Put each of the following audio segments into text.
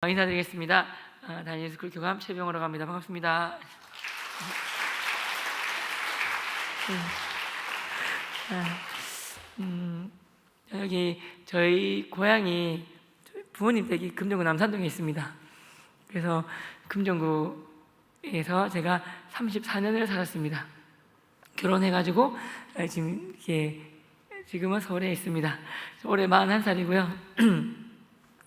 인사드리겠습니다. 다니엘 스쿨 교감 최병호라고 합니다. 반갑습니다. 여기 저희 고향이 부모님 댁이 금정구 남산동에 있습니다. 그래서 금정구에서 제가 34년을 살았습니다. 결혼해가지고 지금은 서울에 있습니다. 올해 41살이고요.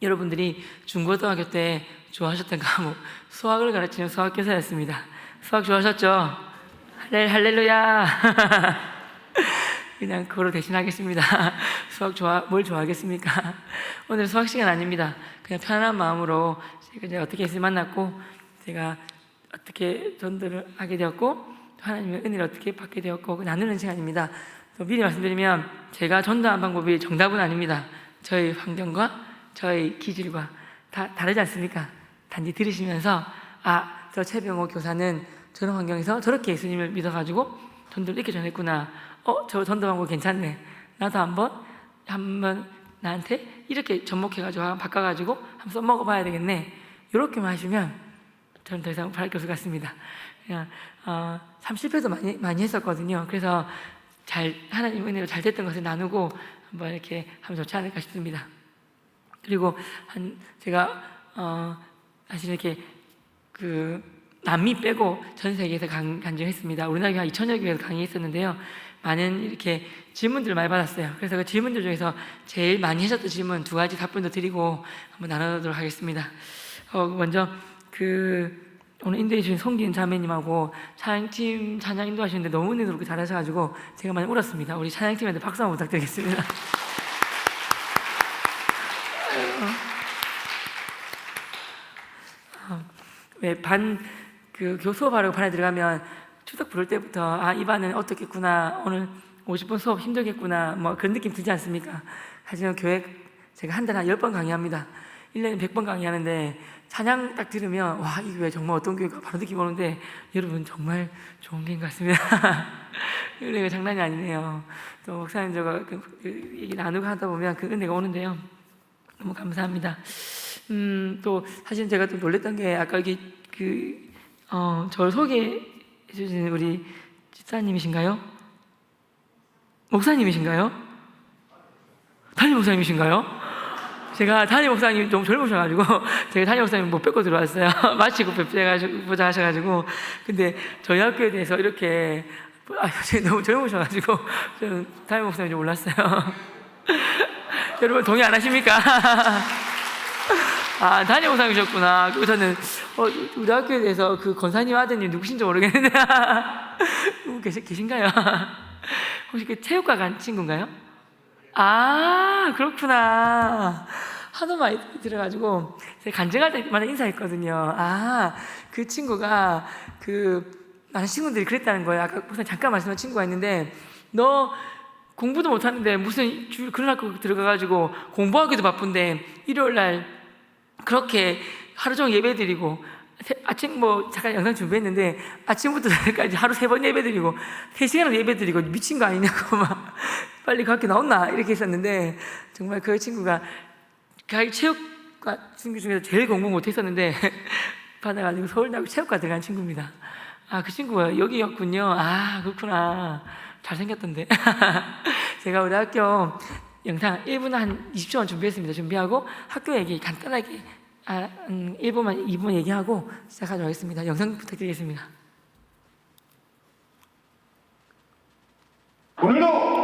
여러분들이 중고등학교 때 좋아하셨던 과목 수학을 가르치는 수학교사였습니다. 수학 좋아하셨죠? 할렐루야. 그냥 그거로 대신하겠습니다. 수학 뭘 좋아하겠습니까? 오늘 수학 시간 아닙니다. 그냥 편안한 마음으로 제가 어떻게 예수님 만났고 제가 어떻게 전도를 하게 되었고 하나님의 은혜를 어떻게 받게 되었고 나누는 시간입니다. 또 미리 말씀드리면 제가 전도한 방법이 정답은 아닙니다. 저희 환경과 저희 기질과 다 다르지 않습니까? 단지 들으시면서 저 최병호 교사는 저런 환경에서 저렇게 예수님을 믿어가지고 전도를 이렇게 전했구나. 저 전도 방법 괜찮네. 나도 한번 나한테 이렇게 접목해가지고 바꿔가지고 한번 써먹어봐야 되겠네. 이렇게만 하시면 저는 더 이상 바랄 게 없을 것 같습니다. 그냥 참 실패도 많이 했었거든요. 그래서 하나님 은혜로 잘 됐던 것을 나누고 한번 이렇게 하면 좋지 않을까 싶습니다. 그리고 제가 사실 이렇게 남미 빼고 전 세계에서 간증했습니다. 우리나라 한 2,000여 교회에서 강의했었는데요. 많은 이렇게 질문들을 많이 받았어요. 그래서 그 질문들 중에서 제일 많이 하셨던 질문 2가지 답변도 드리고 한번 나눠보도록 하겠습니다. 먼저 오늘 인도해 주신 송기은 자매님하고 찬양팀 찬양 인도하시는데 너무 은혜롭게 잘하셔가지고 제가 많이 울었습니다. 우리 찬양팀한테 박수 한번 부탁드리겠습니다. 왜 수업하려고 반에 들어가면 추석 부를 때부터 이 반은 어떻겠구나, 오늘 50분 수업 힘들겠구나, 뭐 그런 느낌 들지 않습니까? 하지만 교회 제가 한 달에 한 10번 강의합니다. 1년에 100번 강의하는데 찬양 딱 들으면 이 교회 정말 어떤 교회가 바로 느낌 오는데 여러분 정말 좋은 교회인 것 같습니다. 은혜가 장난이 아니네요. 또 목사님 저가 얘기 나누고 하다 보면 그 은혜가 오는데요. 너무 감사합니다. 또 사실 제가 또 놀랬던 게 아까 여기 저를 소개해 주신 우리 집사님이신가요? 목사님이신가요? 담임 목사님이신가요? 제가 담임 목사님 너무 젊으셔가지고 제가 담임 목사님 못 뵙고 들어왔어요. 마치고 보자 하셔가지고. 근데 저희 학교에 대해서 이렇게 너무 젊으셔가지고 저는 담임 목사님 좀 몰랐어요. 여러분 동의 안 하십니까? 담임 목사님이셨구나. 저는 우리 학교에 대해서 그 권사님 아드님 누구신지 모르겠는데 계신가요? 혹시 그 체육과 간 친구인가요? 그렇구나. 하도 많이 들어가지고 제가 간증할 때마다 인사했거든요. 그 친구가 많은 친구들이 그랬다는 거예요. 아까 무슨 잠깐 말씀한 친구가 있는데 너 공부도 못하는데 무슨 그런 학교 들어가가지고 공부하기도 바쁜데 일요일날 그렇게 하루 종일 예배드리고 아침 잠깐 영상 준비했는데 아침부터 저녁까지 하루 3번 예배드리고 3시간을 예배드리고 미친 거 아니냐고 막 빨리 그 학교 나온나 이렇게 했었는데 정말 그 친구가 체육과 친구 중에서 제일 공부 못했었는데 받아가지고 서울대학교 체육과 들어간 친구입니다. 그 친구가 여기였군요. 그렇구나. 잘생겼던데. 제가 우리 학교 영상 1분 한 20초만 준비했습니다. 준비하고 학교 얘기 간단하게 1분만 2분 얘기하고 시작하도록 하겠습니다. 영상 부탁드리겠습니다. 오늘도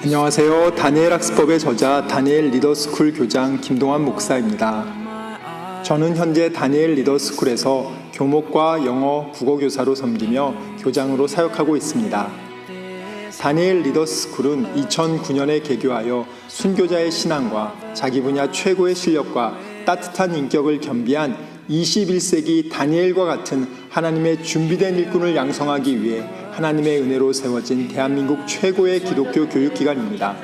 안녕하세요. 다니엘 학습법의 저자 다니엘 리더스쿨 교장 김동환 목사입니다. 저는 현재 다니엘 리더스쿨에서 교목과 영어, 국어교사로 섬기며 교장으로 사역하고 있습니다. 다니엘 리더스쿨은 2009년에 개교하여 순교자의 신앙과 자기 분야 최고의 실력과 따뜻한 인격을 겸비한 21세기 다니엘과 같은 하나님의 준비된 일꾼을 양성하기 위해 하나님의 은혜로 세워진 대한민국 최고의 기독교 교육기관입니다.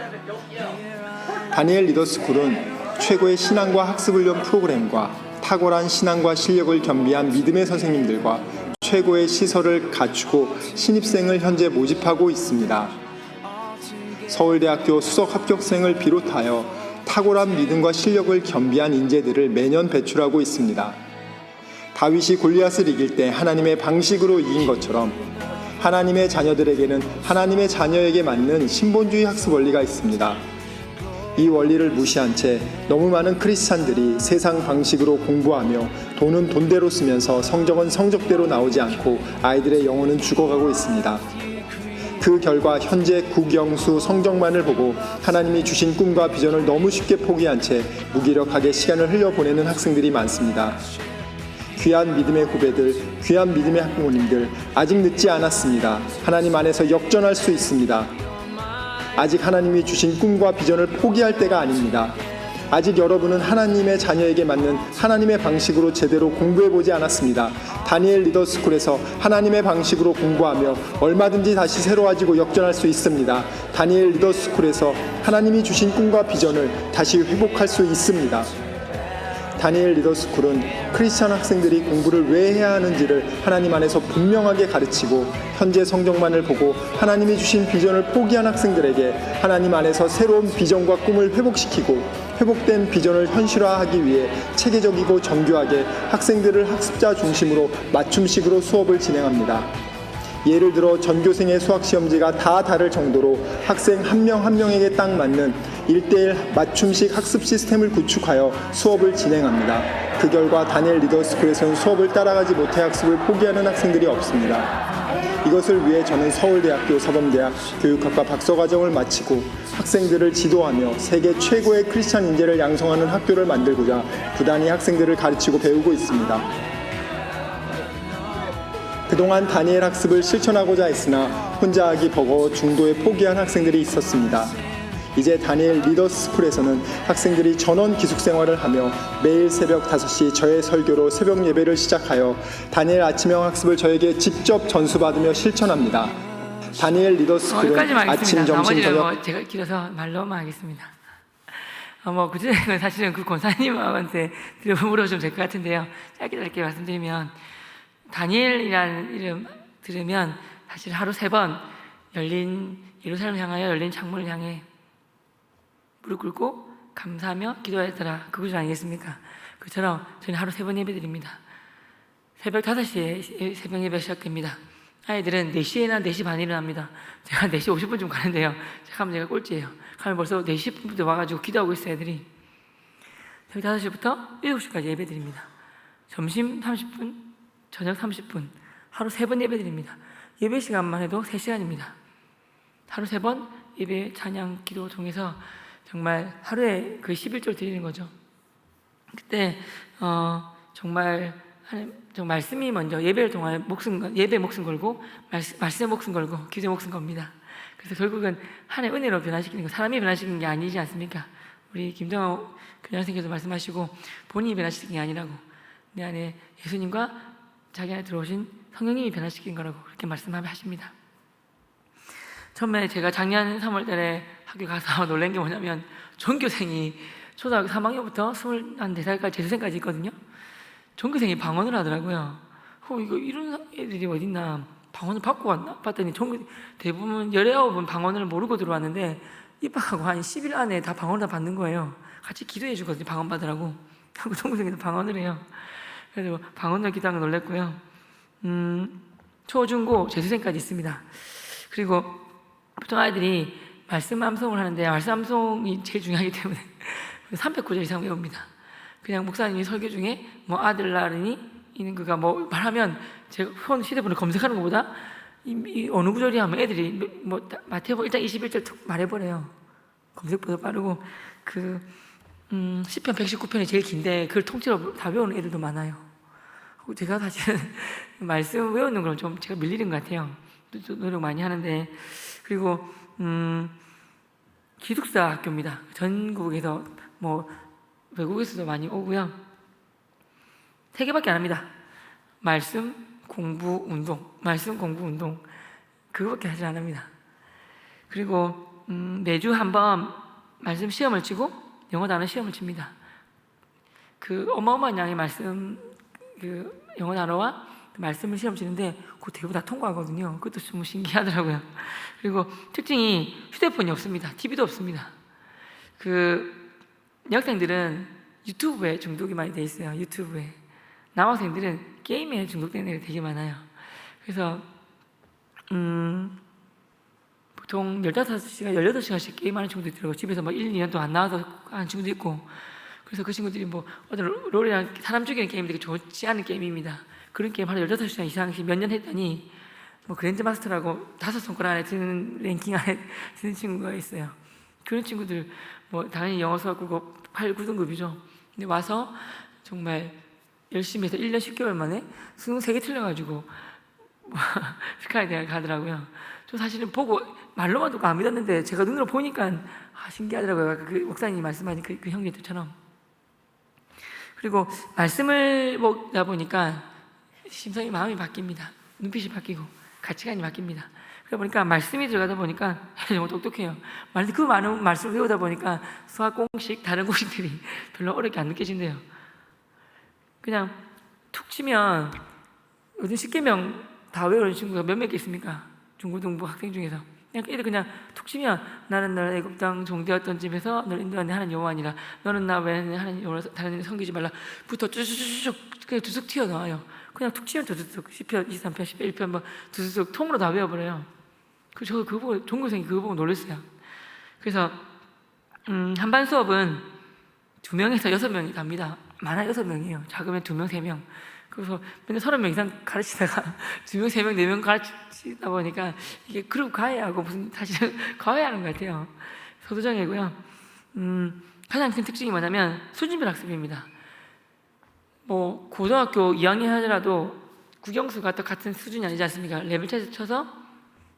다니엘 리더스쿨은 최고의 신앙과 학습훈련 프로그램과 탁월한 신앙과 실력을 겸비한 믿음의 선생님들과 최고의 시설을 갖추고 신입생을 현재 모집하고 있습니다. 서울대학교 수석 합격생을 비롯하여 탁월한 믿음과 실력을 겸비한 인재들을 매년 배출하고 있습니다. 다윗이 골리앗을 이길 때 하나님의 방식으로 이긴 것처럼 하나님의 자녀들에게는 하나님의 자녀에게 맞는 신본주의 학습 원리가 있습니다. 이 원리를 무시한 채 너무 많은 크리스찬들이 세상 방식으로 공부하며 돈은 돈대로 쓰면서 성적은 성적대로 나오지 않고 아이들의 영혼은 죽어가고 있습니다. 그 결과 현재 국영수 성적만을 보고 하나님이 주신 꿈과 비전을 너무 쉽게 포기한 채 무기력하게 시간을 흘려보내는 학생들이 많습니다. 귀한 믿음의 후배들, 귀한 믿음의 학부모님들, 아직 늦지 않았습니다. 하나님 안에서 역전할 수 있습니다. 아직 하나님이 주신 꿈과 비전을 포기할 때가 아닙니다. 아직 여러분은 하나님의 자녀에게 맞는 하나님의 방식으로 제대로 공부해보지 않았습니다. 다니엘 리더스쿨에서 하나님의 방식으로 공부하며 얼마든지 다시 새로워지고 역전할 수 있습니다. 다니엘 리더스쿨에서 하나님이 주신 꿈과 비전을 다시 회복할 수 있습니다. 다니엘 리더스쿨은 크리스찬 학생들이 공부를 왜 해야 하는지를 하나님 안에서 분명하게 가르치고 현재 성적만을 보고 하나님이 주신 비전을 포기한 학생들에게 하나님 안에서 새로운 비전과 꿈을 회복시키고 회복된 비전을 현실화하기 위해 체계적이고 정교하게 학생들을 학습자 중심으로 맞춤식으로 수업을 진행합니다. 예를 들어 전교생의 수학시험지가 다 다를 정도로 학생 한 명 한 명에게 딱 맞는 1:1 맞춤식 학습 시스템을 구축하여 수업을 진행합니다. 그 결과 다니엘 리더스쿨에서는 수업을 따라가지 못해 학습을 포기하는 학생들이 없습니다. 이것을 위해 저는 서울대학교 사범대학 교육학과 박사과정을 마치고 학생들을 지도하며 세계 최고의 크리스찬 인재를 양성하는 학교를 만들고자 부단히 학생들을 가르치고 배우고 있습니다. 그동안 다니엘 학습을 실천하고자 했으나 혼자 하기 버거워 중도에 포기한 학생들이 있었습니다. 이제 다니엘 리더스쿨에서는 학생들이 전원 기숙생활을 하며 매일 새벽 5시 저의 설교로 새벽 예배를 시작하여 다니엘 아침형 학습을 저에게 직접 전수받으며 실천합니다. 다니엘 리더스쿨은 여기까지만 아침, 하겠습니다. 점심, 나머지는 저녁 제가 길어서 말로만 하겠습니다. 구체적인 건 사실은 그 권사님한테 물어보시면 될 것 같은데요. 짧게 말씀드리면 다니엘이라는 이름 들으면 사실 하루 3번 열린 예루살렘을 향하여 열린 창문을 향해 무릎 꿇고 감사하며 기도하였더라. 그 구절 아니겠습니까? 그처럼 저희는 하루 3번 예배 드립니다. 새벽 5시에 새벽 예배 시작됩니다. 아이들은 4시에나 4시 반에 일어납니다. 제가 4시 50분쯤 가는데요. 제가 꼴찌예요. 가면 벌써 4시 10분부터 와가지고 기도하고 있어요, 애들이. 새벽 5시부터 7시까지 예배 드립니다. 점심 30분, 저녁 30분, 하루 3번 예배 드립니다. 예배 시간만 해도 3시간입니다. 하루 3번 예배, 찬양, 기도 통해서 정말 하루에 그 11절 드리는 거죠. 그때 정말 말씀이 먼저 예배를 통하여 예배 목숨 걸고 말씀에 목숨 걸고 기도에 목숨 겁니다. 그래서 결국은 하나의 은혜로 변화시키는 거, 사람이 변화시키는 게 아니지 않습니까? 우리 김정하 교장선생님께서 말씀하시고 본인이 변화시키는 게 아니라고, 내 안에 예수님과 자기 안에 들어오신 성령님이 변화시킨 거라고 그렇게 말씀하십니다. 처음에 제가 작년 3월 달에 학교 가서 놀란 게 뭐냐면 전교생이 초등학교 3학년부터 24살까지 재수생까지 있거든요. 전교생이 방언을 하더라고요. 이런 애들이 어딨나, 방언을 받고 왔나? 봤더니 대부분 19분 방언을 모르고 들어왔는데 입학하고 한 10일 안에 다 방언을 다 받는 거예요. 같이 기도해 주거든요. 방언 받으라고. 하고 전교생이 방언을 해요. 그래서 방언을 기도한 거 놀랬고요. 초, 중, 고 재수생까지 있습니다. 그리고 보통 아이들이 말씀 암송을 하는데 말씀 암송이 제일 중요하기 때문에 300구절 이상 외웁니다. 그냥 목사님이 설교 중에 아들 낳으니 이는 그가 말하면 제가 휴대폰을 검색하는 것보다 이 어느 구절이 하면 애들이 마태복음 1장 21절 툭 말해버려요. 검색보다 빠르고 시편 119편이 제일 긴데 그걸 통째로 다 외우는 애들도 많아요. 제가 사실은 말씀 외우는 걸 좀 제가 밀리는 것 같아요. 노력 많이 하는데. 그리고 기숙사 학교입니다. 전국에서 외국에서도 많이 오고요. 3개밖에 안 합니다. 말씀, 공부, 운동. 말씀, 공부, 운동. 그거밖에 하지 않습니다. 그리고 매주 한 번 말씀 시험을 치고 영어 단어 시험을 칩니다. 그 어마어마한 양의 말씀, 그 영어 단어와 그 말씀을 시험 치는데 그 대부분 다 통과하거든요. 그것도 좀 신기하더라고요. 그리고 특징이 휴대폰이 없습니다. TV도 없습니다. 그 여학생들은 유튜브에 중독이 많이 돼 있어요. 유튜브에. 남학생들은 게임에 중독되는 애들이 되게 많아요. 그래서 보통 15시간, 18시간씩 게임하는 친구도 있더라고요. 집에서 막 1, 2년 동안 안 나와서 하는 친구도 있고. 그래서 그 친구들이 뭐 어떤 롤이랑 사람 죽이는 게임 되게 좋지 않은 게임입니다. 그런 게임 하루 15시간 이상씩 몇 년 했더니 뭐 그랜드 마스터라고 5손가락 안에 드는 랭킹 안에 드는 친구가 있어요. 그런 친구들 뭐 당연히 영어 수학 국어 8, 9등급이죠. 근데 와서 정말 열심히 해서 1년 10개월 만에 수능 3개 틀려가지고 스카이 대학 가더라고요. 저 사실은 보고 말로만 듣고 안 믿었는데 제가 눈으로 보니까 신기하더라고요. 그 목사님이 말씀하신 그 형제들처럼. 그리고 말씀을 보다 보니까 심성이 마음이 바뀝니다. 눈빛이 바뀌고 가치관이 바뀝니다. 그러다 보니까 말씀이 들어가다 보니까 너무 똑똑해요. 그 많은 말씀을 배우다 보니까 수학 공식, 다른 공식들이 별로 어렵게 안 느껴진대요. 그냥 툭 치면 요즘 10개명 다 외우는 친구가 몇몇 개 있습니까? 중고등부 학생 중에서 그냥 툭 치면 나는 너를 애굽 땅 종되었던 집에서 너를 인도하는 하나님 여호와니라 너는 나 외에는 하나님 여호와를 다른 이를 섬기지 말라 부터 쭈쭈쭈쭈 그냥 두둑 튀어나와요. 그냥 툭 치면 두둑 10편, 23편, 11편 뭐 두둑 통으로 다 외워버려요. 저 그거 보고 종교생이 그거 보고 놀랐어요. 그래서 한반 수업은 2명에서 6명이 갑니다. 많아 6명이에요. 작으면 2명, 3명. 그래서 맨날 30명 이상 가르치다가 2명, 3명, 4명 가르치다 보니까 이게 그룹 과외하고 무슨 사실은 과외하는 것 같아요. 서두정이고요. 가장 큰 특징이 뭐냐면 수준별 학습입니다. 뭐 고등학교 2학년 하더라도 국영수가 또 같은 수준이 아니지 않습니까? 레벨 테스트 쳐서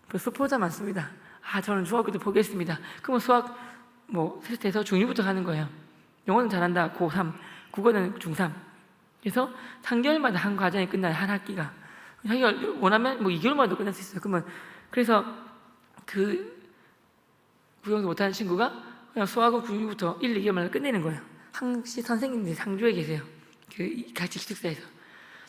벌써 포자 많습니다. 저는 중학교 때 포기했습니다. 그러면 수학 뭐 테스트에서 중2부터 가는 거예요. 영어는 잘한다 고3, 국어는 중3. 그래서 3개월마다 한 과정이 끝나요. 한 학기가. 자기가 원하면 뭐 2개월마다 끝날 수 있어요. 그러면 그래서 그 국영수 못하는 친구가 그냥 수학은 중2부터 1, 2개월마다 끝내는 거예요. 항시 선생님들이 상주에 계세요. 그 같이 기숙사에서.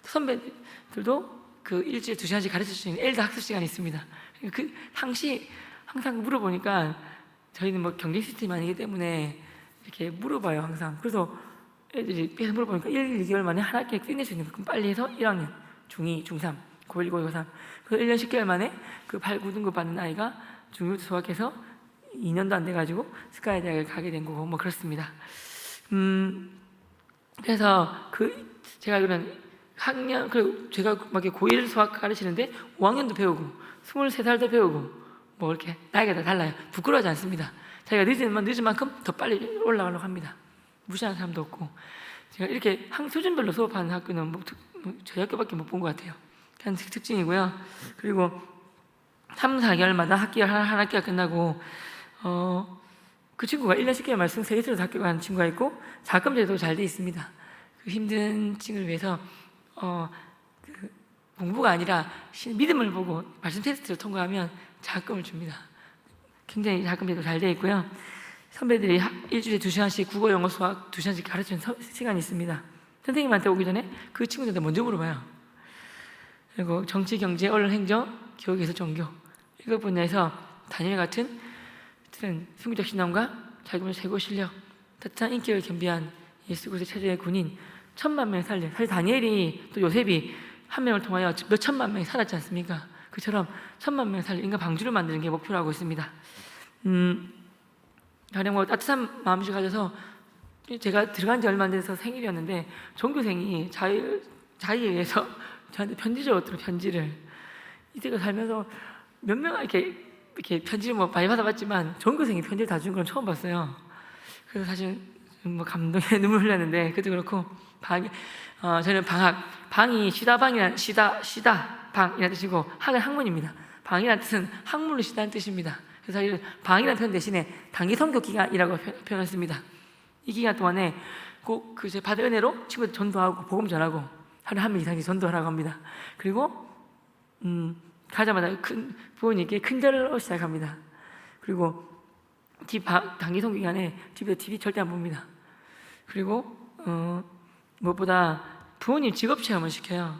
선배들도 그 일주일에 2시간씩 가르칠 수 있는 엘더 학습 시간이 있습니다. 그 항시 항상 물어보니까 저희는 뭐 경쟁 시스템이 아니기 때문에 이렇게 물어봐요 항상. 그래서 애들이 계속 물어보니까 1, 2개월 만에 한 학기에 끝낼 수 있는 거. 그럼 빨리 해서 1학년, 중2, 중3, 고1, 고2, 고3 그래서 1년 10개월 만에 그 8, 9등급 받는 아이가 중2부터 수학해서 2년도 안 돼가지고 스카이 대학을 가게 된 거고 뭐 그렇습니다. 그래서 제가 그런 학년 그리고 제가 막 고1 수학 가르치는데 5학년도 배우고 23살도 배우고 뭐 이렇게 나이가 다 달라요. 부끄러워하지 않습니다. 자기가 늦은 만큼 더 빨리 올라가려고 합니다. 무시하는 사람도 없고 제가 이렇게 수준별로 수업하는 학교는 저희 학교밖에 못 본 것 같아요. 그런 특징이고요. 그리고 3, 4개월마다 한 학기가 끝나고 그 친구가 1년 10개월 말씀 3개 틀어서 학교 가는 친구가 있고 자금제도 잘 돼 있습니다. 그 힘든 층을 위해서 그 공부가 아니라 믿음을 보고 말씀 테스트를 통과하면 자금을 줍니다. 굉장히 자금제도 잘 돼 있고요. 선배들이 일주일에 2시간씩 국어, 영어, 수학 2시간씩 가르치는 시간이 있습니다. 선생님한테 오기 전에 그 친구들한테 먼저 물어봐요. 그리고 정치, 경제, 언론, 행정, 교육에서 종교 이거 분야에서 다니엘 같은 승리적 신앙과 자기만의 최고 실력, 따뜻한 인격을 겸비한 예수 그리스도의 최고의 군인 1,000만 명을 살려. 사실 다니엘이 또 요셉이 한 명을 통하여 몇 천만 명이 살았지 않습니까? 그처럼 1,000만 명을 살려 인간 방주를 만드는 게 목표로 하고 있습니다. 가령 뭐 따뜻한 마음을 가져서 제가 들어간 지 얼마 안 돼서 생일이었는데 종교생이 자기에 의해서 저한테 편지를 얻더라고요. 편지를 이때가 살면서 몇 명 이렇게 편지를 뭐 많이 받아봤지만 종교생이 편지를 다 준 건 처음 봤어요. 그래서 사실 뭐 감동에 눈물 흘렸는데 그것도 그렇고 저는 방이 쉬다방이란 쉬다방이라는 뜻이고 학은 학문입니다. 방이라는 뜻은 학문을 쉬다는 뜻입니다. 그래서 사실 방이라는 표현 대신에 단기 선교 기간이라고 표현했습니다. 이 기간 동안에 꼭 제 받은 은혜로 친구들 전도하고 복음 전하고 하루에 한 명 이상씩 전도하라고 합니다. 그리고 가자마자 부모님께 큰절로 시작합니다. 그리고 단기 선교 기간에 집에서 TV 절대 안 봅니다. 그리고 무엇보다 부모님 직업 체험을 시켜요.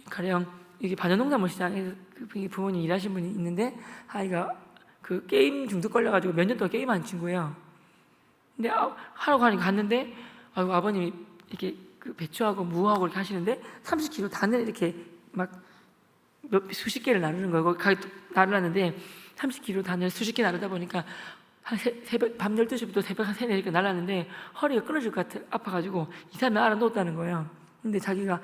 가령 이게 반려동물 시장에서 부모님 일하신 분이 있는데 아이가 그 게임 중독 걸려가지고 몇 년 동안 게임한 친구예요. 근데 하러 가니까 갔는데 아버님이 이렇게 그 배추하고 무하고 이렇게 하시는데 30kg 단을 이렇게 막 수십 개를 나누는 거고 나누는데 30kg 단을 수십 개 나누다 보니까 한 새벽 밤 12시부터 새벽 한 3, 4시까지 날랐는데 허리가 끊어질 것 같아 아파가지고 이 사람이 알아놓았다는 거예요. 근데 자기는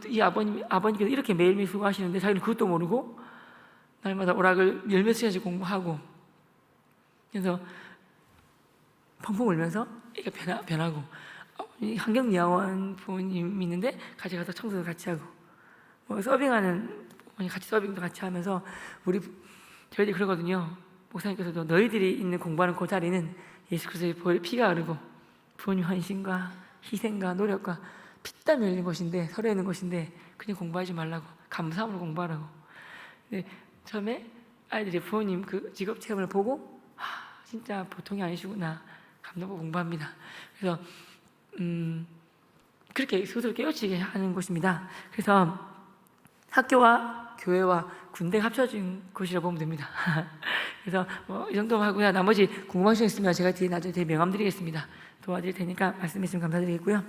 이 아버님께서 이렇게 매일매일 수고하시는데 자기는 그것도 모르고 날마다 오락을 열몇 시간씩 공부하고 그래서 펑펑 울면서 애가 변하고 환경미화원 부모님이 있는데 같이 가서 청소도 같이 하고 뭐 서빙하는 같이 서빙도 같이 하면서 저희들이 그러거든요. 목사님께서도 너희들이 있는 공부하는 그 자리는 예수 그리스도의 피가 흐르고 부모님 헌신과 희생과 노력과 피땀 흘린 곳인데 서려 있는 곳인데 그냥 공부하지 말라고 감사함으로 공부하라고. 근데 처음에 아이들이 부모님 그 직업 체험을 보고 진짜 보통이 아니시구나 감동하고 공부합니다. 그래서 그렇게 스스로 깨우치게 하는 곳입니다. 그래서 학교와 교회와 군대가 합쳐진 곳이라고 보면 됩니다. 그래서 이 정도만 하고요. 나머지 궁금하신 거 있으면 제가 나중에 명함 드리겠습니다. 도와드릴 테니까 말씀해 주시면 감사드리겠고요.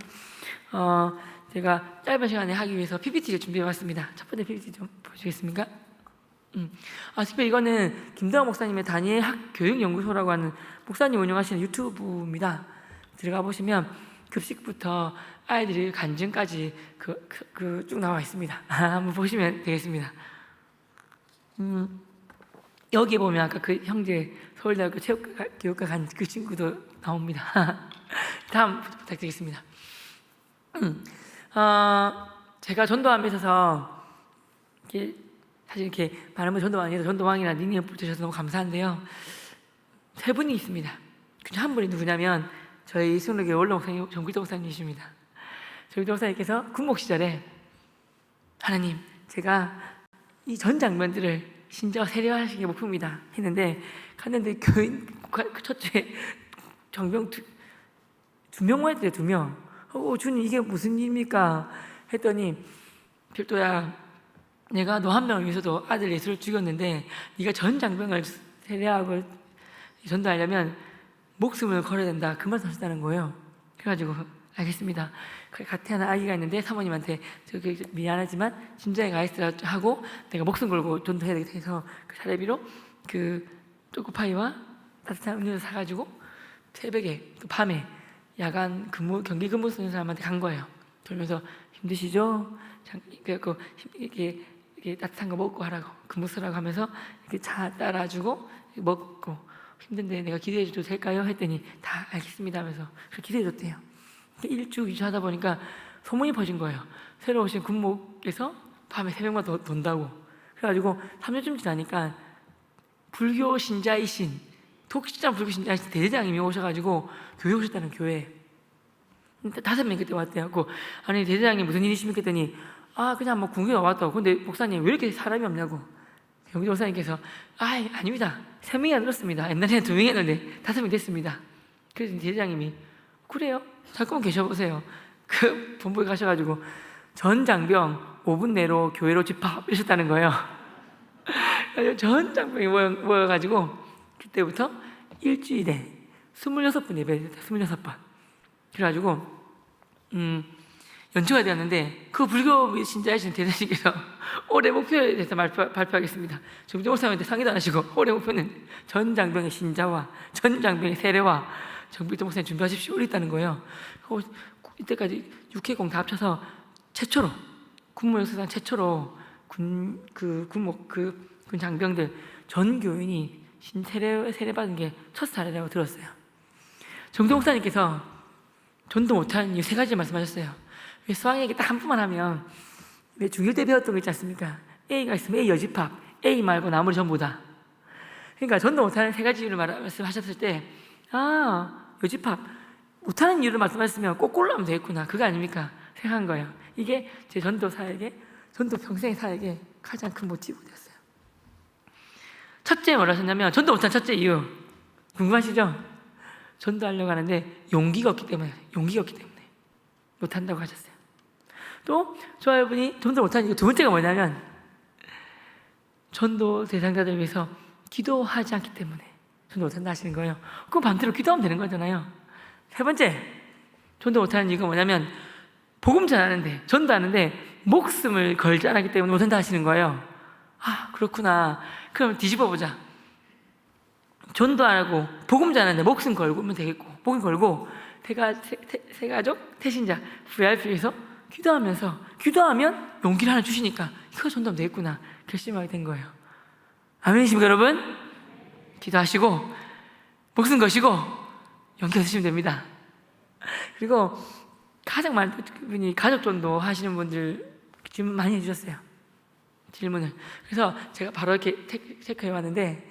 제가 짧은 시간에 하기 위해서 PPT를 준비해 왔습니다. 첫 번째 PPT 좀 보시겠습니까? 특별히 이거는 김동환 목사님의 다니엘 교육연구소라고 하는 목사님 운영하시는 유튜브입니다. 들어가 보시면 급식부터 아이들이 간증까지 쭉 나와 있습니다. 한번 보시면 되겠습니다. 여기 보면 아까 그 형제 서울대학교 체육교육과 간 그 친구도 나옵니다. 다음 부탁드리겠습니다. 제가 전도함에 있어서 사실 이렇게 많은 분 전도왕이 해서 전도왕이라는 닉네임 붙여주셔서 너무 감사한데요. 세 분이 있습니다. 그중 한 분이 누구냐면 저희 승록의 원로 목사님 정길동 목사님이십니다. 정길동 목사님께서 군목 시절에 하나님 제가 이 전 장면들을 신자와 세례하시는 게 목표입니다 했는데 갔는데 교인 첫째 정병 두 명만 했대요. 2명. 주님 이게 무슨 일입니까? 했더니 별도야 내가 너 한 명을 위해서도 아들 예수를 죽였는데 네가 전 장병을 세례하고 전도하려면 목숨을 걸어야 된다. 그 말씀 하셨다는 거예요. 그래가지고 알겠습니다. 같이 하는 아기가 있는데 사모님한테 저기 미안하지만 짐작에 가 있으라 하고 내가 목숨 걸고 전도해야 되겠다 해서 그 사례비로 그 초코파이와 따뜻한 음료수 사가지고 새벽에 또 밤에 야간 경기 근무 쓰는 사람한테 간 거예요. 돌면서 힘드시죠? 그래갖고 이렇게 따뜻한 거 먹고 하라고 근무 쓰라고 하면서 이렇게 차 따라주고 먹고 힘든데 내가 기대해줘도 될까요? 했더니 다 알겠습니다 하면서 기대해줬대요. 일주 2주 하다 보니까 소문이 퍼진 거예요. 새로 오신 군목에서 밤에 새벽만 돈다고. 그래가지고 3년쯤 지나니까 불교 신자이신 독실한 불교 신자이신 대대장님이 오셔가지고 교회 오셨다는 교회 5명 그때 왔대요. 아니 대대장님 무슨 일이십니까? 했더니 그냥 뭐 궁금해 왔다고. 근데 목사님 왜 이렇게 사람이 없냐고. 경기 목사님께서 아닙니다. 3명이 안 들었습니다. 옛날에는 2명이 했는데 5명 됐습니다. 그래서 대대장님이 그래요? 잠깐만 계셔보세요. 그 본부에 가셔가지고 전 장병 5분 내로 교회로 집합 이러셨다는 거예요. 전 장병이 모여가지고 그때부터 일주일에 26번 예배했어요. 26번. 그래가지고 연초가 되었는데 그 불교 신자이신 대대님께서 올해 목표에 대해서 발표하겠습니다. 정정 목사님한테 상의도 안 하시고 올해 목표는 전 장병의 신자와 전 장병의 세례와 정길동 목사님 준비하십시오 이랬다는 거예요. 이때까지 6회공 다 합쳐서 최초로 군무 역사상 최초로 군 장병들 전 교인이 세례 받은 게 첫 사례라고 들었어요. 정동 목사님께서 전도 못하는 이유 3가지 말씀하셨어요. 왜 수학에게 딱 한 번만 하면 왜 중1 때 배웠던 거 있지 않습니까? A가 있으면 A 여집합, A 말고 나머지 전부 다. 그러니까 전도 못하는 3가지 이유를 말씀하셨을 때 여집합 못하는 이유를 말씀하셨으면 꼭 골라면 되겠구나. 그거 아닙니까? 생각한 거예요. 이게 제 전도 평생의 사역에 가장 큰 모티브 되었어요. 첫째 뭐라 하셨냐면 전도 못한 첫째 이유 궁금하시죠? 전도하려고 하는데 용기가 없기 때문에 못한다고 하셨어요. 또 조합원이 전도 못하는 이유 두 번째가 뭐냐면 전도 대상자들 위해서 기도하지 않기 때문에 전도 못한다 하시는 거예요. 그럼 반대로 기도하면 되는 거잖아요. 세 번째, 전도 못하는 이유가 뭐냐면 복음 전하는데 전도하는데 목숨을 걸지 않았기 때문에 못한다 하시는 거예요. 아, 그렇구나. 그럼 뒤집어 보자. 전도 안 하고 복음 전하는데 목숨 걸면 되겠고, 복음 걸고 세가족 태신자 VIP에서 기도하면 용기를 하나 주시니까 이거 전도하면 되겠구나 결심하게 된 거예요. 아멘이십니까 여러분? 기도하시고 목숨 거시고 용기 얻으시면 됩니다. 그리고 가장 많은 분이 가족 전도 하시는 분들 질문 많이 해주셨어요. 질문을. 그래서 제가 바로 이렇게 체크해 왔는데,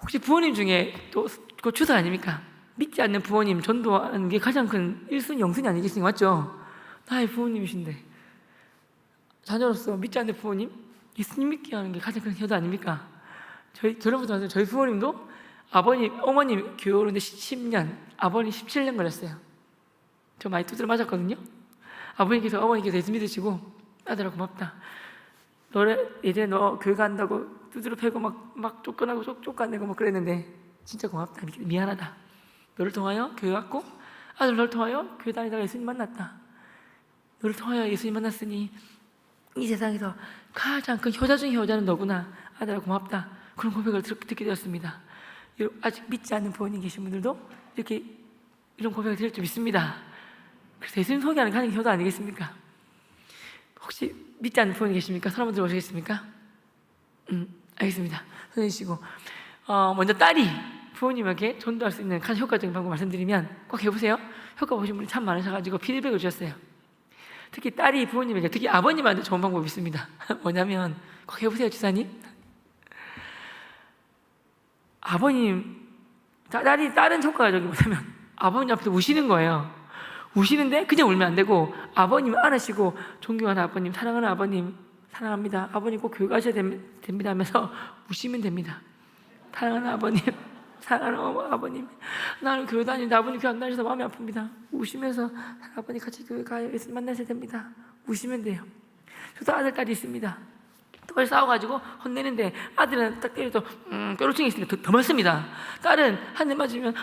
혹시 부모님 중에 또 그 추석 아닙니까? 믿지 않는 부모님 전도하는 게 가장 큰 1순위, 0순위 아니겠습니까? 맞죠? 나의 부모님이신데 자녀로서 믿지 않는 부모님 예수님 믿게 하는 게 가장 큰 효도 아닙니까? 저로부터 저희 부모님도 아버님, 어머님 교회 오는데 10년, 아버님 17년 걸렸어요. 저 많이 두드려 맞았거든요. 아버님께서 어머니께서 예수 믿으시고 아들아 고맙다. 이제 너 교회 간다고 두드려 패고 막 쫓겨나고 쫓겨내고 막 그랬는데 진짜 고맙다. 미안하다. 너를 통하여 교회 왔고 아들 너를 통하여 교회 다니다가 예수님 만났다. 너를 통하여 예수님 만났으니 이 세상에서 가장 큰 효자 중의 효자는 너구나. 아들아 고맙다. 그런 고백을 듣게 되었습니다. 아직 믿지 않는 부모님 계신 분들도 이렇게 이런 고백을 드릴 줄 믿습니다. 그래서 예수님 소개하는 가장 효도 아니겠습니까? 혹시 믿지 않는 부모님 계십니까? 손 한번 들어보시겠습니까? 알겠습니다. 손 내시고 먼저 딸이 부모님에게 전도할 수 있는 가장 효과적인 방법 말씀드리면 꼭 해보세요. 효과 보신 분이 참 많으셔가지고 피드백을 주셨어요. 특히 딸이 부모님에게, 특히 아버님한테 좋은 방법이 있습니다. 뭐냐면 꼭 해보세요 지사님. 딸은 효과적이 뭐냐면 아버님 앞에서 우시는 거예요. 우시는데 그냥 울면 안 되고 아버님 안으시고 존경하는 아버님, 사랑하는 아버님, 사랑합니다. 아버님 꼭 교회 가셔야 됩니다 하면서 우시면 됩니다. 사랑하는 아버님, 사랑하는 아버님, 나는 교회 다니는데 아버님 교회 안 다니셔서 마음이 아픕니다. 우시면서 아버님 같이 교회 가요. 예수님 만나셔야 됩니다. 우시면 돼요. 저도 아들, 딸이 있습니다. 똑같이 싸워가지고 혼내는데 아들은 딱 때려도 뾰루통이 있으니까 더 맞습니다. 딸은 한 대 맞으면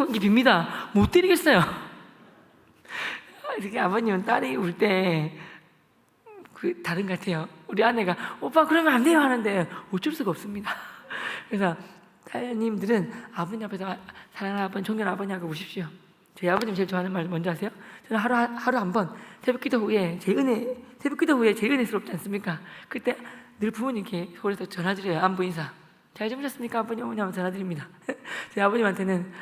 이게 빕니다. 못 때리겠어요. 이렇게 아버님은 딸이 울 때 다른 것 같아요. 우리 아내가 오빠 그러면 안 돼요 하는데 어쩔 수가 없습니다. 그래서 따님들은 아버님 앞에서 사랑하는 아버님, 존경하는 아버님하고 우십시오. 저희 아버님 제일 좋아하는 말 뭔지 아세요? 저는 하루 한 번 새벽기도 후에 제일 은혜스럽지 않습니까? 그때 늘 부모님께 서울에서 전화드려요. 안부 인사. 잘 주무셨습니까? 아버님, 어머니 하면 전화드립니다. 저희 아버님한테는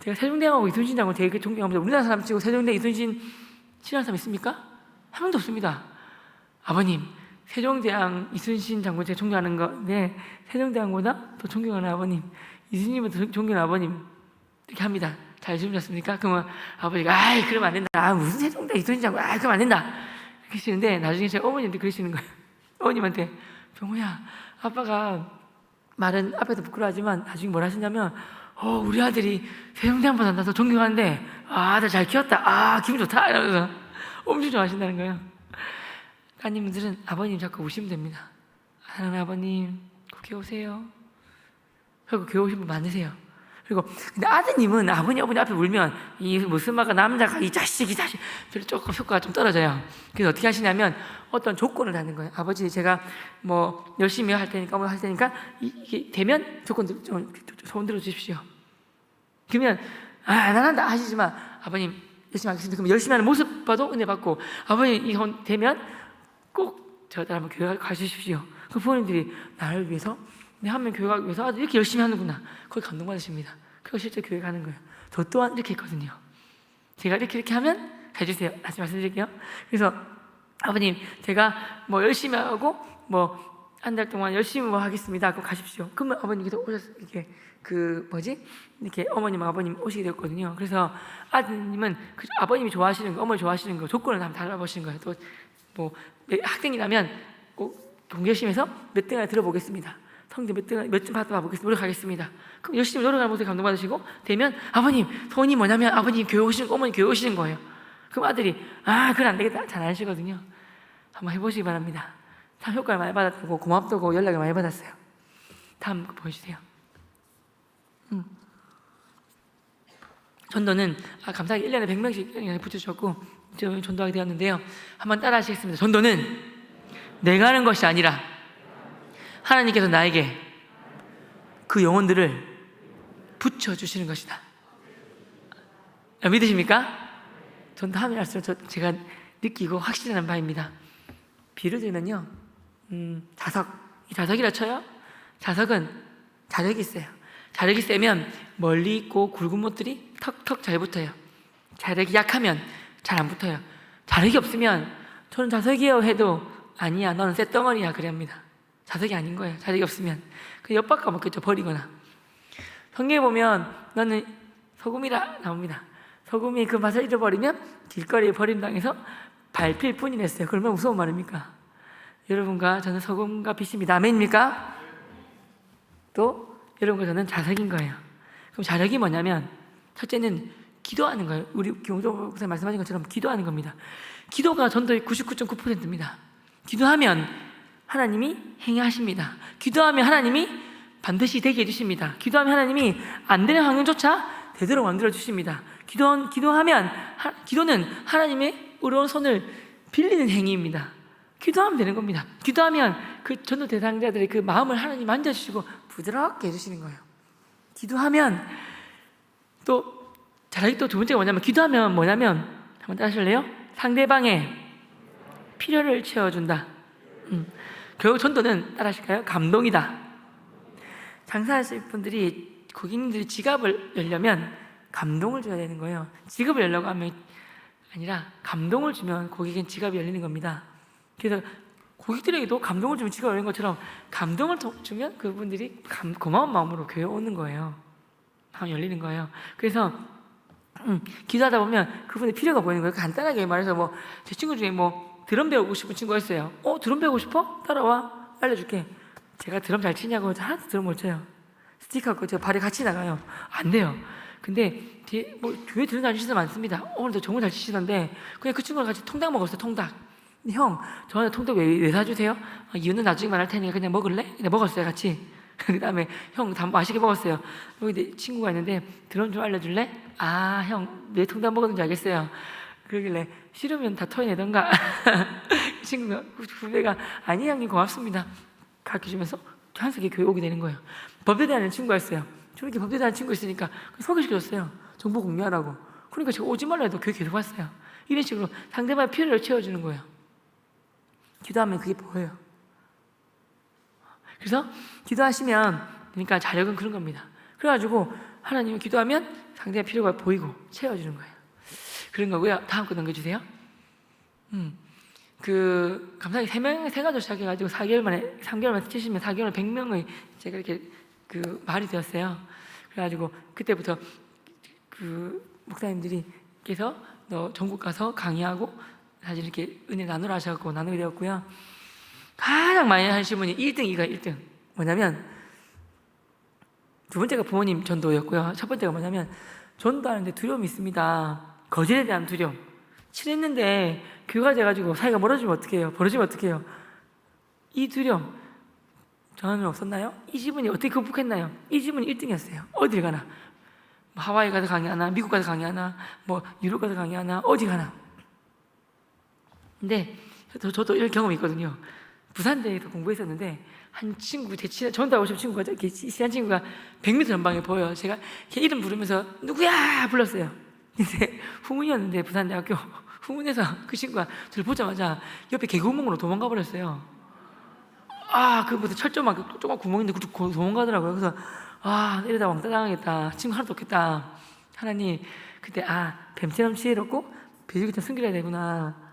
제가 세종대왕하고 이순신 장군 되게 존경합니다. 우리나라 사람 치고 세종대 이순신 친한 사람 있습니까? 한 명도 없습니다. 아버님, 세종대왕 이순신 장군 제가 존경하는 건데 세종대왕보다 더 존경하는 아버님, 이순신보다 더 존경하는 아버님 이렇게 합니다. 잘 주무셨습니까? 그러면 아버지가 아이 그러면 안 된다. 무슨 세종대 이순신 장군 그러면 안 된다. 이렇게 하시는데 나중에 제 어머님도 그러시는 거예요. 어머님한테 병호야, 아빠가 말은 앞에서 부끄러워하지만 나중에 뭐라 하시냐면 우리 아들이 세종대왕보다 나서 존경하는데 아들 잘 키웠다. 기분 좋다. 이러면서 엄청 좋아하신다는 거예요. 따님들은 아버님 자꾸 우시면 됩니다. 사랑하는 아버님 꼭 교회 오세요. 그리고 교회 오신 분 많으세요. 그리고 근데 아드님은 아버님, 어머니 앞에 울면 이 무슨 말까 남자가 이 자식 별로 조금 효과가 좀 떨어져요. 그래서 어떻게 하시냐면 어떤 조건을 다는 거예요. 아버지 제가 뭐 열심히 할 테니까 어머니 할 테니까 이게 되면 조건 좀 손 들어 주십시오. 그러면 안 한다 하시지만 아버님 열심히 하겠습니다. 그럼 열심히 하는 모습 봐도 은혜 받고 아버님 이 손 되면 꼭 저들 한번 교회 가주십시오. 그 부모님들이 나를 위해서 내 한 명 교회 가기 위해서 아주 이렇게 열심히 하는구나. 거기 감동받으십니다. 그거 실제 교회 가는 거예요. 저 또한 이렇게 했거든요. 제가 이렇게 하면 해주세요. 다시 말씀드릴게요. 그래서 아버님 제가 뭐 열심히 하고 뭐 한 달 동안 열심히 뭐 하겠습니다. 그럼 가십시오. 그러면 아버님께서 오셔서 이렇게 어머님 아버님 오시게 되었거든요. 그래서 아드님은 아버님이 좋아하시는 거, 어머니 좋아하시는 거 조건을 한번 달아보시는 거예요. 또 뭐 학생이라면 꼭 공부 열심히 해서 몇 등을 들어보겠습니다. 성적 몇 점 받아보겠습니다. 노력하겠습니다. 그럼 열심히 노력하는 모습에 감동받으시고 되면 아버님 소원이 뭐냐면 아버님 교회 오시는 거, 어머니 교회 오시는 거예요. 그럼 아들이 그건 안 되겠다 잘 안 하시거든요. 한번 해보시기 바랍니다. 참 효과를 많이 받았다고 고맙다고 연락을 많이 받았어요. 다음 거 보여주세요. 전도는 감사하게 1년에 100명씩 붙여주셨고 전도하게 되었는데요. 한번 따라 하시겠습니다. 전도는 내가 하는 것이 아니라 하나님께서 나에게 그 영혼들을 붙여주시는 것이다. 믿으십니까? 전도하면 할수록 제가 느끼고 확신하는 바입니다. 비를 들면요, 자석, 이 자석이라 쳐요. 자석은 자력이 있어요. 자력이 세면 멀리 있고 굵은 못들이 턱턱 잘 붙어요. 자력이 약하면 잘 안 붙어요. 자력이 없으면 저는 자석이에요 해도 아니야 너는 쇳덩어리야 그래 합니다. 자석이 아닌 거예요. 자력이 없으면 그 엿박 까먹겠죠. 버리거나. 성경에 보면 너는 소금이라 나옵니다. 소금이 그 맛을 잃어버리면 길거리에 버림당해서 밟힐 뿐이 냈어요. 그 얼마나 무서운 말입니까? 여러분과 저는 소금과 빛입니다. 아멘입니까? 또 여러분과 저는 자석인 거예요. 그럼 자력이 뭐냐면 첫째는 기도하는 거예요. 우리 김홍조 목사님 말씀하신 것처럼 기도하는 겁니다. 기도가 전도의 99.9%입니다. 기도하면 하나님이 행하십니다. 기도하면 하나님이 반드시 되게 해주십니다. 기도하면 하나님이 안 되는 환경조차 되도록 만들어 주십니다. 기도는 하나님의 의로운 손을 빌리는 행위입니다. 기도하면 되는 겁니다. 기도하면 그 전도 대상자들의 그 마음을 하나님 만져주시고 부드럽게 해주시는 거예요. 기도하면 또 자락이 또 두 번째가 뭐냐면 기도하면 뭐냐면 한번 따라하실래요? 상대방의 필요를 채워준다. 결국 전도는 따라하실까요? 감동이다. 장사하실 분들이 고객님들이 지갑을 열려면 감동을 줘야 되는 거예요. 지갑을 열려고 하면 아니라 감동을 주면 고객은 지갑이 열리는 겁니다. 그래서 고객들에게도 감동을 주면 지갑이 열리는 것처럼 감동을 주면 그분들이 고마운 마음으로 교회 오는 거예요. 마음이 열리는 거예요. 그래서 기도하다 보면 그분의 필요가 보이는 거예요. 간단하게 말해서 제 친구 중에 드럼 배우고 싶은 친구가 있어요. 드럼 배우고 싶어? 따라와. 알려줄게. 제가 드럼 잘 치냐고 하나도 드럼 못 쳐요. 스틱하고 제가 발이 같이 나가요. 안 돼요. 근데 교회 드럼 잘 치시는 많습니다. 오늘도 정말 잘 치시던데 그냥 그 친구랑 같이 통닭 먹었어요. 통닭. 근데 형, 저한테 통닭 왜 사주세요? 이유는 나중에 말할 테니까 그냥 먹을래? 그냥 먹었어요. 같이. 그 다음에 형 다 맛있게 먹었어요. 여기 내 친구가 있는데 드럼 좀 알려줄래? 형 내 통닭 먹었는지 알겠어요. 그러길래 싫으면 다 토해내던가. 친구가 후배가 아니 형님 고맙습니다 가르쳐주면서 한석에 교회 오게 되는 거예요. 법대대하는 친구가 있어요. 저렇게 법대대하는 친구 있으니까 소개시켜줬어요. 정보 공유하라고. 그러니까 제가 오지 말라 해도 교회 계속 왔어요. 이런 식으로 상대방의 필요를 채워주는 거예요. 기도하면 그게 보여요. 그래서 기도하시면 그러니까 자력은 그런 겁니다. 그래가지고 하나님이 기도하면 상대의 필요가 보이고 채워주는 거예요. 그런 거고요. 다음 거 넘겨주세요. 감사하게 3명 생활도 시작해가지고 4개월 만에 3개월 만에 치시면 4개월 만에 100명의 제가 이렇게 말이 되었어요. 그래가지고 그때부터 목사님들이께서 너 전국 가서 강의하고 사실 이렇게 은혜 나누라 하셔서 나누게 되었고요. 가장 많이 하신 분이 1등, 2가 1등. 뭐냐면 두 번째가 부모님 전도였고요. 첫 번째가 뭐냐면 전도하는데 두려움이 있습니다. 거짓에 대한 두려움. 친했는데 교회가 돼가지고 사이가 멀어지면 어떡해요? 벌어지면 어떡해요? 이 두려움 저는 없었나요? 이 집은이 어떻게 극복했나요? 이 집은 1등이었어요. 어딜 가나 하와이 가서 강의하나 미국 가서 강의하나 유럽 가서 강의하나 어디 가나. 근데 저도 이런 경험이 있거든요. 부산대에서 공부했었는데 한 친구 전도하고 싶은 친구가 친한 친구가 100m 전방에 보여요. 제가 걔 이름 부르면서 누구야 불렀어요. 근데 후문이었는데 부산대학교 후문에서 그 친구가 저를 보자마자 옆에 개구멍으로 도망가 버렸어요. 그 무슨 철조망 조그만 구멍인데 도망가더라고요. 그래서 이러다 왕따 당하겠다. 친구 하나도 없겠다. 하나님 그때 뱀처럼 지혜롭고 비둘기처럼 순결해야 되구나.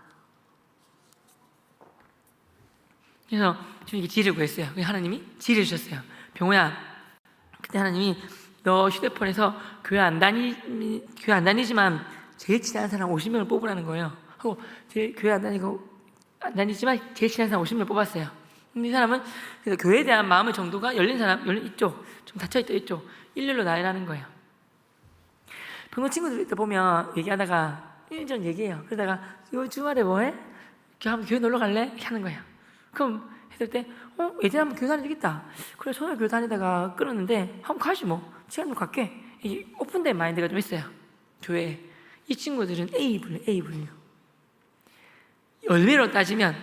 그래서 지금 이게 지혜를 구했어요. 하나님이 지혜를 주셨어요. 병호야, 그때 하나님이 너 휴대폰에서 교회 안 다니지만 제일 친한 사람 50명을 뽑으라는 거예요. 하고 교회 안 다니지만 제일 친한 사람 50명을 뽑았어요. 근데 이 사람은 그래서 교회에 대한 마음의 정도가 열린 이쪽, 좀 닫혀있다 이쪽 일렬로 나열하는 거예요. 병호 친구들 보면 얘기하다가 1년 전 얘기해요. 그러다가 이번 주말에 뭐해? 한번 교회 놀러 갈래? 이렇게 하는 거예요. 그럼 했을 때 예전에 한번 교회 다니겠다. 그래 초등학교 교회 다니다가 끊었는데 한번 가지 뭐. 시간 좀 갈게. 이 오픈된 마인드가 좀 있어요. 교회에. 이 친구들은 A 분류, A 분류. 열매로 따지면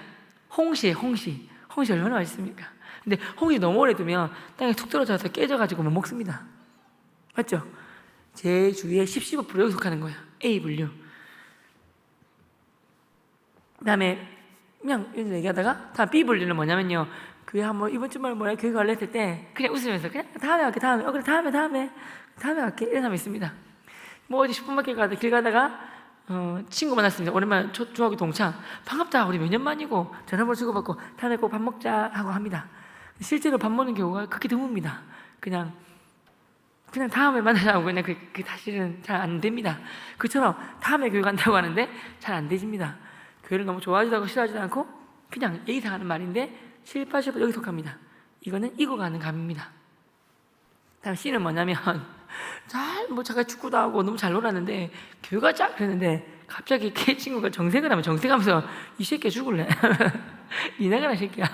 홍시에 홍시. 홍시 얼마나 맛있습니까? 근데 홍시 너무 오래 두면 땅에 툭 떨어져서 깨져가지고 못 먹습니다. 맞죠? 제 주위에 10, 15% 여기 속하는 거예요. A 분류. 그 다음에 그냥 얘기하다가 다음 B 분류는 뭐냐면요. 교회 한번 이번 주말에 뭐야 교회 갈래 했을 때 그냥 웃으면서 그냥 다음에 갈게 다음에 그래 다음에 갈게 이런 사람이 있습니다. 뭐 어디 슈퍼마켓 가다 길 가다가 친구 만났습니다. 오랜만에 중학교 동창 반갑다 우리 몇 년 만이고 전화번호 주고받고 다음에 꼭 밥 먹자 하고 합니다. 실제로 밥 먹는 경우가 그렇게 드뭅니다. 그냥 다음에 만나자고 그냥 그 사실은 잘 안 됩니다. 그처럼 다음에 교회 간다고 하는데 잘 안 되집니다. 교회를 너무 좋아하지도 않고 싫어하지도 않고 그냥 예의상 하는 말인데 7, 80% 여기 속합니다. 이거는 익어가는 감입니다. 다음 C는 뭐냐면 제가 축구도 하고 너무 잘 놀았는데 교회 가자 그랬는데 갑자기 걔 친구가 정색을 하면 정색하면서 이 새끼 죽을래? 니나가라 새끼야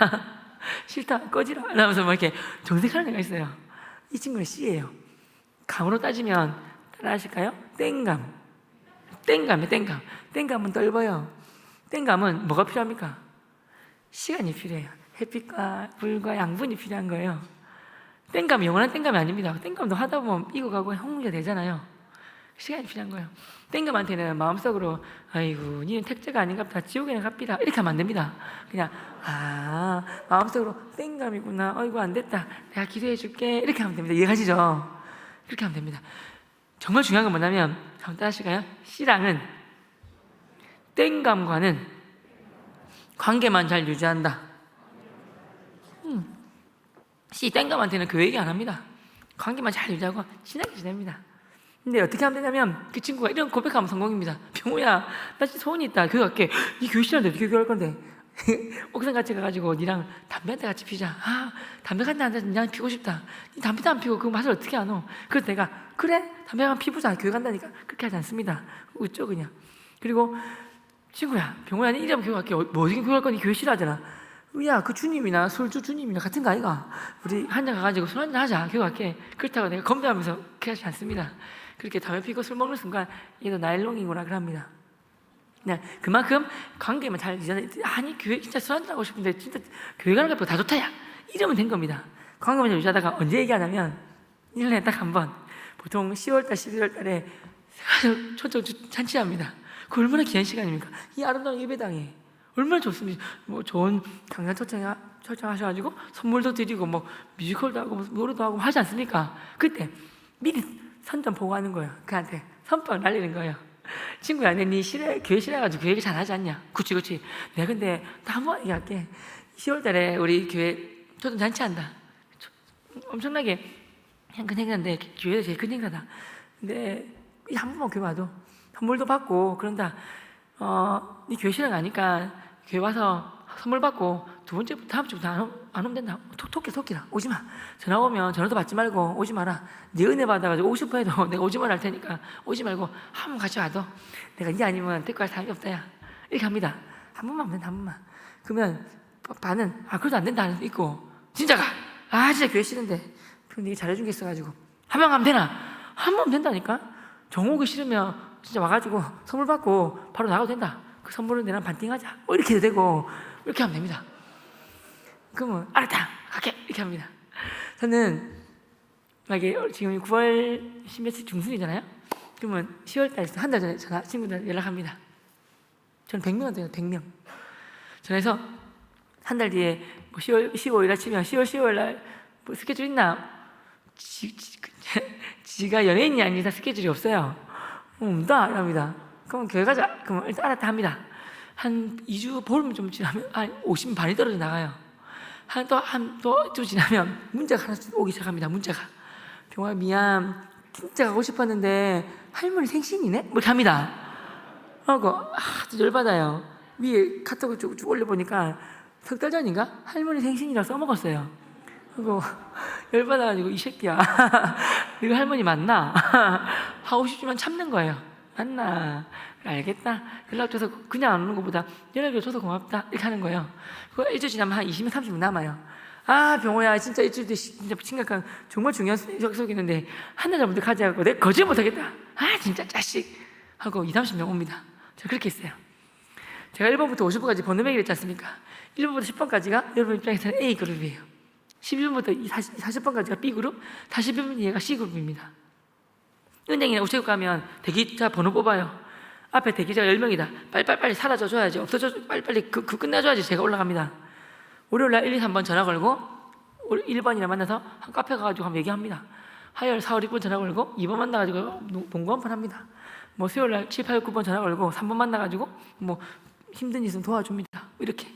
싫다 꺼지라 이러면서 막 이렇게 정색하는 애가 있어요. 이 친구는 C예요. 감으로 따지면 따라 하실까요? 땡감이에요. 땡감은 넓어요. 땡감은 뭐가 필요합니까? 시간이 필요해요. 햇빛과 불과 양분이 필요한 거예요. 땡감이 영원한 땡감이 아닙니다. 땡감도 하다 보면 익어가고 홍미가 되잖아요. 시간이 필요한 거예요. 땡감한테는 마음속으로 아이고 니는 택자가 아닌갑다 지옥에는 갑니다 이렇게 하면 안 됩니다. 그냥 마음속으로 땡감이구나 어이구 안 됐다 내가 기도해 줄게 이렇게 하면 됩니다. 이해가시죠? 그렇게 하면 됩니다. 정말 중요한 건 뭐냐면 한번 따라하실까요? C랑은 땡감과는 관계만 잘 유지한다. C 땡감한테는 교회 얘기 안 합니다. 관계만 잘 유지하고 친하게 지냅니다. 근데 어떻게 하면 되냐면 그 친구가 이런 고백하면 성공입니다. 병우야 나 진짜 소원이 있다 교회 갈게. 니 교회 싫어하는데 어떻게 교회 갈 건데 옥상 같이 가가지고 니랑 담배 한 대 같이 피자. 담배 한 대 니랑 피고 싶다. 니 담배도 안 피고 그 맛을 어떻게 아노? 그래서 내가 그래 담배 한 피우자 교회 간다니까. 그렇게 하지 않습니다. 웃죠 그냥. 그리고 친구야 병우야 니 이러면 교회 갈게. 뭐 어떻게 교회 갈 거니 교회 싫어하잖아. 야, 그 주님이나 술주 주님이나 같은 거 아이가? 우리 한잔 가가지고 술 한잔 하자. 교회 갈게. 그렇다고 내가 건배하면서 그렇게 하지 않습니다. 그렇게 담배 피고 술 먹는 순간 얘도 나일롱이구나 그럽니다. 그냥 그만큼 관계만 잘 유지하는. 아니 교회 진짜 술 한잔 하고 싶은데 진짜 교회 가는 것보다 다 좋다 야 이러면 된 겁니다. 관계만 잘 유지하다가 언제 얘기하냐면 1년에 딱 한 번 보통 10월달 11월달에 초청 잔치합니다. 그 얼마나 귀한 시간입니까? 이 아름다운 예배당에 얼마나 좋습니까? 뭐 좋은 강연 초청하셔가지고 선물도 드리고 뭐 뮤지컬도 하고 뭐 노래도 하고 하지 않습니까? 그때 미리 선전 보고하는 거예요. 그한테 선빵 날리는 거예요. 친구야, 니 교회 싫어가지고 교회 잘하지 않냐? 그치. 내가 근데 나 한 번 얘기할게. 10월달에 우리 교회 초청 잔치한다. 엄청나게 큰 행사인데 교회에서 제일 큰 행사다. 근데 한 번만 교회 와도 선물도 받고 그런다. 니 교회 싫어 가니까 교회 와서 선물 받고 두 번째부터 다음 주부터 안 오면 된다. 토끼라 오지 마. 전화 오면 전화도 받지 말고 오지 마라. 네 은혜 받아가지고 오고 싶어 해도 내가 오지 말할 테니까 오지 말고 한 번 같이 와도 내가 니 아니면 데리고 갈 사람이 없다 야 이렇게 합니다. 한 번만 하면 된다. 한 번만. 그러면 반은 그래도 안 된다 하는 데 있고 진짜 가. 진짜 교회 싫은데 근데 이게 잘해준 게 있어가지고 한 번 가면 되나? 한 번 된다니까. 정 오기 싫으면 진짜 와가지고 선물 받고 바로 나가도 된다. 그 선물은 내랑 반띵하자. 이렇게 되고 이렇게 하면 됩니다. 그러면 알았다. 갈게. 이렇게 합니다. 저는 지금 9월 10며칠 중순이잖아요. 그러면 10월달에 한 달 전에 친구들 연락합니다. 저는 100명한테 100명. 전화해서 한 달 뒤에 뭐 10월 15일 아침이면 10월 10월 뭐 스케줄 있나? 지가 연예인이 아니라 스케줄이 없어요. 없다 이럽니다. 그럼 교회 가자. 그럼 일단 알았다 합니다. 한 2주 보름 좀 지나면 50분 반이 떨어져 나가요. 또 좀 지나면 문자가 하나씩 오기 시작합니다. 문자가 병아 미안 진짜 가고 싶었는데 할머니 생신이네? 뭐 이렇게 합니다. 하고 또 열받아요. 위에 카톡을 쭉 올려보니까 석 달 전인가? 할머니 생신이라고 써먹었어요. 그리고 열받아가지고 이 새끼야 이거 할머니 맞나? 하고 싶지만 참는 거예요. 맞나? 알겠다. 연락 줘서 그냥 안 오는 것보다 연락줘서 고맙다. 이렇게 하는 거예요. 그거 일주일 지나면 한 20분, 30분 남아요. 아, 병호야, 진짜 일주일 뒤에 진짜 심각한, 정말 중요한 약속이는데 한 달 전부터 가져가고 내가 거절 못하겠다. 아, 진짜 자식. 하고 2, 30명 옵니다. 제가 그렇게 했어요. 제가 1번부터 50번까지 번호 매기를 했지 않습니까? 1번부터 10번까지가 여러분 입장에서는 A그룹이에요. 11번부터 40번까지가 B그룹, 41번 이해가 C그룹입니다. 은행이나 우체국 가면 대기자 번호 뽑아요. 앞에 대기자가 10명이다. 빨리 사라져줘야지. 없어져, 빨리 끝내줘야지. 제가 올라갑니다. 월요일날 1, 2, 3번 전화 걸고 1번이랑 만나서 한 카페 가가지고 한번 얘기합니다. 화요일 4, 5, 6번 전화 걸고 2번 만나가지고 봉고 한번 합니다. 뭐 수요일날 7, 8, 9번 전화 걸고 3번 만나가지고 뭐 힘든 일 있으면 도와줍니다. 이렇게.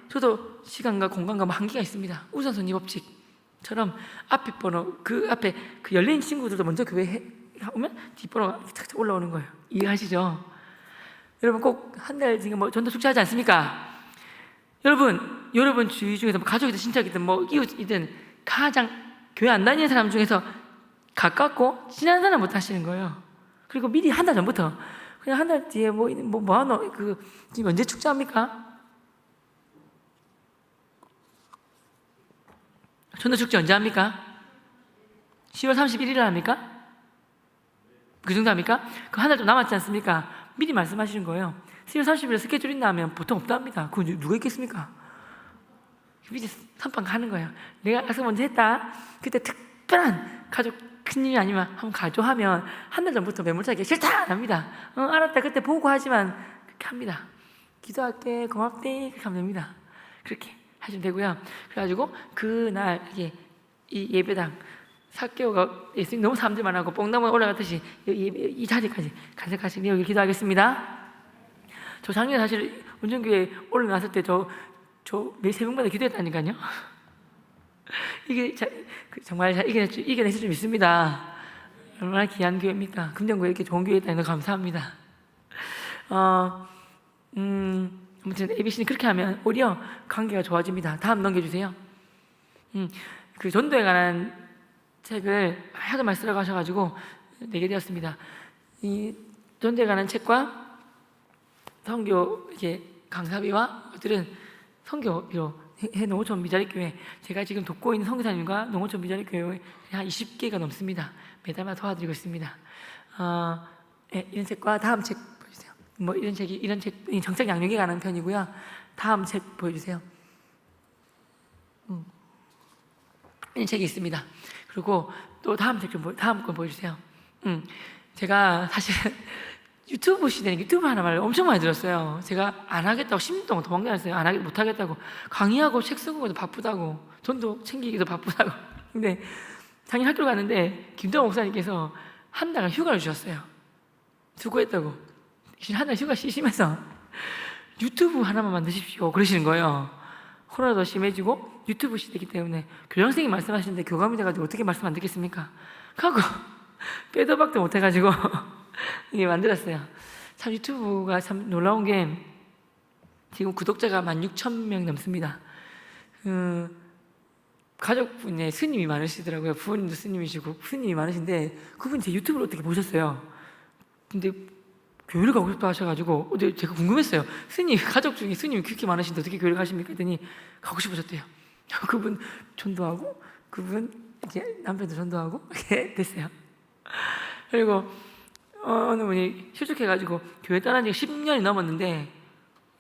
저도 시간과 공간과 뭐 한계가 있습니다. 우선순위 법칙처럼 앞에 번호, 그 앞에 그 열린 친구들도 먼저 교회에 오면 뒷번호가 착착 올라오는 거예요. 이해하시죠? 여러분 꼭 한 달 지금 뭐 전도 축제하지 않습니까? 여러분 주위 중에서 뭐 가족이든 친척이든 뭐 이웃이든 가장 교회 안 다니는 사람 중에서 가깝고 친한 사람부터 하시는 거예요. 그리고 미리 한 달 전부터 그냥 한 달 뒤에 뭐 하노? 지금 언제 축제합니까? 전도 축제 언제 합니까? 10월 31일 합니까? 그 정도 합니까? 그 한 달 좀 남았지 않습니까? 미리 말씀하시는 거예요. 10월 30일에 스케줄 있나 하면 보통 없다 합니다. 그건 누가 있겠습니까? 미리 선빵 가는 거예요. 내가 약속 먼저 했다. 그때 특별한 가족 큰일이 아니면 한번 가죠 하면 한 달 전부터 매몰차게 싫다! 합니다. 알았다. 그때 보고 하지만 그렇게 합니다. 기도할게, 고맙대. 그렇게 하면 됩니다. 그렇게 하시면 되고요. 그래가지고 그날 이 예배당 사개오가 예수님 너무 사람들 많아고 뽕나무에 올라갔듯이 이 자리까지 간직하시니 여기 기도하겠습니다. 저 작년에 사실 운전교회 올라갔을 때 저 매일 새벽마다 기도했다니까요. 이게 정말 이겨낼 수 좀 있습니다. 얼마나 귀한 교회입니까? 금정교회 이렇게 좋은 교회에 있다는 거 감사합니다. 아무튼 ABC는 그렇게 하면 오히려 관계가 좋아집니다. 다음 넘겨주세요. 그 전도에 관한 책을 하도 많이 쓰라고 하셔가지고 내게 되었습니다. 이 전도에 관한 책과 선교 강사비와 어들은 선교비로 농어촌 미자리교회, 제가 지금 돕고 있는 선교사님과 농어촌 미자리교회 한 20개가 넘습니다. 매달마다 도와드리고 있습니다. 이런 책과 다음 책 보여주세요. 뭐 이런 책이 정책 양육에 관한 편이고요. 다음 책 보여주세요. 이런 책이 있습니다. 그리고 또 다음 건 보여주세요. 제가 사실 유튜브 시대에 유튜브 하는 말을 엄청 많이 들었어요. 제가 안 하겠다고 10년 동안 도망다녔어요. 못하겠다고. 강의하고 책 쓰는 것도 바쁘다고. 돈도 챙기기도 바쁘다고. 근데 작년 학교를 갔는데 김동원 목사님께서 한 달간 휴가를 주셨어요. 수고했다고. 한 달 휴가 쉬시면서 유튜브 하나만 만드십시오. 그러시는 거예요. 코로나도 심해지고 유튜브 시대이기 때문에 교장 선생님이 말씀하시는데 교감이 돼가지고 어떻게 말씀 안 듣겠습니까? 하고 빼도 박도 못해가지고 이게 만들었어요. 참 유튜브가 참 놀라운 게 지금 구독자가 16,000명 넘습니다. 가족분의 스님이 많으시더라고요. 부모님도 스님이시고 스님이 많으신데 그분이 제 유튜브를 어떻게 보셨어요. 근데 교회를 가고 싶다 하셔가지고 제가 궁금했어요. 가족 중에 스님이 그렇게 많으신데 어떻게 교회를 가십니까? 했더니 가고 싶으셨대요. 그분 전도하고 그분 이렇게 남편도 전도하고 이렇게 됐어요. 그리고 어느 분이 실족해가지고 교회 떠난 지가 10년이 넘었는데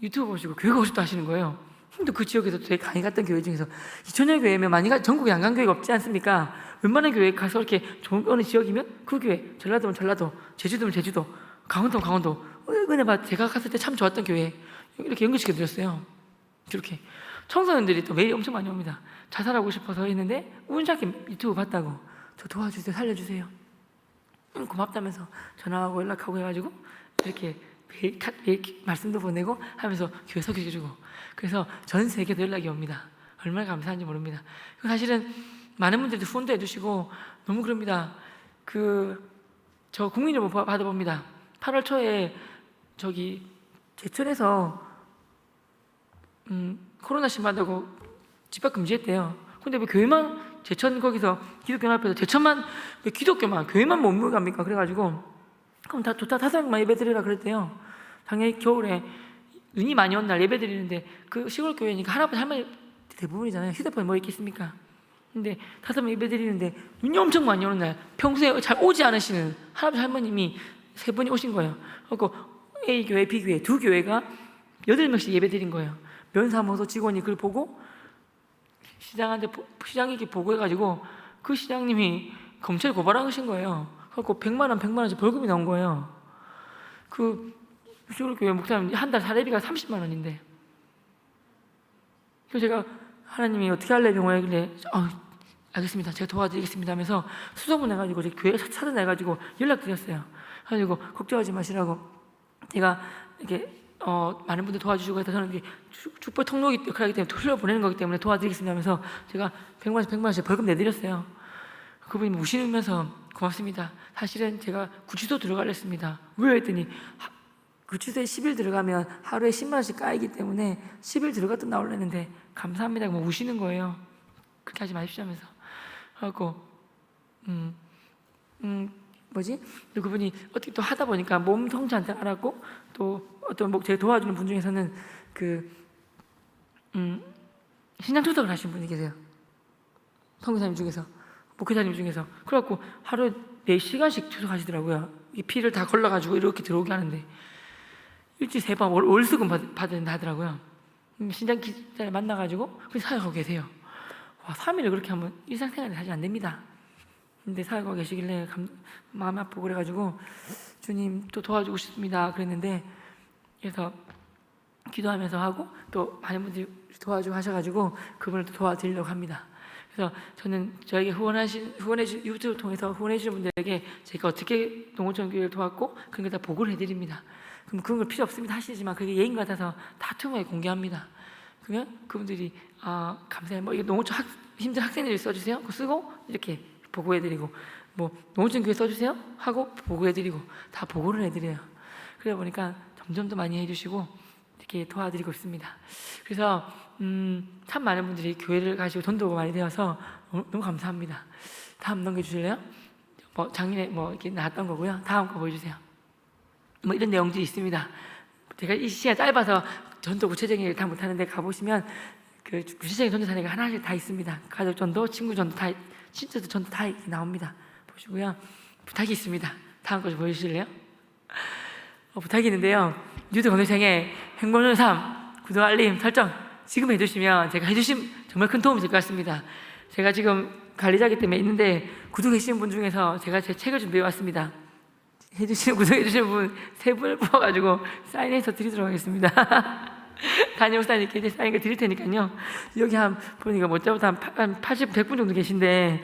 유튜브 보시고 교회 가고 싶다 하시는 거예요. 근데 그 지역에서 되게 많이 갔던 교회 중에서 2000년 교회면 전국에 안 간 교회가 없지 않습니까? 웬만한 교회 가서 이렇게 좋은 어느 지역이면 그 교회, 전라도면 전라도, 제주도면 제주도, 강원도면 강원도, 은혜 받 제가 갔을 때 참 좋았던 교회 이렇게 연결시켜 드렸어요. 그렇게 청소년들이 또 메일이 엄청 많이 옵니다. 자살하고 싶어서 했는데 운찮게 유튜브 봤다고 저 도와주세요, 살려주세요. 고맙다면서 전화하고 연락하고 해가지고 이렇게 매일 말씀도 보내고 하면서 교회 소개해주고 그래서 전 세계도 연락이 옵니다. 얼마나 감사한지 모릅니다. 사실은 많은 분들도 후원도 해주시고 너무 그럽니다. 저 국민일보 받아봅니다. 8월 초에 제천에서 코로나 심하다고 집합 금지했대요. 근데 왜 교회만 제천 거기서 기독교연합회에서 제천만 왜 기독교만 교회만 못 모여갑니까? 그래가지고 그럼 다 좋다, 5명만 예배 드리라 그랬대요. 작년 겨울에 눈이 많이 온 날 예배 드리는데 그 시골 교회니까 할아버지 할머니 대부분이잖아요. 휴대폰에 뭐 있겠습니까? 근데 5명 예배 드리는데 눈이 엄청 많이 오는 날, 평소에 잘 오지 않으시는 할아버지 할머님이 3분이 오신 거예요. 그리고 A 교회, B 교회 두 교회가 8명씩 예배 드린 거예요. 면사무소 직원이 그걸 보고 시장에게 보고해가지고 그 시장님이 검찰에 고발하신 거예요. 그래서 100만 원씩 벌금이 나온 거예요. 그 시골교회 목사님 한 달 사례비가 30만 원인데, 그래서 제가 하나님이 어떻게 할래 병원에 알겠습니다, 제가 도와드리겠습니다 하면서 수소문 해가지고 교회 찾아내가지고 연락드렸어요. 그래가지고 걱정하지 마시라고, 제가 이렇게 많은 분들 도와주시고 해서 저는 이게 축복 통로 역할이기 때문에 흘려보내는 거기 때문에 도와드리겠습니다 하면서 제가 100만 원씩 벌금 내드렸어요. 그분이 우시면서 고맙습니다. 사실은 제가 구치소 들어가려 했습니다. 왜 했더니 구치소에 10일 들어가면 하루에 10만 원씩 까이기 때문에 10일 들어갔다 나오려는데 감사합니다. 뭐 우시는 거예요. 그렇게 하지 마십시오 하면서. 하고 또 그분이 어떻게 또 하다 보니까 몸 통치한테 알았고, 또 어떤 제가 도와주는 분 중에서는 신앙 투석을 하신 분이 계세요. 선교사님 중에서, 목회자님 중에서. 그래갖고 하루에 4시간씩 투석하시더라고요. 이 피를 다 걸러가지고 이렇게 들어오게 하는데 일주일에 3번 월수금 받는다 하더라고요. 신장 기자를 만나가지고 그 사역하고 계세요. 와, 3일을 그렇게 하면 일상생활이 사실 안 됩니다. 근데 사역하고 계시길래 마음이 아프고 그래가지고 주님 또 도와주고 싶습니다 그랬는데, 그래서 기도하면서 하고 또 많은 분들이 도와주고 하셔가지고 그분을 또 도와드리려고 합니다. 그래서 저는 저에게 유튜브를 통해서 후원해주시는 분들에게 제가 어떻게 농어촌 교회를 도왔고 그런 걸 다 보고를 해드립니다. 그럼 그런 걸 필요 없습니다 하시지만 그게 예인 같아서 다 투명하게 공개합니다. 그러면 그분들이 감사해요. 뭐 이거 농어촌 힘든 학생들이 써주세요. 그거 쓰고 이렇게 보고해드리고, 뭐 농어촌 교회 써주세요 하고 보고해드리고 다 보고를 해드려요. 그러다 보니까 점점 더 많이 해주시고 이렇게 도와드리고 있습니다. 그래서 참 많은 분들이 교회를 가시고 전도가 많이 되어서 너무 감사합니다. 다음 넘겨주실래요? 작년에 이렇게 나왔던 거고요. 다음 거 보여주세요. 이런 내용들이 있습니다. 제가 이 시간이 짧아서 전도 구체적인 얘기를 다 못하는데 가보시면 그 구체적인 전도 사례가 하나씩 다 있습니다. 가족 전도, 친구 전도 다, 신체도 전도 다 이렇게 나옵니다. 보시고요. 부탁이 있습니다. 다음 거 좀 보여주실래요? 부탁이 있는데요. 유튜브 검색창에 행복을 삶, 구독, 알림, 설정 지금 해주시면 제가 해주신 정말 큰 도움이 될 것 같습니다. 제가 지금 관리자기 때문에 있는데 구독해 주신 분 중에서 제가 제 책을 준비해 왔습니다. 구독해 주시는 분 3분을 뽑아가지고 사인해서 드리도록 하겠습니다. 담임 목사님께 사인을 드릴 테니까요. 여기 보니까 못잡아도 한 80, 100분 정도 계신데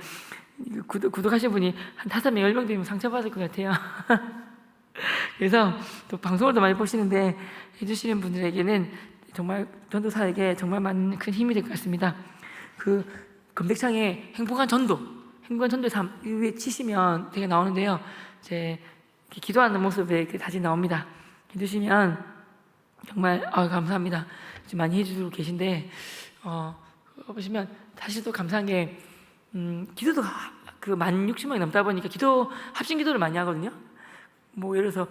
구독하신 분이 한 5명, 10명 되면 상처받을 것 같아요. 그래서 또 방송을 더 많이 보시는데 해주시는 분들에게는 정말 전도사에게 정말 많은 큰 힘이 될 것 같습니다. 그 검색창에 행복한 전도의 삶 위에 치시면 되게 나오는데요. 제 기도하는 모습에 사진 나옵니다. 해주시면 정말 감사합니다. 지금 많이 해주고 계신데 보시면 사실 또 감사한 게 기도도 그 16,000명이 넘다 보니까 합심 기도를 많이 하거든요. 예를 들어서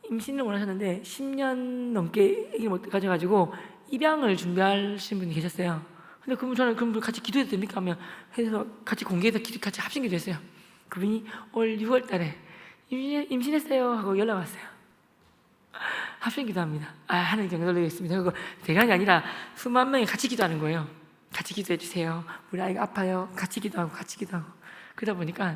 임신을 원하셨는데 10년 넘게 아기를 못 가져가지고 입양을 준비하신 분이 계셨어요. 근데 저는 그분 같이 기도해도 됩니까? 하면 해서 같이 공개해서 같이 합심 기도했어요. 그분이 올 6월 달에 임신했어요 하고 연락 왔어요. 합심 기도합니다. 하나님 경을 드리겠습니다. 그리고 대간이 아니라 수만 명이 같이 기도하는 거예요. 같이 기도해 주세요. 우리 아이가 아파요. 같이 기도하고. 그러다 보니까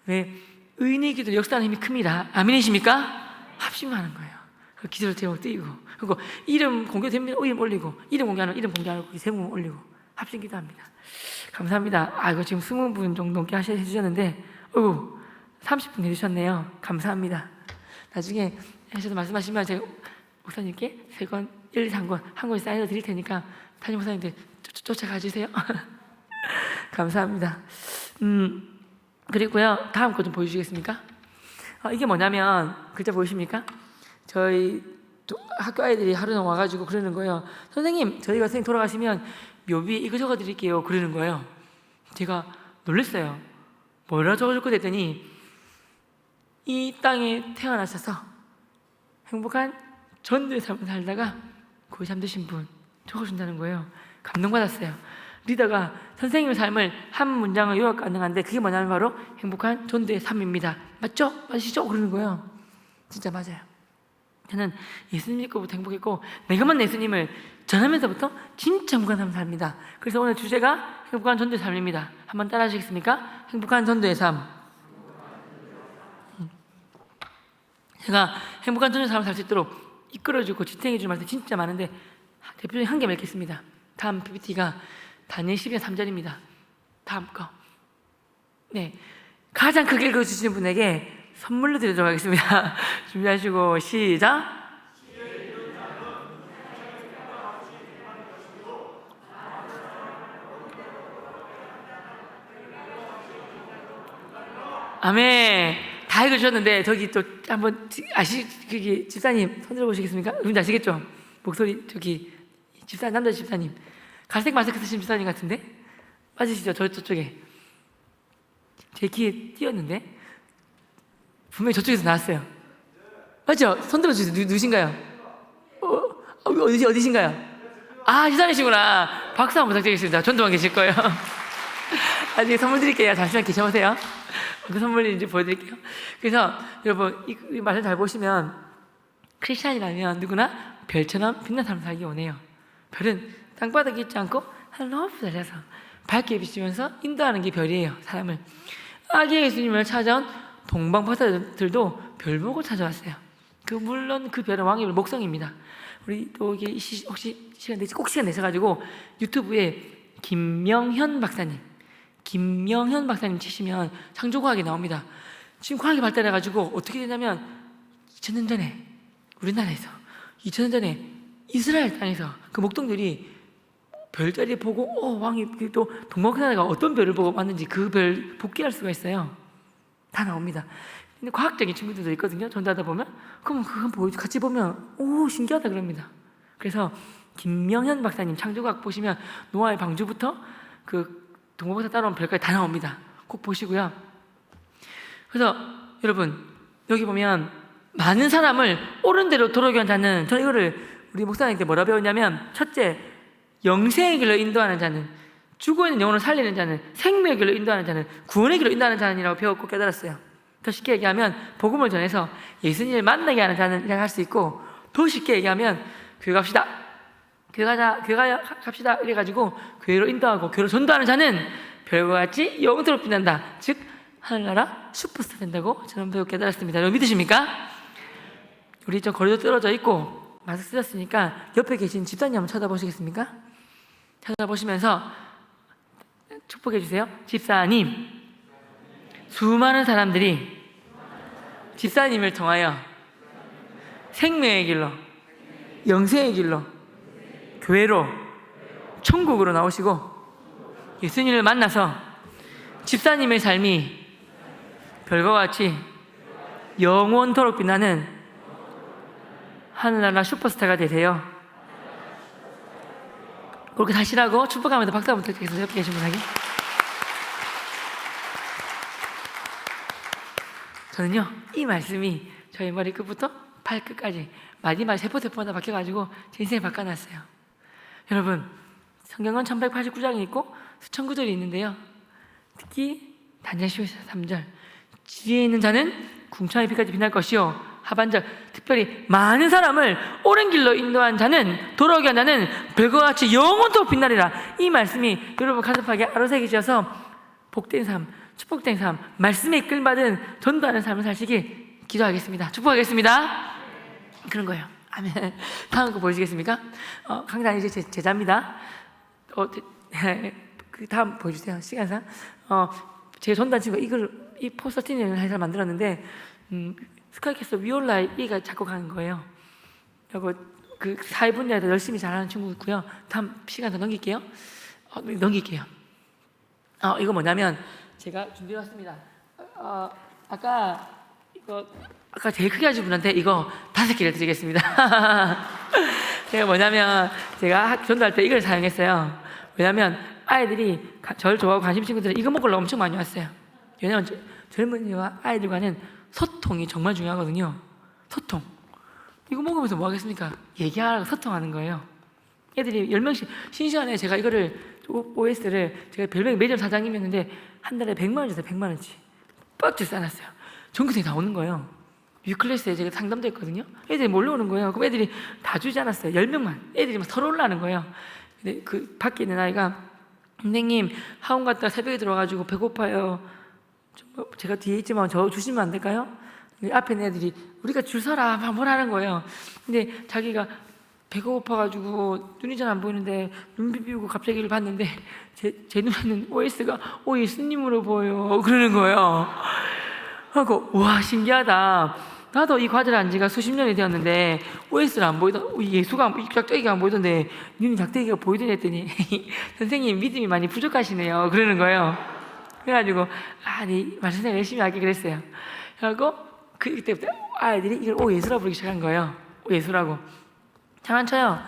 왜 의인의 기도 역사하는 힘이 큽니다. 아멘이십니까? 합심하는 거예요. 그 기도를 제목 띄고, 그리고 이름 공개되면 이름 올리고, 이름 공개하는 이름 공개하고, 제목 올리고 합심 기도합니다. 감사합니다. 이거 지금 20분 정도 넘게 해주셨는데 30분 해주셨네요. 감사합니다. 나중에 하셔서 말씀하시면 제가 목사님께 3권, 1, 2, 3권 한 권씩 사인을 드릴 테니까 담임 목사님들 쫓아가 주세요. 감사합니다. 그리고요, 다음 거 좀 보여주시겠습니까? 이게 뭐냐면 글자 보이십니까? 저희 학교 아이들이 하루는 와가지고 그러는 거예요. 선생님, 저희가 선생님 돌아가시면 묘비에 이거 적어드릴게요 그러는 거예요. 제가 놀랐어요. 뭐라 적어줄 거 했더니 이 땅에 태어나셔서 행복한 전도의 삶을 살다가 거의 잠드신 분 적어준다는 거예요. 감동받았어요. 리더가 선생님의 삶을 한 문장을 요약 가능한데 그게 뭐냐면 바로 행복한 전도의 삶입니다. 맞죠? 맞으시죠? 그러는 거예요. 진짜 맞아요. 저는 예수님 믿고부터 행복했고 내가 만난 예수님을 전하면서부터 진짜 행복한 삶을 삽니다. 그래서 오늘 주제가 행복한 전도의 삶입니다. 한번 따라 하시겠습니까? 행복한 전도의 삶. 제가 행복한 전도의 삶을 살 수 있도록 이끌어주고 지탱해주는 말씀 진짜 많은데 대표적인 한 개 맺겠습니다. 다음 PPT가 다니엘 12장 3절입니다. 다음 거. 네, 가장 크게 읽어주시는 분에게 선물로 드리도록 하겠습니다. 준비하시고 시작. 아멘. 다 읽으셨는데 저기 또 한번 거기 집사님 손 들어보시겠습니까? 뭔지 아시겠죠? 목소리 저기 집사 남자 집사님 갈색 마스크 쓰신 집사님 같은데 맞으시죠? 저쪽에 제 귀에 띄었는데 분명히 저쪽에서 나왔어요. 맞죠? 손 들어주세요. 누구신가요? 어디신가요? 아, 집사님이시구나. 박수 한번 부탁드리겠습니다. 전도만 계실 거예요. 나중에 선물 드릴게요. 잠시만 계셔보세요. 그 선물인지 보여드릴게요. 그래서 여러분 이 말씀 잘 보시면 크리스찬이라면 누구나 별처럼 빛난 삶을 살기 원해요. 별은 땅바닥에 있지 않고 하늘 높이 달려서 밝게 비추면서 인도하는 게 별이에요. 사람을. 아기 예수님을 찾아온 동방박사들도 별 보고 찾아왔어요. 물론 그 별은 왕의 목성입니다. 우리 또 이게 혹시 꼭 시간 내셔가지고 유튜브에 김명현 박사님 치시면 창조과학이 나옵니다. 지금 과학이 발달해가지고 어떻게 되냐면 2000년 전에 우리나라에서 2000년 전에 이스라엘 땅에서 그 목동들이 별자리 보고 왕이 또 동방박사가 어떤 별을 보고 왔는지 그 별 복귀할 수가 있어요. 다 나옵니다. 근데 과학적인 친구들도 있거든요. 전도하다 보면 그럼 그거 같이 보면 오 신기하다 그럽니다. 그래서 김명현 박사님 창조과학 보시면 노아의 방주부터 그 동방박사 따라온 별까지 다 나옵니다. 꼭 보시고요. 그래서 여러분 여기 보면 많은 사람을 옳은 대로 돌아오게 한 자는, 저는 이거를 우리 목사님 때 뭐라 배웠냐면 첫째, 영생의 길로 인도하는 자는, 죽어있는 영혼을 살리는 자는, 생명의 길로 인도하는 자는, 구원의 길로 인도하는 자는이라고 배웠고 깨달았어요. 더 쉽게 얘기하면 복음을 전해서 예수님을 만나게 하는 자는 이라고 할 수 있고, 더 쉽게 얘기하면 교회 갑시다, 교회 갑시다 이래가지고 교회로 인도하고 교회로 전도하는 자는 별과 같이 영원토록 빛난다. 즉 하늘나라 슈퍼스타 된다고 저는 배우고 깨달았습니다. 여러분 믿으십니까? 우리 좀 거리도 떨어져 있고 마스크 쓰셨으니까 옆에 계신 집사님 한번 쳐다보시겠습니까? 쳐다보시면서 축복해 주세요. 집사님, 수많은 사람들이 집사님을 통하여 생명의 길로, 영생의 길로, 교회로, 천국으로 나오시고 예수님을 만나서 집사님의 삶이 별과 같이 영원토록 빛나는 하늘나라 슈퍼스타가 되세요. 그렇게 하시라고 축복하면서 박수 한번 드리겠습니다. 옆에 계신 분에게. 저는요, 이 말씀이 저희 머리끝부터 발끝까지 마지막 세포세포마다 박혀가지고 제 인생을 바꿔놨어요. 여러분, 성경은 1189장이 있고 수천 구절이 있는데요, 특히 다니엘 12장 3절, 지혜 있는 자는 궁창의 빛까지 빛날 것이요, 하반절, 특별히 많은 사람을 옳은 길로 인도한 자는, 돌아오게 한 자는 별과 같이 영원토록 빛나리라. 이 말씀이 여러분 가슴팍에 아로새기셔서 복된 삶, 축복된 삶, 말씀에 이끌받은 전도하는 삶을 사시길 기도하겠습니다. 축복하겠습니다. 그런 거예요. 아멘. 다음 거 보여주시겠습니까? 강단 이제 제자입니다. 그 다음 보여주세요. 시간상. 제 전도한 친구가 이 포스터틴을 해서 만들었는데, 스카이캐슬 위올라이가 작곡한 거예요. 그리고 그 사회 분야에서 열심히 잘하는 친구고요. 다음 시간 더 넘길게요. 이거 뭐냐면 제가 준비해왔습니다. 아까 제일 크게 하신 분한테 이거 5개를 드리겠습니다. 제가 뭐냐면 제가 전도할 때 이걸 사용했어요. 왜냐면 아이들이 저를 좋아하고 관심 친구들은 이거 먹으려고 엄청 많이 왔어요. 왜냐면 젊은이와 아이들과는 소통이 정말 중요하거든요. 소통. 이거 먹으면서 뭐 하겠습니까? 얘기하라고 소통하는 거예요. 애들이 10명씩 쉬는 시간에 제가 이거를 OS를 제가 별명 매점 사장님이었는데 한 달에 100만 원 줬어요. 100만 원치 뻑지 싸놨어요. 전교생이 다 오는 거예요. U클래스에 제가 상담도 했거든요. 애들이 몰려오는 거예요. 그럼 애들이 다 주지 않았어요. 10명만. 애들이 막 서로 올라는 거예요. 근데 그 밖에 있는 아이가 선생님 학원 갔다 새벽에 들어가지고 배고파요. 제가 뒤에 있지만 저 주시면 안 될까요? 앞에 있는 애들이 우리가 줄 서라 막 뭐라는 거예요. 근데 자기가 배가 고파가지고 눈이 잘 안 보이는데 눈 비비고 갑자기 이를 봤는데 제 눈에는 OS가 오 예수님으로 보여 그러는 거예요. 하고 와 신기하다. 나도 이 과제를 한 지가 수십 년이 되었는데 OS를 안 보이던 예수가 작대기가 안 보이던데 눈이 작대기가 보이더니 했더니 선생님 믿음이 많이 부족하시네요 그러는 거예요. 그래가지고 네 말씀 열심히 하기 그랬어요. 그리고 그때부터 아이들이 이걸 오 예수라 부르기 시작한 거예요. 오 예수라고 장난쳐요.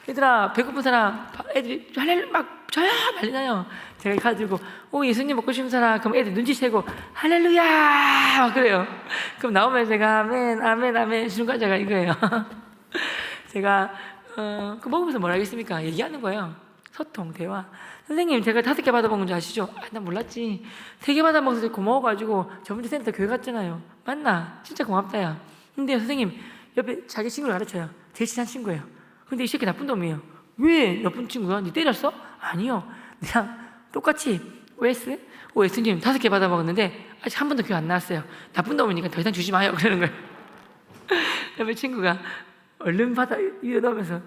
얘들아 배고픈 사람 애들이 할렐루야 막 저야 난리나요. 제가 카드 들고 오 예수님 먹고 싶은 사람 그럼 애들 눈치채고 할렐루야 막 그래요. 그럼 나오면 제가 아멘 아멘 아멘 주는 과자가 이거예요. 제가 그 먹으면서 뭘 하겠습니까? 얘기하는 거예요. 소통 대화. 선생님 제가 5개 받아먹은 줄 아시죠? 난 몰랐지. 3개 받아먹어서 고마워가지고 저번주 센터 교회 갔잖아요. 맞나? 진짜 고맙다 야. 근데 선생님 옆에 자기 친구를 가르쳐요. 제일 친한 친구예요. 근데 이 새끼 나쁜 놈이에요. 왜 나쁜 친구야? 니 때렸어? 아니요. 그냥 똑같이 OS님 5개 받아먹었는데 아직 한 번도 교회 안 나왔어요. 나쁜 놈이니까 더 이상 주지 마요. 그러는 거예요. 옆에 친구가 얼른 받아 이러 넣으면서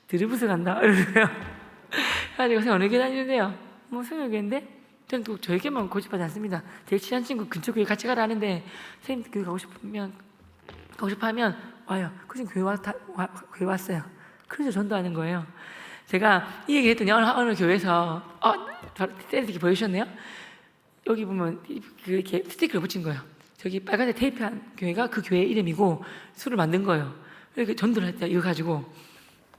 드르브스 간다. 이러는 거예요. 그래가지고 선생님 어느 교회 다니는데요? 뭐 성역교회인데? 저는 또 저에게만 고집하지 않습니다. 제일 친한 친구 근처 교회 같이 가라 하는데 선생님 교회 가고 싶으면 와요. 그래서 교회 왔어요. 그래서 전도하는 거예요. 제가 이 얘기 했더니 어느 교회에서 샌드위치 보여주셨네요. 여기 보면 이렇게 스티커를 붙인 거예요. 저기 빨간색 테이프한 교회가 그 교회 이름이고 술을 만든 거예요. 이렇게 전도를 했대요. 이거 가지고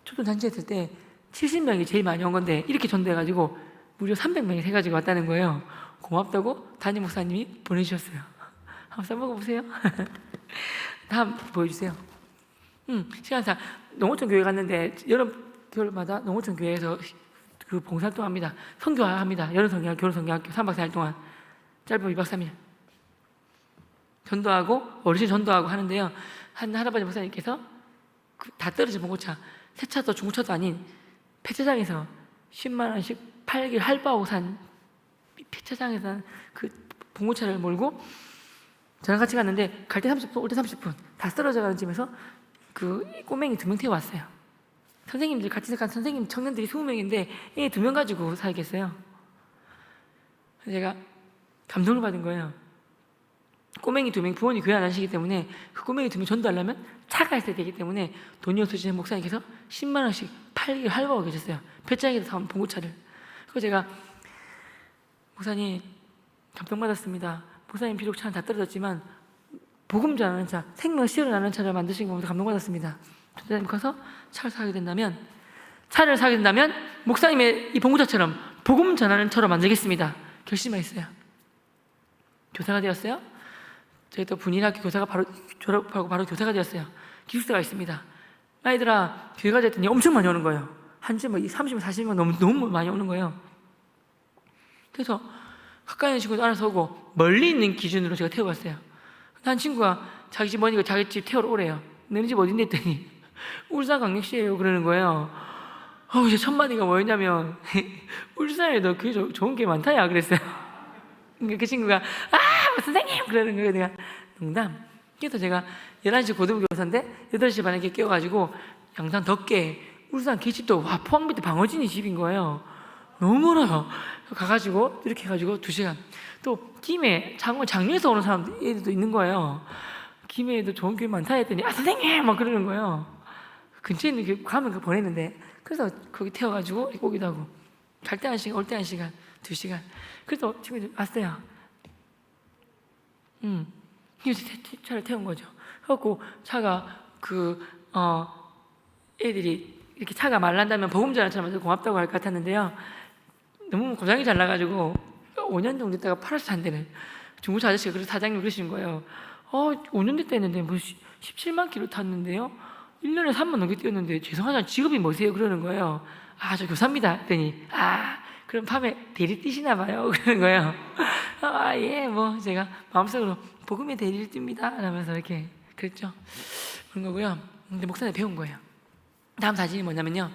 초등 잔치 했을 때 70명이 제일 많이 온 건데 이렇게 전도해가지고 무려 300명이 해가지고 왔다는 거예요. 고맙다고 담임 목사님이 보내주셨어요. 한번 써먹어보세요. 다음 보여주세요. 시간상 농어촌 교회 갔는데 여름 겨울마다 농어촌 교회에서 그 봉사활동합니다. 선교합니다. 여름 선교학, 겨울 선교학교 3박 4일 동안 짧으면 2박 3일 전도하고 어르신 전도하고 하는데요. 한 할아버지 목사님께서 다 떨어진 봉고차 새차도 중고차도 아닌 폐차장에서 10만 원씩 팔길 할바하고 산 폐차장에서 산 그 봉고차를 몰고 저랑 같이 갔는데 갈 때 30분 올 때 30분 다 떨어져가는 집에서 그 꼬맹이 2명 태워왔어요. 선생님들 같이 간 선생님 청년들이 20명인데 애 2명 가지고 살겠어요. 제가 감동을 받은 거예요. 꼬맹이 2명 부모님 교회 안 하시기 때문에 그 꼬맹이 2명 전도하려면 차가 있어야 되기 때문에 돈이 없으신 목사님께서 10만 원씩 팔기 할부하고 계셨어요. 배짱에서 사온 봉고차를. 그래서 제가 목사님 감동받았습니다. 목사님 비록 차는 다 떨어졌지만 복음 전하는 차, 생명 씨를 나는 차를 만드신 것보다 감동받았습니다. 전도사님 가서 차를 사게 된다면 목사님의 이 봉고차처럼 복음 전하는 차로 만들겠습니다. 결심했어요. 교사가 되었어요. 저희 또 분인학교 교사가 바로 졸업하고 바로 교사가 되었어요. 기숙사가 있습니다. 아이들아 교회 가자 했더니 엄청 많이 오는 거예요. 한 주에 30명 40명 너무 많이 오는 거예요. 그래서 가까이 있는 친구도 알아서 오고 멀리 있는 기준으로 제가 태워갔어요. 한 친구가 자기 집 머니까 자기 집 태우러 오래요. 너네 집 어딘데 했더니 울산광역시에요 그러는 거예요. 이제 첫 마디가 뭐였냐면 울산에도 그게 좋은 게 많다 야 그랬어요. 그 친구가 선생님 그러는 거예요. 내가 농담. 그래서 제가 11시 고등교사인데 8시 반에 이렇게 깨워가지고 양산 덕계 울산 계집도 포항 밑에 방어진이 집인 거예요. 너무 멀어요. 가가지고 이렇게 해가지고 2시간 또 김해 장류에서 오는 사람들도 있는 거예요. 김해에도 좋은 교회 많다 했더니 선생님 막 그러는 거예요. 근처에 있는 교회 가면 보냈는데 그래서 거기 태워가지고 오기도 하고 갈 때 1시간 올 때 1시간 2시간 그래서 친구들 왔어요. 차를 태운 거죠. 그래갖고 차가 애들이 이렇게 차가 말란다면 복음 전하처럼 고맙다고 할 것 같았는데요. 너무 고장이 잘 나가지고 5년 정도 있다가 팔아서 산대는 중고차 아저씨가 그래서 사장님 그러시는 거예요. 5년 됐다 했는데 뭐 17만 킬로 탔는데요. 1년에 3만 넘게 뛰었는데 죄송하지만 직업이 뭐세요? 그러는 거예요. 저 교사입니다. 했더니 그럼 밤에 대리 뛰시나 봐요. 그러는 거예요. 예, 뭐 제가 마음속으로 복음의 대리를 띱니다. 라면서 이렇게 그랬죠. 그런 거고요. 근데 목사님 배운 거예요. 다음 사진이 뭐냐면요.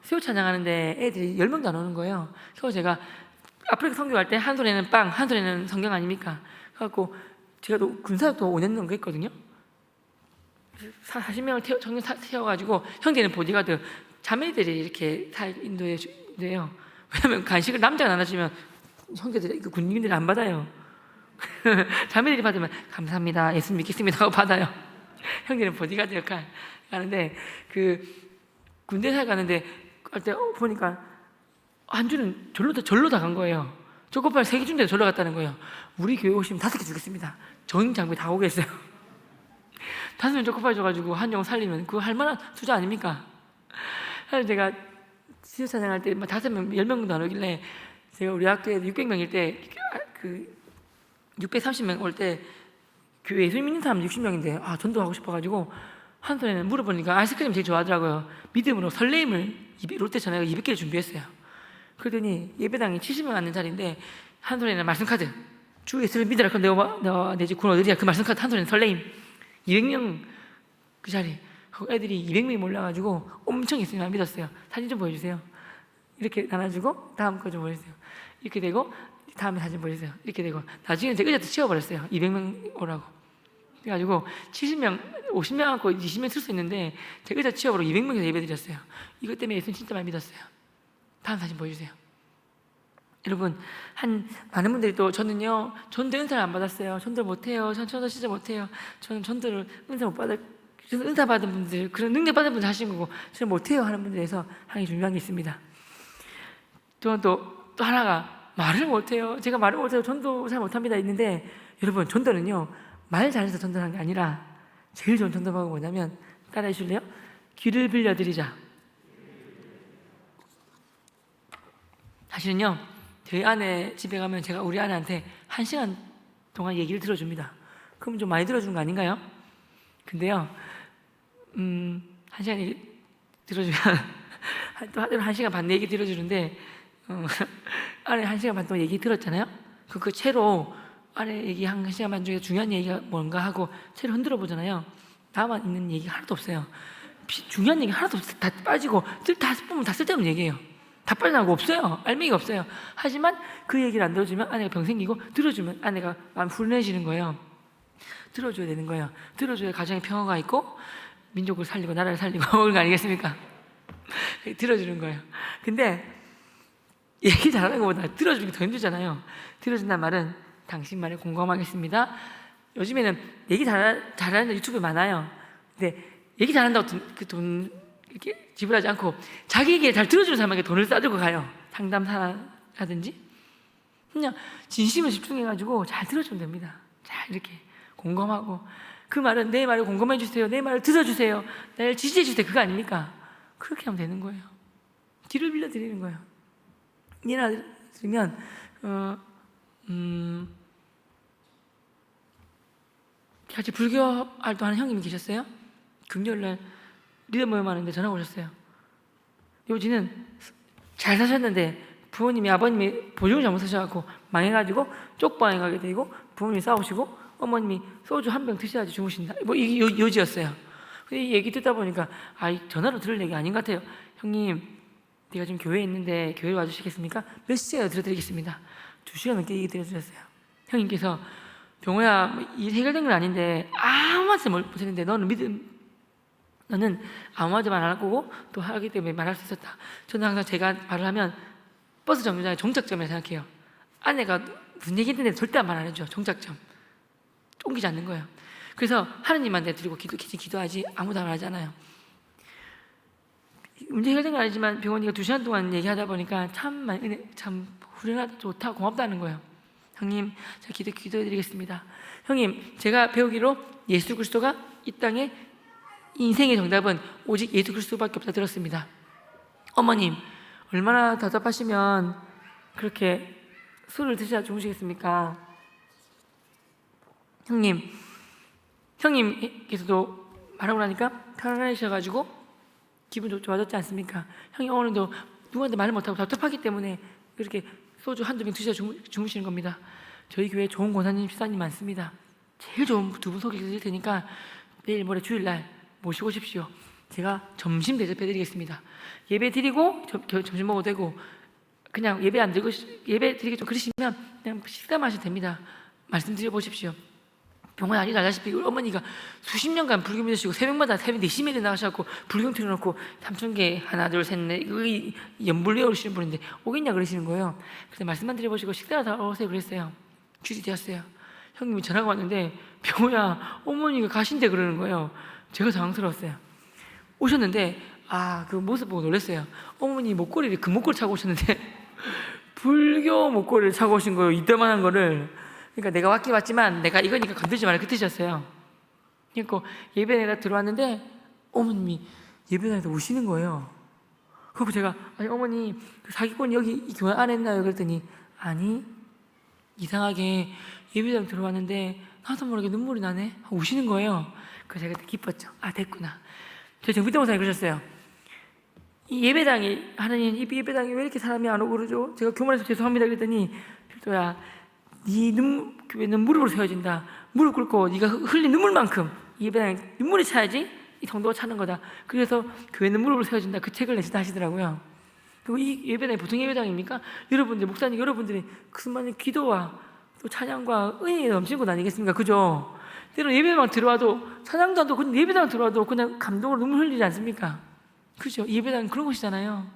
수요 찬양하는데 애들이 10명도 안 오는 거예요. 그래서 제가 아프리카 선교할 때 한 손에는 빵, 한 손에는 성경 아닙니까? 그래갖고 제가 또 군사도 5년 넘게 했거든요. 40명을 청년 태워가지고 형제는 보디가드, 자매들이 이렇게 인도해 주래요. 왜냐면 간식을 남자가 나눠주면 형제들이 군인들이 안 받아요. 자매들이 받으면 감사합니다, 예수 믿겠습니다 하고 받아요. 형제는 보디가드 역할 하는데 군대 살 가는데 갈 때 보니까 한 주는 절로 다 간 거예요. 초코파이 3개 준대도 절로 갔다는 거예요. 우리 교회 오시면 5개 주겠습니다. 전 장비 다 오겠어요. 5명 초코파이 줘가지고 한 영 살리면 그거 할 만한 투자 아닙니까? 그래서 제가 시주 찬양할 때 5명, 10명도 안 오길래 제가 우리 학교에 600명일 때 630명 올 때 교회 예수 믿는 사람 60명인데 전도하고 싶어가지고 한 손에는 물어보니까 아이스크림 제일 좋아하더라고요. 믿음으로 설레임을 롯데 전화가 200개를 준비했어요. 그러더니 예배당이 70명 앉는 자리인데 한 손에는 말씀 카드, 주 예수를 믿으라 그럼 내가 내지 구원 얻으리라 그 말씀 카드, 한 손에는 설레임, 200명 그 자리. 애들이 200명이 몰려가지고 엄청 예수님을 믿었어요. 사진 좀 보여주세요. 이렇게 나눠주고 다음 거 좀 보여주세요. 이렇게 되고 다음에 사진 보여주세요. 이렇게 되고 나중에 제가 의자도 치워버렸어요. 200명 오라고. 그래가지고 70명, 50명 갖고 20명 쓸 수 있는데 제가 의자 치워버리고 200명에서 예배드렸어요. 이것 때문에 예수님 진짜 많이 믿었어요. 다음 사진 보여주세요. 여러분, 많은 분들이 또 저는요 전도 은사를 안 받았어요. 전도 못해요. 전 전도 진짜 못해요. 저는 전도를 은사 못 받을, 저는 은사 받은 분들, 그런 능력 받은 분들 하시는 거고 저는 못해요 하는 분들에서 하는 게 중요한 게 있습니다. 저는 또 하나가 말을 못해요. 제가 말을 못해요. 전도 잘 못합니다. 있는데 여러분, 전도는요 말 잘해서 전도하는 게 아니라 제일 좋은 전도방법은 뭐냐면 따라해 주실래요? 귀를 빌려드리자. 사실은요 저희 아내 집에 가면 제가 우리 아내한테 1시간 동안 얘기를 들어줍니다. 그럼 좀 많이 들어주는 거 아닌가요? 근데요 1시간 얘기 들어주면 또 하루에 1시간 반 얘기 들어주는데 아내 1시간 반 동안 얘기 들었잖아요. 그 채로 아내 얘기 1시간 반 중에 중요한 얘기가 뭔가 하고 채로 흔들어 보잖아요. 나만 있는 얘기 하나도 없어요. 중요한 얘기 하나도 없어요. 다 빠지고 다 보면 다 쓸데없는 얘기예요. 다 빠져나가고 없어요. 알맹이가 없어요. 하지만 그 얘기를 안 들어주면 아내가 병 생기고, 들어주면 아내가 마음 훈훈해지는 거예요. 들어줘야 되는 거예요. 들어줘야 가정에 평화가 있고 민족을 살리고 나라를 살리고 그런 거 아니겠습니까? 들어주는 거예요. 근데 얘기 잘하는 것보다 들어주는 게 더 힘들잖아요. 들어준다는 말은 당신 말에 공감하겠습니다. 요즘에는 얘기 잘하는 유튜브 많아요. 근데 얘기 잘한다고 돈 이렇게 지불하지 않고 자기 얘기를 잘 들어주는 사람에게 돈을 싸들고 가요. 상담사라든지. 그냥 진심을 집중해가지고 잘 들어주면 됩니다. 잘 이렇게 공감하고, 그 말은 내 말을 공감해 주세요, 내 말을 들어주세요, 나를 지지해 주세요, 그거 아닙니까? 그렇게 하면 되는 거예요. 뒤를 빌려드리는 거예요. 예를 들면 같이 불교 활동하는 형님이 계셨어요. 금요일날 리더 모임 하는데 전화가 오셨어요. 요지는 잘 사셨는데 부모님이, 아버님이 보증을 잘못 사셔갖고 망해가지고 쪽방에 가게 되고 부모님이 싸우시고 어머님이 소주 한 병 드셔야지 주무신다. 뭐 이게 요지였어요. 근데 이 얘기 듣다 보니까 전화로 들을 얘기 아닌 것 같아요. 형님, 내가 지금 교회에 있는데 교회 와주시겠습니까? 몇 시에 들어드리겠습니다. 2시간 넘게 얘기 드려주셨어요. 형님께서 병호야, 일 해결된 건 아닌데 아무 말씀 못했는데 너는 아무 말도 말 안 할 거고 또 하기 때문에 말할 수 있었다. 저는 항상 제가 말을 하면 버스 정류장의 종착점이라 생각해요. 아내가 무슨 얘기 했는데 절대 말 안 해줘. 종착점. 옮기지 않는 거예요. 그래서 하느님한테 드리고 기도하지 아무도 말 하지 않아요. 문제 해결된 건 아니지만 병원이가 2시간 동안 얘기하다 보니까 참 훌륭하다, 좋다, 고맙다는 거예요. 형님, 제가 기도해드리겠습니다. 형님, 제가 배우기로 예수 그리스도가 이 땅에 인생의 정답은 오직 예수 그리스도밖에 없다 들었습니다. 어머님, 얼마나 답답하시면 그렇게 술을 드셔야 주무시겠습니까? 형님, 형님께서도 말하고 나니까 편안해지셔가지고 기분 좋아졌지 않습니까? 형이 오늘도 누구한테 말을 못하고 답답하기 때문에 이렇게 소주 한두 병 드셔 주무시는 겁니다. 저희 교회에 좋은 권사님, 집사님 많습니다. 제일 좋은 두 분 소개해 드릴 테니까 내일 모레 주일날 모시고 오십시오. 제가 점심 대접해 드리겠습니다. 예배 드리고 점심 먹어도 되고, 그냥 예배 안 드리고 예배 드리기 좀 그러시면 그냥 식사만 하셔도 됩니다. 말씀드려 보십시오. 병원 아니 알다시피 우리 어머니가 수십 년간 불교 믿으시고 새벽마다 새벽 4시에 일어나셔서 불경 틀어놓고 삼천개 하나 둘 셋 넷 연불 외우시는 분인데 오겠냐 그러시는 거예요. 그래서 말씀만 드려보시고 식사를 다 오세요 그랬어요. 주일이 되었어요. 형님이 전화가 왔는데 병호야 어머니가 가신대 그러는 거예요. 제가 당황스러웠어요. 오셨는데 그 모습 보고 놀랐어요. 어머니 목걸이를 금목걸이 차고 오셨는데 불교 목걸이를 차고 오신 거예요. 이따만한 거를. 그러니까 내가 왔긴 왔지만 내가 이거니까 건들지 말라 그 뜻이었어요. 그러니까 예배당에 들어왔는데 어머님이 예배당에서 우시는 거예요. 그리고 제가 아니 어머니 그 사기꾼 여기 이 교회 안에 있나요? 그랬더니 아니 이상하게 예배당 들어왔는데 나도 모르게 눈물이 나네 하고 우시는 거예요. 그래서 제가 기뻤죠. 됐구나. 저희 정비대 목사님 그러셨어요. 이 예배당이 하나님 이 예배당에 왜 이렇게 사람이 안 오고 그러죠? 제가 교만해서 죄송합니다 그랬더니 필도야 네 교회는 무릎으로 세워진다. 무릎 꿇고 네가 흘린 눈물만큼 이 예배당에 눈물이 차야지 이 성도가 차는 거다. 그래서 교회는 무릎으로 세워진다. 그 책을 내시다 하시더라고요. 그리고 이 예배당이 보통 예배당입니까? 여러분들 목사님 여러분들이 그 수많은 기도와 또 찬양과 은혜에 넘치는 것 아니겠습니까? 그죠? 때로 예배당 들어와도 찬양도 안 하고 그냥 예배당 들어와도 그냥 감동으로 눈물 흘리지 않습니까? 그죠? 예배당은 그런 곳이잖아요.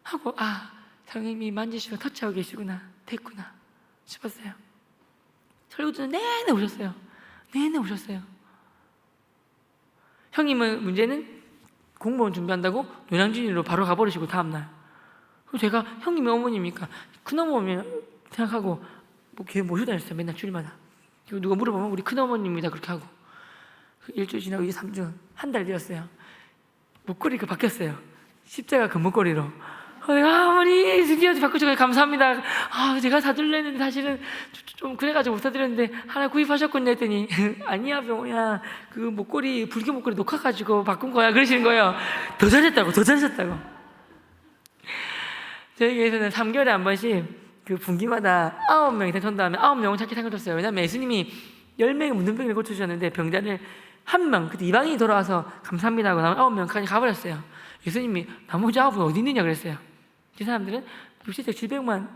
하고 성령님이 만지시고 터치하고 계시구나. 됐구나 싶었어요. 설교도 내내 오셨어요. 내내 오셨어요. 형님은 문제는 공무원 준비한다고 노량진으로 바로 가버리시고 다음날. 그리고 제가 형님이 어머니입니까? 큰어머니 생각하고 교회 모시고 다녔어요. 맨날 주일마다. 그리고 누가 물어보면 우리 큰어머니입니다 그렇게 하고. 일주일 지나고 이제 3주 한 달 되었어요. 목걸이가 바뀌었어요. 십자가 금목걸이로. 어머니 드디어 바꾸셔서 감사합니다. 제가 사드리려는데 사실은 좀 그래가지고 못 사드렸는데 하나 구입하셨군요 했더니 아니야 병호야 그 목걸이 불교 목걸이 녹화가지고 바꾼 거야 그러시는 거예요. 더 잘했다고. 저희 교회에서는 3개월에 한 번씩 그 분기마다 9명 이상 전도하면 9명을 찾기 상을 왜냐하면 예수님이 10명의 문둥병을 고쳐주셨는데 병자를 한 명, 그때 이방인이 돌아와서 감사합니다 하고 나머지 9명까지 가버렸어요. 예수님이 나머지 9은 어디 있느냐 그랬어요. 이 사람들은 육체적 질병만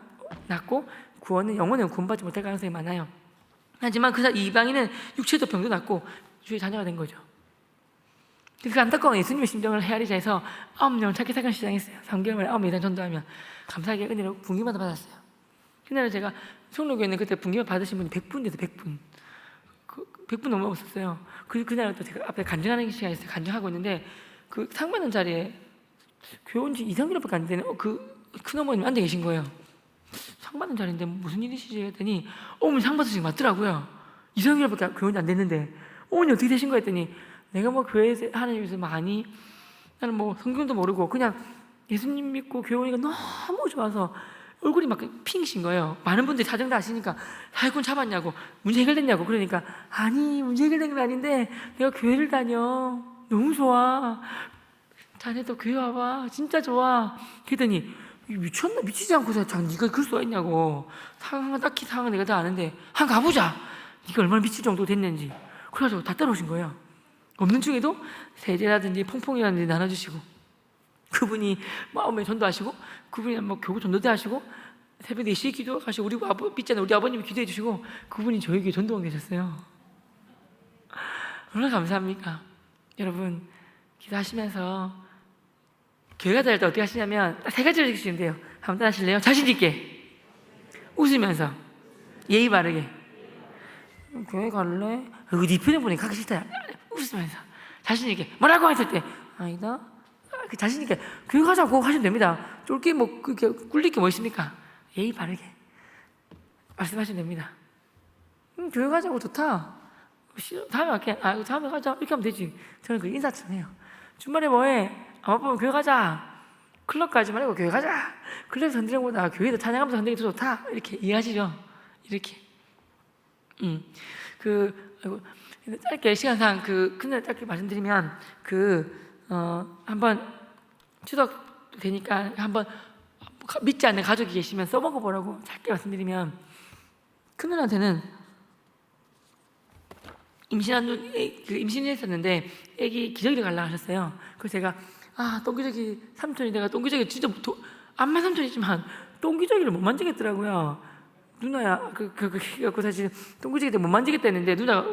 낫고 영혼은 구원받지 못할 가능성이 많아요. 하지만 그 이방인은 육체적 병도 낫고 주의 자녀가 된 거죠. 그 안타까운 예수님의 심정을 헤아리자 해서 9명을 찾기 시작했어요. 3개월 만에 9명 이상 전도하면 감사하게 은혜로 분기마다 받았어요. 그날 제가 성로교회는 그때 분기만 받으신 분이 100분 돼서 100분 100분 넘어 없었어요. 그날 또 제가 앞에 간증하는 시간이 있어요. 간증하고 있는데 그 상 받는 자리에 교회 온 지 2~3개월밖에 안 되는 그 큰어머님 앉아 계신 거예요. 상 받는 자리인데 무슨 일이시지 했더니 어머니 상 받으신 거 맞더라고요. 2~3개월밖에 교회 온 지 안 됐는데 어머니 어떻게 되신 거 했더니 내가 뭐 교회에서 하나님께서 많이 나는 뭐 성경도 모르고 그냥 예수님 믿고 교회 오니까 너무 좋아서 얼굴이 막 핑신 거예요. 많은 분들이 사정 다 아시니까 사기꾼 잡았냐고 문제 해결됐냐고 그러니까 아니 문제 해결된 건 아닌데 내가 교회를 다녀 너무 좋아 자네도 교회 와봐 진짜 좋아 그랬더니 미쳤나 미치지 않고서 네가 그럴 수가 있냐고 딱히 상황은 내가 다 아는데 한번 가보자 네가 얼마나 미칠 정도 됐는지 그래가지고 다 따라오신 거예요. 없는 중에도 세제라든지 퐁퐁이라든지 나눠주시고 그분이 마음에 전도하시고 그분이 뭐 교구 전도대 하시고 새벽 4시에 기도하시고 우리 믿잖아요. 우리 아버님이 기도해 주시고 그분이 저에게 전도원 계셨어요. 얼마나 감사합니까? 여러분 기도하시면서 교회가 다닐 때 어떻게 하시냐면 3가지를 지키시면 돼요. 한번 따라하실래요? 자신 있게 웃으면서 예의 바르게 교회 갈래? 네 편에 보니 가기 싫다. 웃으면서 자신 있게 뭐라고 했을 때 아니다. 그 자신 있게 교회 가자고 하시면 됩니다. 쫄게 뭐 그렇게 꿀릴 게 뭐 있습니까? 예의 바르게 말씀하시면 됩니다. 교회 가자고 좋다. 다음에 갈게. 다음에 가자. 이렇게 하면 되지. 저는 그 인사처럼 해요. 주말에 뭐해? 아빠 교회 가자. 클럽 가지 말고 교회 가자. 클럽에서 흔드는 것보다 교회에서 찬양하면서 흔드는 게 더 좋다. 이렇게 이해하시죠? 이렇게. 아이고, 짧게 시간상 그날 짧게 말씀드리면 한번 추석 되니까 한번 믿지 않는 가족이 계시면 써먹어 보라고 짧게 말씀드리면, 큰누나한테는 임신했었는데 애기 기저귀를 갈라 하셨어요. 그래서 제가 똥기저귀 삼촌이, 내가 똥기저귀 진짜 암만 삼촌이지만 똥기저귀를 못 만지겠더라고요. 누나야 그래갖고 사실 똥기저귀 못 만지겠다 했는데 누나가,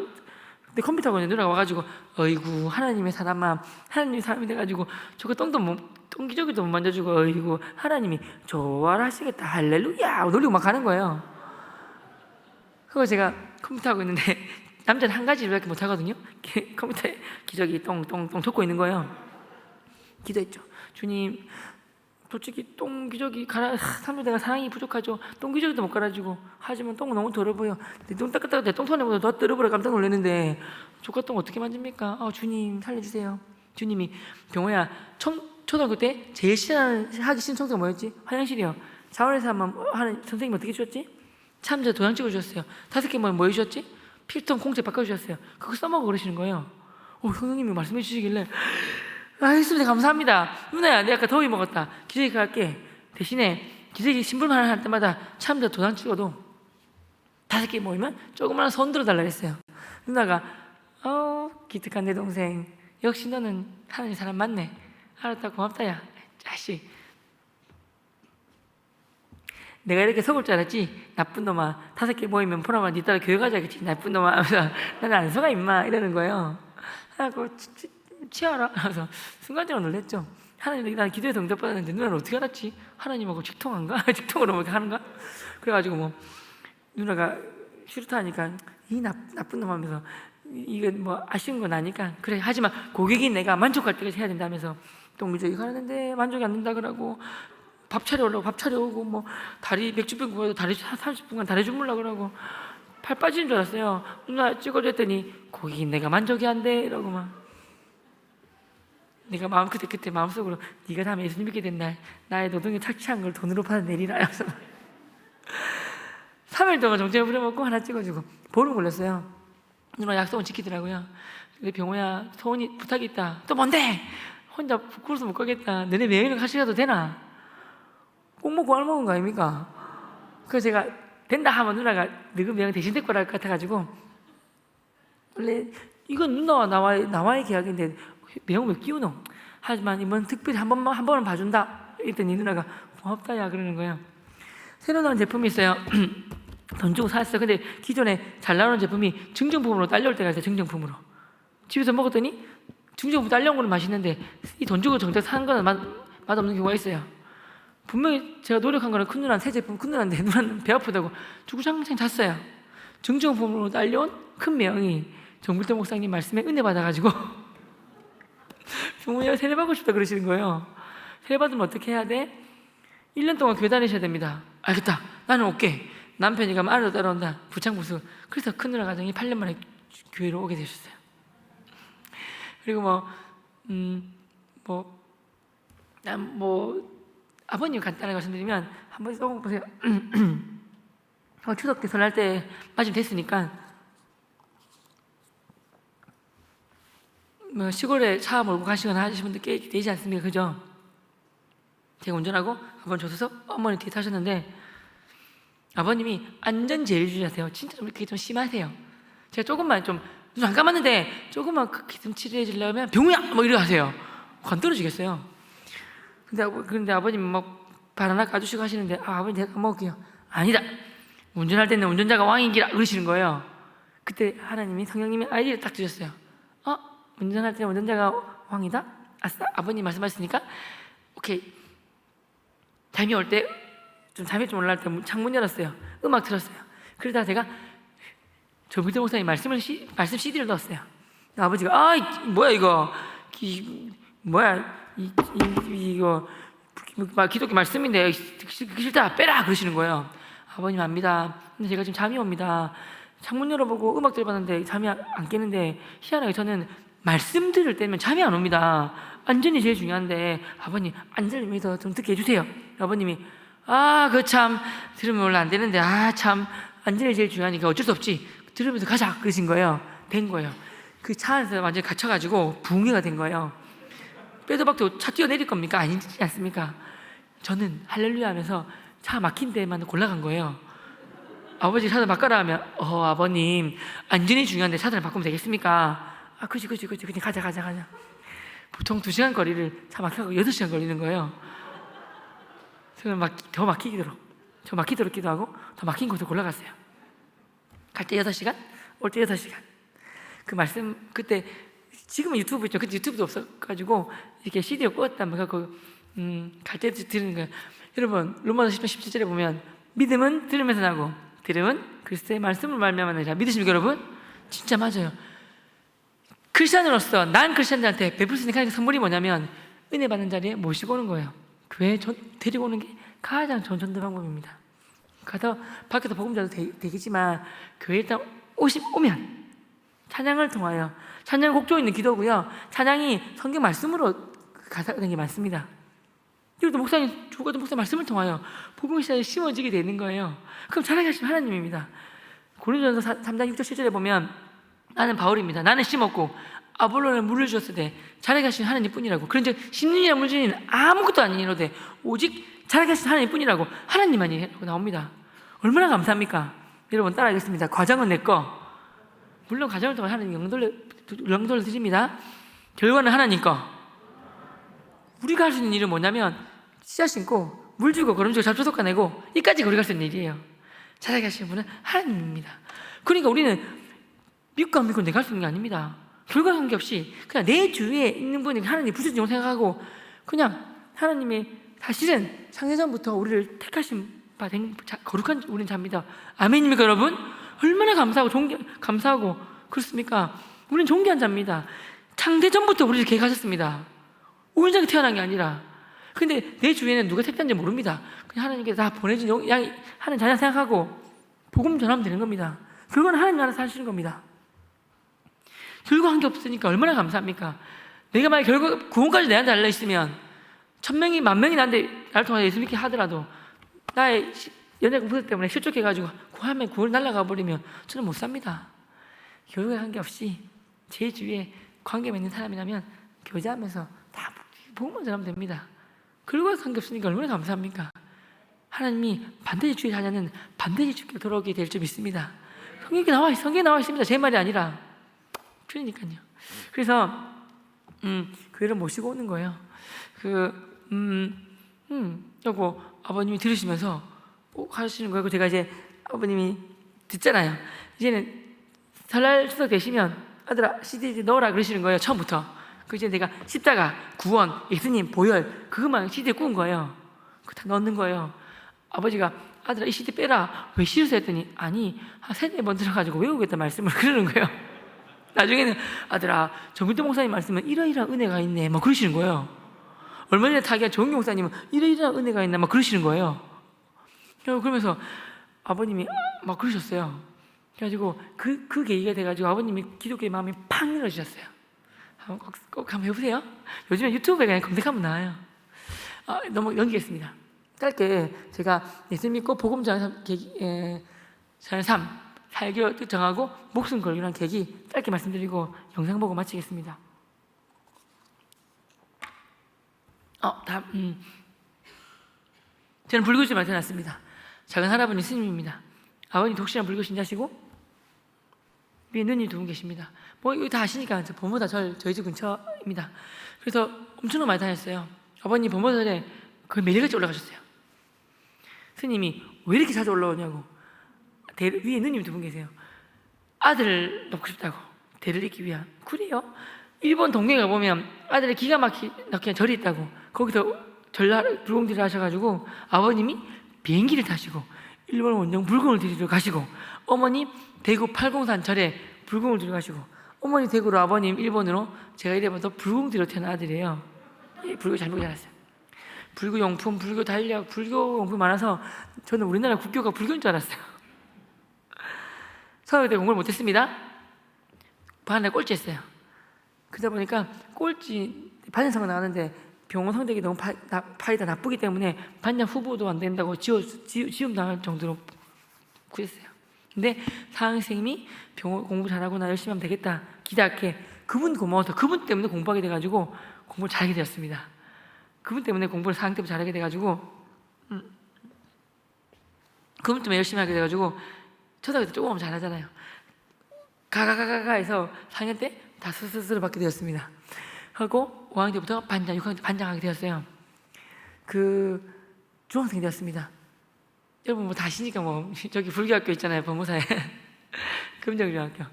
내 컴퓨터 하고 있는데 누나가 와가지고 어이구 하나님의 사람아, 하나님이 사람이 돼가지고 저거 똥기저귀도 못 만져주고 어이구 하나님이 좋아라 하시겠다 할렐루야 놀리고 막 가는 거예요. 그거 제가 컴퓨터 하고 있는데 남자는 한 가지밖에 못 하거든요. 컴퓨터에 기저귀 똥똥똥 적고 있는 거예요. 기도했죠. 주님, 솔직히 똥기저귀 삼촌 내가 사랑이 부족하죠. 똥기저귀도 못 갈아주고 하지만 똥은 너무 더러 보여. 똥 닦았다가 내 똥손에보다 더 더러보라 깜짝 놀랐는데 조카 똥 어떻게 만집니까? 주님 살려주세요. 주님이 경호야, 초등학교 때 제일 하기 싫은 청소가 뭐였지? 화장실이요. 자원에서 하는 선생님 어떻게 주셨지? 참자 도장 찍어주셨어요. 5개 뭐 해주셨지? 필통 공책 바꿔주셨어요. 그거 써먹어 그러시는 거예요. 선생님이 말씀해 주시길래 알겠습니다. 감사합니다. 누나야, 내가 아까 더위 먹었다. 기저귀 갈게. 대신에 기저귀 신불만 할 때마다 참자 도장 찍어도 5개 모이면 조그마한 손 들어달라 했어요. 누나가 기특한 내 동생, 역시 너는 하나님 사람 맞네. 알았다, 고맙다 야 자식. 내가 이렇게 속을 줄 알았지. 나쁜 놈아, 5개 모이면 보나마 니 따라 교회 가자겠지. 나쁜 놈아 하면서 나는 안 속아 임마 이러는 거예요. 하고 치아라 하면서 순간적으로 놀랬죠. 하나님, 나는 기도해서 응답받았는데 누나는 어떻게 알았지? 하나님하고 직통한가? 직통으로 뭐 하는가? 그래가지고 뭐 누나가 싫다 하니까 이 나쁜 놈 하면서 이게 뭐 아쉬운 건 아니까 그래, 하지만 고객인 내가 만족할 때까지 해야 된다면서 똥기저귀 가는데 만족이 안 된다 그러고 밥 차려오라고 밥 차려오고 뭐 다리 맥주병 구워도 다리 30분간 다리 주물라고 그러고 팔 빠지는 줄 알았어요. 누나 찍어줬더니 고객인 내가 만족이 안 돼 이러고 막 내가 그때 마음속으로 네가 다음에 예수님 믿게 된 날 나의 노동에 착취한 걸 돈으로 받아내리라 하면서 3일 동안 정체를 부려먹고 하나 찍어주고 보름 걸렸어요. 누나 약속은 지키더라고요. 근데 병호야, 소원이 부탁이 있다. 또 뭔데? 혼자 부끄러워서 못 가겠다. 너네 매일은 같이 가도 되나? 꼭 먹고 알 먹은 거 아닙니까? 그래서 제가 된다 하면 누나가 너그 명예 대신 데리고 갈 것 같아가지고 원래 이건 누나와 나와의 계약인데 명은 왜 끼우노? 하지만 이번 특별히 한 번은 봐준다. 이랬더니 누나가 고맙다 야 그러는 거예요. 새로 나온 제품이 있어요. 돈 주고 샀어요. 근데 기존에 잘 나오는 제품이 증정품으로 딸려올 때가 있어요. 증정품으로 집에서 먹었더니 증정품 딸려온 거는 맛있는데 이 돈 주고 정작 산 거는 맛없는 경우가 있어요. 분명히 제가 노력한 거는 큰 누나는 새 제품, 큰 누나인데 누나는 배 아프다고 주구장창 잤어요. 증정품으로 딸려온 큰 명이 정글대 목사님 말씀에 은혜 받아가지고 부모님 세례받고 싶다 그러시는 거예요. 세례받으면 어떻게 해야 돼? 1년 동안 교회 다니셔야 됩니다. 알겠다. 나는 올게. 남편이 가면 아래로 따라온다. 부창부수. 그래서 큰 누나 가정이 8년 만에 교회로 오게 되셨어요. 그리고 아버님 간단하게 말씀드리면 한번 써보세요. 추석 때 설날 때 마침 됐으니까 시골에 차 몰고 가시거나 하시는 분들 꽤 되지 않습니까? 그죠? 제가 운전하고 아버님 조수석 어머니 뒤에 타셨는데 아버님이 안전제일주의하세요. 진짜 좀 그게 좀 심하세요. 제가 조금만 좀 눈 안 감았는데 조금만 기름칠을 해주려면 병우야! 뭐 이러 하세요. 관 떨어지겠어요. 근데 아버님 발 하나 까주시고 하시는데 아버님 제가 까먹을게요. 아니다. 운전할 때는 운전자가 왕이기라 그러시는 거예요. 그때 하나님이 성령님이 아이디를 딱 주셨어요. 운전할 때는 운전자가 왕이다? 아싸, 아버님 말씀하셨으니까 오케이. 잠이 올 때 잠이 좀 올라갈 때 창문 열었어요. 음악 틀었어요. 그러다가 제가 조비드 목사님 말씀 CD를 넣었어요. 아버지가 뭐야 이거 이거 기독교 말씀인데 싫다 빼라 그러시는 거예요. 아버님 압니다. 근데 제가 지금 잠이 옵니다. 창문 열어보고 음악 들어봤는데 잠이 안 깨는데 희한하게 저는 말씀 들을 때면 잠이 안 옵니다. 안전이 제일 중요한데 아버님 안전을 위해서 좀 듣게 해주세요. 아버님이 그 참 들으면 원래 안 되는데 참 안전이 제일 중요하니까 어쩔 수 없지. 들으면서 가자 그러신 거예요. 된 거예요. 그 차 안에서 완전히 갇혀가지고 붕괴가 된 거예요. 빼도 박도 차 뛰어내릴 겁니까? 아니지 않습니까? 저는 할렐루야 하면서 차 막힌 데만 골라간 거예요. 아버지 차들 바꿔라 하면 아버님 안전이 중요한데 차들을 바꾸면 되겠습니까? 그치 그냥 가자. 보통 2시간 거리를 차 막혀서 6시간 걸리는 거예요. 저는 더 막히도록 기도하고 더 막힌 곳을 골라갔어요. 갈 때 6시간, 올 때 6시간. 그 말씀 그때 지금은 유튜브 있죠. 그때 유튜브도 없어가지고 이렇게 CD를 꽂았다면 갈 때 들은 거예요. 여러분 로마서 10장 17절에 보면 믿음은 들으면서 나고 들음은 그리스도의 말씀을 말미암아느니라. 믿으십니까 여러분? 진짜 맞아요. 크리스찬으로서 난 크리스찬들한테 베풀 수 있는 가장 선물이 뭐냐면 은혜 받는 자리에 모시고 오는 거예요. 교회에 데리고 오는 게 가장 전전된 방법입니다. 가서 밖에서 복음자도 되겠지만 교회에 일단 오면 찬양을 통하여 찬양 곡조 있는 기도고요. 찬양이 성경 말씀으로 가사되는 게 많습니다. 그리고 목사님 죽어도 목사 말씀을 통하여 복음의 씨앗이 심어지게 되는 거예요. 그럼 찬양하신 하나님입니다. 고린도전서 3장 6절 7절에 보면 나는 바울입니다. 나는 심었고 아볼로는 물을 주었으되 자라가신 하나님뿐이라고. 그런즉 심는 이나 물 주는 이는 아무것도 아니로되 오직 자라가신 하나님뿐이라고 하나님만이라고 나옵니다. 얼마나 감사합니까? 여러분 따라하겠습니다. 과정은 내 거. 물론 과정을 통해 하나님 영도를 드립니다. 결과는 하나님 거. 우리가 할 수 있는 일은 뭐냐면 씨앗 심고 물 주고 거름 주고 잡초 솎아내고 이까지 우리가 할 수 있는 일이에요. 자라가시는 분은 하나님입니다. 그러니까 우리는 믿고 안 믿고 내가 할 수 있는 게 아닙니다. 결과 관계없이 그냥 내 주위에 있는 분이 하나님 부르짖고 생각하고 그냥 하나님이 사실은 창세전부터 우리를 택하신 바 된 거룩한 우리는 자입니다. 아멘입니까 여러분? 얼마나 감사하고 그렇습니까? 우리는 존귀한 자입니다. 창세전부터 우리를 계획하셨습니다. 우연하게 태어난 게 아니라. 근데 내 주위에는 누가 택한지 모릅니다. 그냥 하나님께서 다 보내준 양이 하는 자녀 생각하고 복음 전하면 되는 겁니다. 그건 하나님 알아서 하시는 겁니다. 결과 한 게 없으니까 얼마나 감사합니까? 내가 만약 결과 구원까지 내한테 달려있으면 1000명이 10,000명이 나를 통해 예수 믿게 하더라도 나의 연애 공부 때문에 실족해가지고 구하면 구원 날아가 버리면 저는 못 삽니다. 결과 한 게 없이 제 주위에 관계 맺는 사람이라면 교제하면서 다 복음만 전하면 됩니다. 결과 한 게 없으니까 얼마나 감사합니까? 하나님이 반드시 주의 자녀는 반드시 주께 돌아오게 될 줄 믿습니다. 성경에 나와 있습니다. 제 말이 아니라. 그러니까요. 그래서 교회를 모시고 오는 거예요. 요거 아버님이 들으시면서 꼭 하시는 거예요. 제가 이제 아버님이 듣잖아요. 이제는 설날 추석 되시면 아들아 CD 넣어라 그러시는 거예요. 처음부터. 그 이제 내가 십자가, 구원, 예수님, 보혈 그것만 CD에 구운 거예요. 그거 다 넣는 거예요. 아버지가 아들아 이 CD 빼라. 왜 싫어서 했더니 아니 한 3-4번 들어가지고 외우겠다 말씀을 그러는 거예요. 나중에는 아들아 정민도 목사님 말씀은 이러이러한 은혜가 있네 막 그러시는 거예요. 얼마 전에 타기한 정은교 목사님은 이러이러한 은혜가 있나 막 그러시는 거예요. 그러면서 아버님이 막 그러셨어요. 그래가지고 그 계기가 돼가지고 아버님이 기독교의 마음이 팍 열어주셨어요. 꼭 한번 해보세요. 요즘에 유튜브에 그냥 검색하면 나와요. 너무 연기했습니다. 짧게 제가 예수 믿고 복음 전하는 삶 살기로 정하고 목숨 걸기로 한 계기 짧게 말씀드리고 영상 보고 마치겠습니다. 저는 불교지만 태어났습니다. 작은 할아버지 스님입니다. 아버님 독실한 불교 신자시고 위에 누님 2분 계십니다. 뭐 이거 다 아시니까 범어다 저희 집 근처입니다. 그래서 엄청 많이 다녔어요. 아버님 범어절에 거의 매일같이 올라가셨어요. 스님이 왜 이렇게 자주 올라오냐고. 위에 누님 2분 계세요. 아들을 낳고 싶다고 대를 잇기 위한. 그래요? 일본 동네에 가보면 아들의 기가 막히게 절이 있다고. 거기서 전라 불공들을 하셔가지고 아버님이 비행기를 타시고 일본 원정 불공을 드리러 가시고 어머니 대구 팔공산 절에 불공을 드리러 가시고 어머니 대구로 아버님 일본으로 제가 이래봐도 불공 드리러 태어난 아들이에요. 불교 잘 보고 자랐어요. 불교 용품, 불교 달력, 불교 용품 많아서 저는 우리나라 국교가 불교인 줄 알았어요. 서울대 공부를 못했습니다. 반에 꼴찌했어요. 그러다 보니까 꼴찌 반년상을 나가는데 병원 성적이 너무 파이가 나쁘기 때문에 반년 후보도 안 된다고 지움 당할 정도로 그랬어요. 근데 사항 선생님이 공부 잘하구나, 열심히 하면 되겠다, 기대할게. 그분 고마워서 그분 때문에 공부하게 돼가지고 공부를 잘하게 되었습니다. 그분 때문에 공부를 4학년 때부터 잘하게 돼가지고 그분 때문에 열심히 하게 돼가지고 초등학교 때 조금 하면 잘하잖아요. 가가가가가 해서 4학년 때 다 스스로 받게 되었습니다. 하고 5학년 때부터 반장, 6학년 때 반장하게 되었어요. 중학생이 되었습니다. 여러분 뭐 다 아시니까 뭐 저기 불교학교 있잖아요, 법무사에. 금정중학교.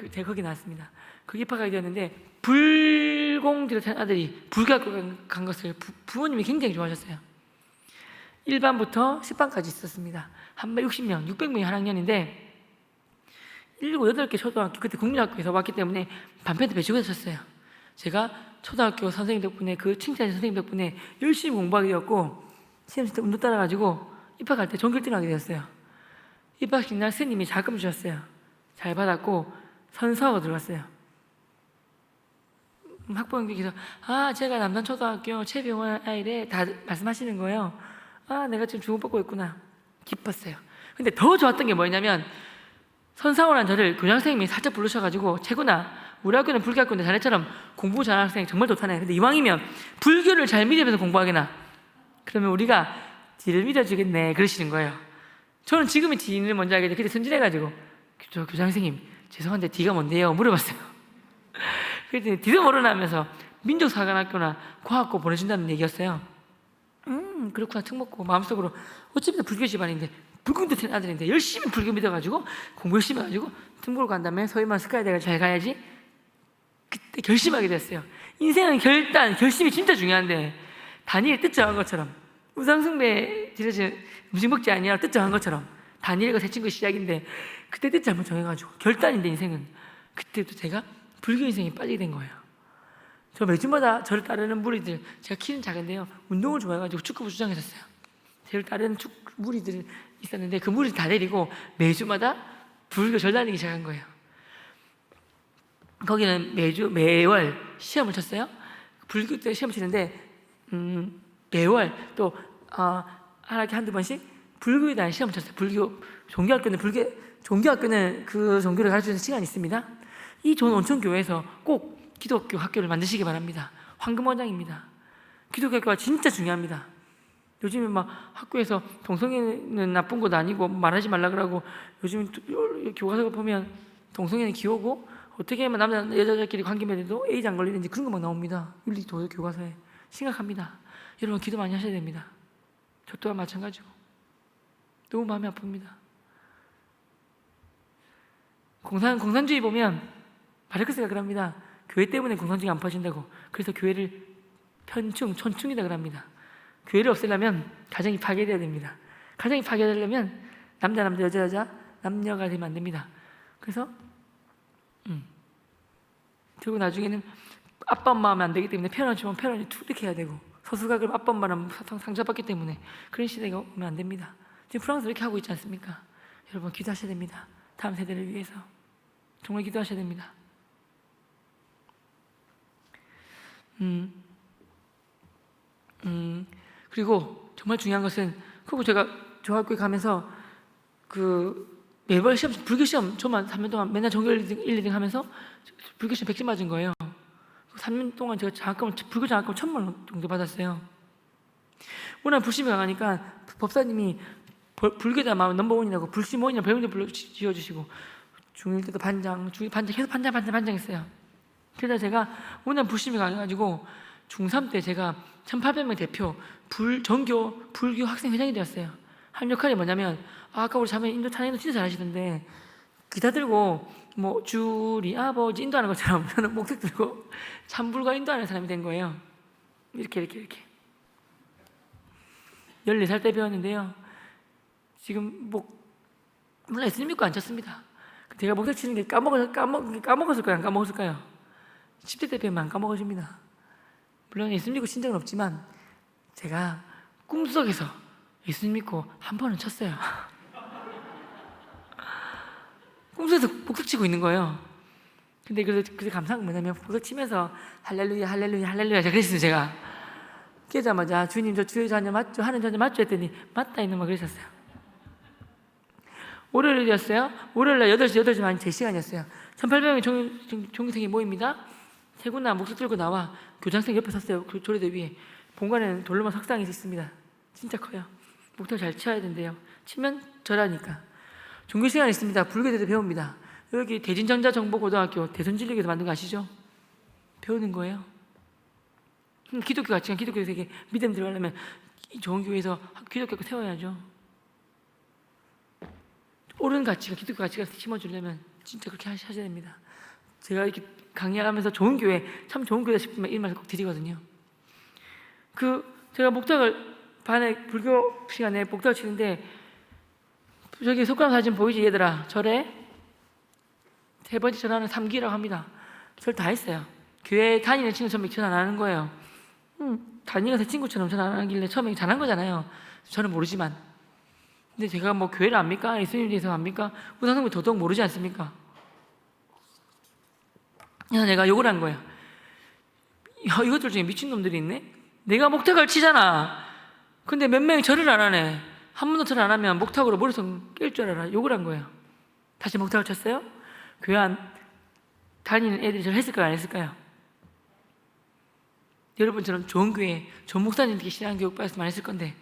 제가 거기 나왔습니다. 거기 입학하게 되었는데 불공지를 탄 아들이 불교학교 간 것을 부모님이 굉장히 좋아하셨어요. 1반부터 10반까지 있었습니다. 한 60명, 600명이 한 학년인데 7, 8개 초등학교, 그때 국민학교에서 왔기 때문에 반편도 배치고 있었어요. 제가 초등학교 선생님 덕분에, 그 칭찬해 선생님 덕분에 열심히 공부하게 되었고 시험칠 때 운도 따라가지고 입학할 때 전교 1등 하게 되었어요. 입학식 날 스님이 자금 주셨어요. 잘 받았고 선서하고 들어갔어요. 학부형께서 제가 남산초등학교 최병원 아이래 다 말씀하시는 거예요. 내가 지금 주목받고 있구나. 기뻤어요. 근데 더 좋았던 게 뭐냐면 선사원한 저를 교장선생님이 살짝 부르셔가지고 채구나, 우리 학교는 불교학교인데 자네처럼 공부 잘하는 학생 정말 좋다네. 근데 이왕이면 불교를 잘 믿으면서 공부하게나. 그러면 우리가 뒤를 믿어주겠네, 그러시는 거예요. 저는 지금의 뒤를 먼저 알게 돼. 그때 순진해가지고 저 교장선생님 죄송한데 뒤가 뭔데요? 물어봤어요. 그랬더니 뒤도 모르나면서 민족사관학교나 과학고 보내준다는 얘기였어요. 그렇구나, 특목고. 마음속으로 어차피 불교 집안인데 불공도 된 아들인데 열심히 불교 믿어가지고 공부 열심히 해가지고 특목을 간 다음에 소위 말하는 스카이대를 잘 가야지. 그때 결심하게 됐어요. 인생은 결심이 진짜 중요한데 다니엘 뜻 정한 것처럼 우상숭배 지르지 음식 먹지 아니야 뜻 정한 것처럼 다니엘과 새 친구 시작인데 그때 뜻 잘못 정해가지고 결단인데 인생은 그때부터 제가 불교 인생에 빠지게 된 거예요. 저 매주마다 저를 따르는 무리들, 제가 키는 작은데요, 운동을 좋아해가지고 축구부 주장했었어요. 저를 따르는 무리들이 있었는데 그 무리를 다 데리고 매주마다 불교 절 다니기 시작한 거예요. 거기는 매월 시험을 쳤어요. 불교 때 시험 치는데 매월 또 한 학기 한두 번씩 불교에 대한 시험을 쳤어요. 종교학교는 그 종교를 가르치는 시간이 있습니다. 이 좋은 온천교회에서 꼭 기독교 학교를 만드시기 바랍니다. 황금원장입니다. 기독교 학교가 진짜 중요합니다. 요즘에 막 학교에서 동성애는 나쁜 것 아니고 말하지 말라 그러고, 요즘 교과서를 보면 동성애는 기호고 어떻게 하면 남자 여자끼리 관계 맺어도 에이즈 안 걸리는지 그런 거 막 나옵니다. 윤리 도덕 교과서에. 심각합니다. 여러분 기도 많이 하셔야 됩니다. 저 또한 마찬가지고 너무 마음이 아픕니다. 공산주의 보면 마르크스가 그럽니다. 교회 때문에 공산주의가 안 퍼진다고. 그래서 교회를 천충이다 그럽니다. 교회를 없애려면 가정이 파괴돼야 됩니다. 가정이 파괴되려면 남자 여자 남녀가 되면 안 됩니다. 그래서 그리고 나중에는 아빠 엄마 하면 안 되기 때문에 편한 주면 편한이 이렇게 해야 되고, 서수가 그럼 아빠 엄마랑 상처받기 때문에 그런 시대가 오면 안 됩니다. 지금 프랑스 이렇게 하고 있지 않습니까? 여러분 기도하셔야 됩니다. 다음 세대를 위해서 정말 기도하셔야 됩니다. 그리고 정말 중요한 것은, 그리고 제가 중학교에 가면서 매번 시험, 불교 시험 저만 3년 동안 맨날 전교 1, 2등 하면서 불교 시험 100점 맞은 거예요. 3년 동안 제가 불교 장학금 1,000만 원 정도 받았어요. 워낙 불심이 강하니까 법사님이 불교자 마음 넘버원이라고 불심원이라고 배우들 지어주시고, 중1 때도 계속 반장했어요. 그러다 제가 워낙 불심이 강해가지고 중3 때 제가 1,800명 대표 전교 불교 학생 회장이 되었어요. 한 역할이 뭐냐면, 아까 우리 자매 찬양도 진짜 잘하시던데 기타 들고 뭐 주리 아버지 인도하는 것처럼 저는 목색 들고 참불과 인도하는 사람이 된 거예요. 이렇게 14살 때 배웠는데요, 지금 물론 예수님 믿고 안 쳤습니다. 제가 목색 치는 게 까먹었을 거예요, 안 까먹었을까요? 10대 때 배우면 안 까먹어집니다. 물론 예수님 믿고 친 적은 없지만 제가 꿈속에서 예수님 믿고 한 번은 쳤어요. 꿈속에서 복습 치고 있는 거예요. 근데 그래서 감사한 건 뭐냐면, 복습 치면서 할렐루야 할렐루야 할렐루야 제가 그랬어요. 제가 깨자마자 주님 저 주여 자녀 맞죠? 하는 자녀 맞죠? 했더니 맞다 이놈아 그러셨어요. 월요일이었어요. 월요일날 8시, 8시 반 제 시간이었어요. 1800명의 종교생이 모입니다. 세구나 목소 들고 나와 교장선생님 옆에 섰어요. 그 조리대 위에. 본관에는 돌로만 석상이 있습니다. 진짜 커요. 목탁을 잘 쳐야 된대요. 치면 절하니까. 종교 시간이 있습니다. 불교대도 배웁니다. 여기 대진전자정보고등학교 대선진리교에서 만든 거 아시죠? 배우는 거예요. 기독교 가치관, 기독교 세계 믿음 들어가려면 좋은 교회에서 기독교 세워야죠. 옳은 가치가, 기독교 가치가 심어주려면 진짜 그렇게 하셔야 됩니다. 제가 이렇게 강의하면서 좋은 교회, 참 좋은 교회다 싶으면 이 말을 꼭 드리거든요. 제가 목탁을 반에 불교 시간에 목탁을 치는데 저기 속광 사진 보이지 얘들아? 절에 세 번째 절하는 3기라고 합니다. 절 다 했어요. 교회 다니는 친구 처음에 전 안 하는 거예요. 다니가 제 친구처럼 전 안 하길래 처음에 잘한 거잖아요. 저는 모르지만. 근데 제가 뭐 교회를 압니까? 예수님 대해서 압니까? 우상성배 더더욱 모르지 않습니까? 그래서 내가 욕을 한 거예요. 이것들 중에 미친놈들이 있네? 내가 목탁을 치잖아. 근데 몇 명이 절을 안 하네. 한 번도 절 안 하면 목탁으로 머리속 깰 줄 알아. 욕을 한 거예요. 다시 목탁을 쳤어요? 교회 안 다니는 애들이 절 했을까요? 안 했을까요? 여러분처럼 좋은 교회, 좋은 목사님들께 신앙 교육 받았으면 안 했을 건데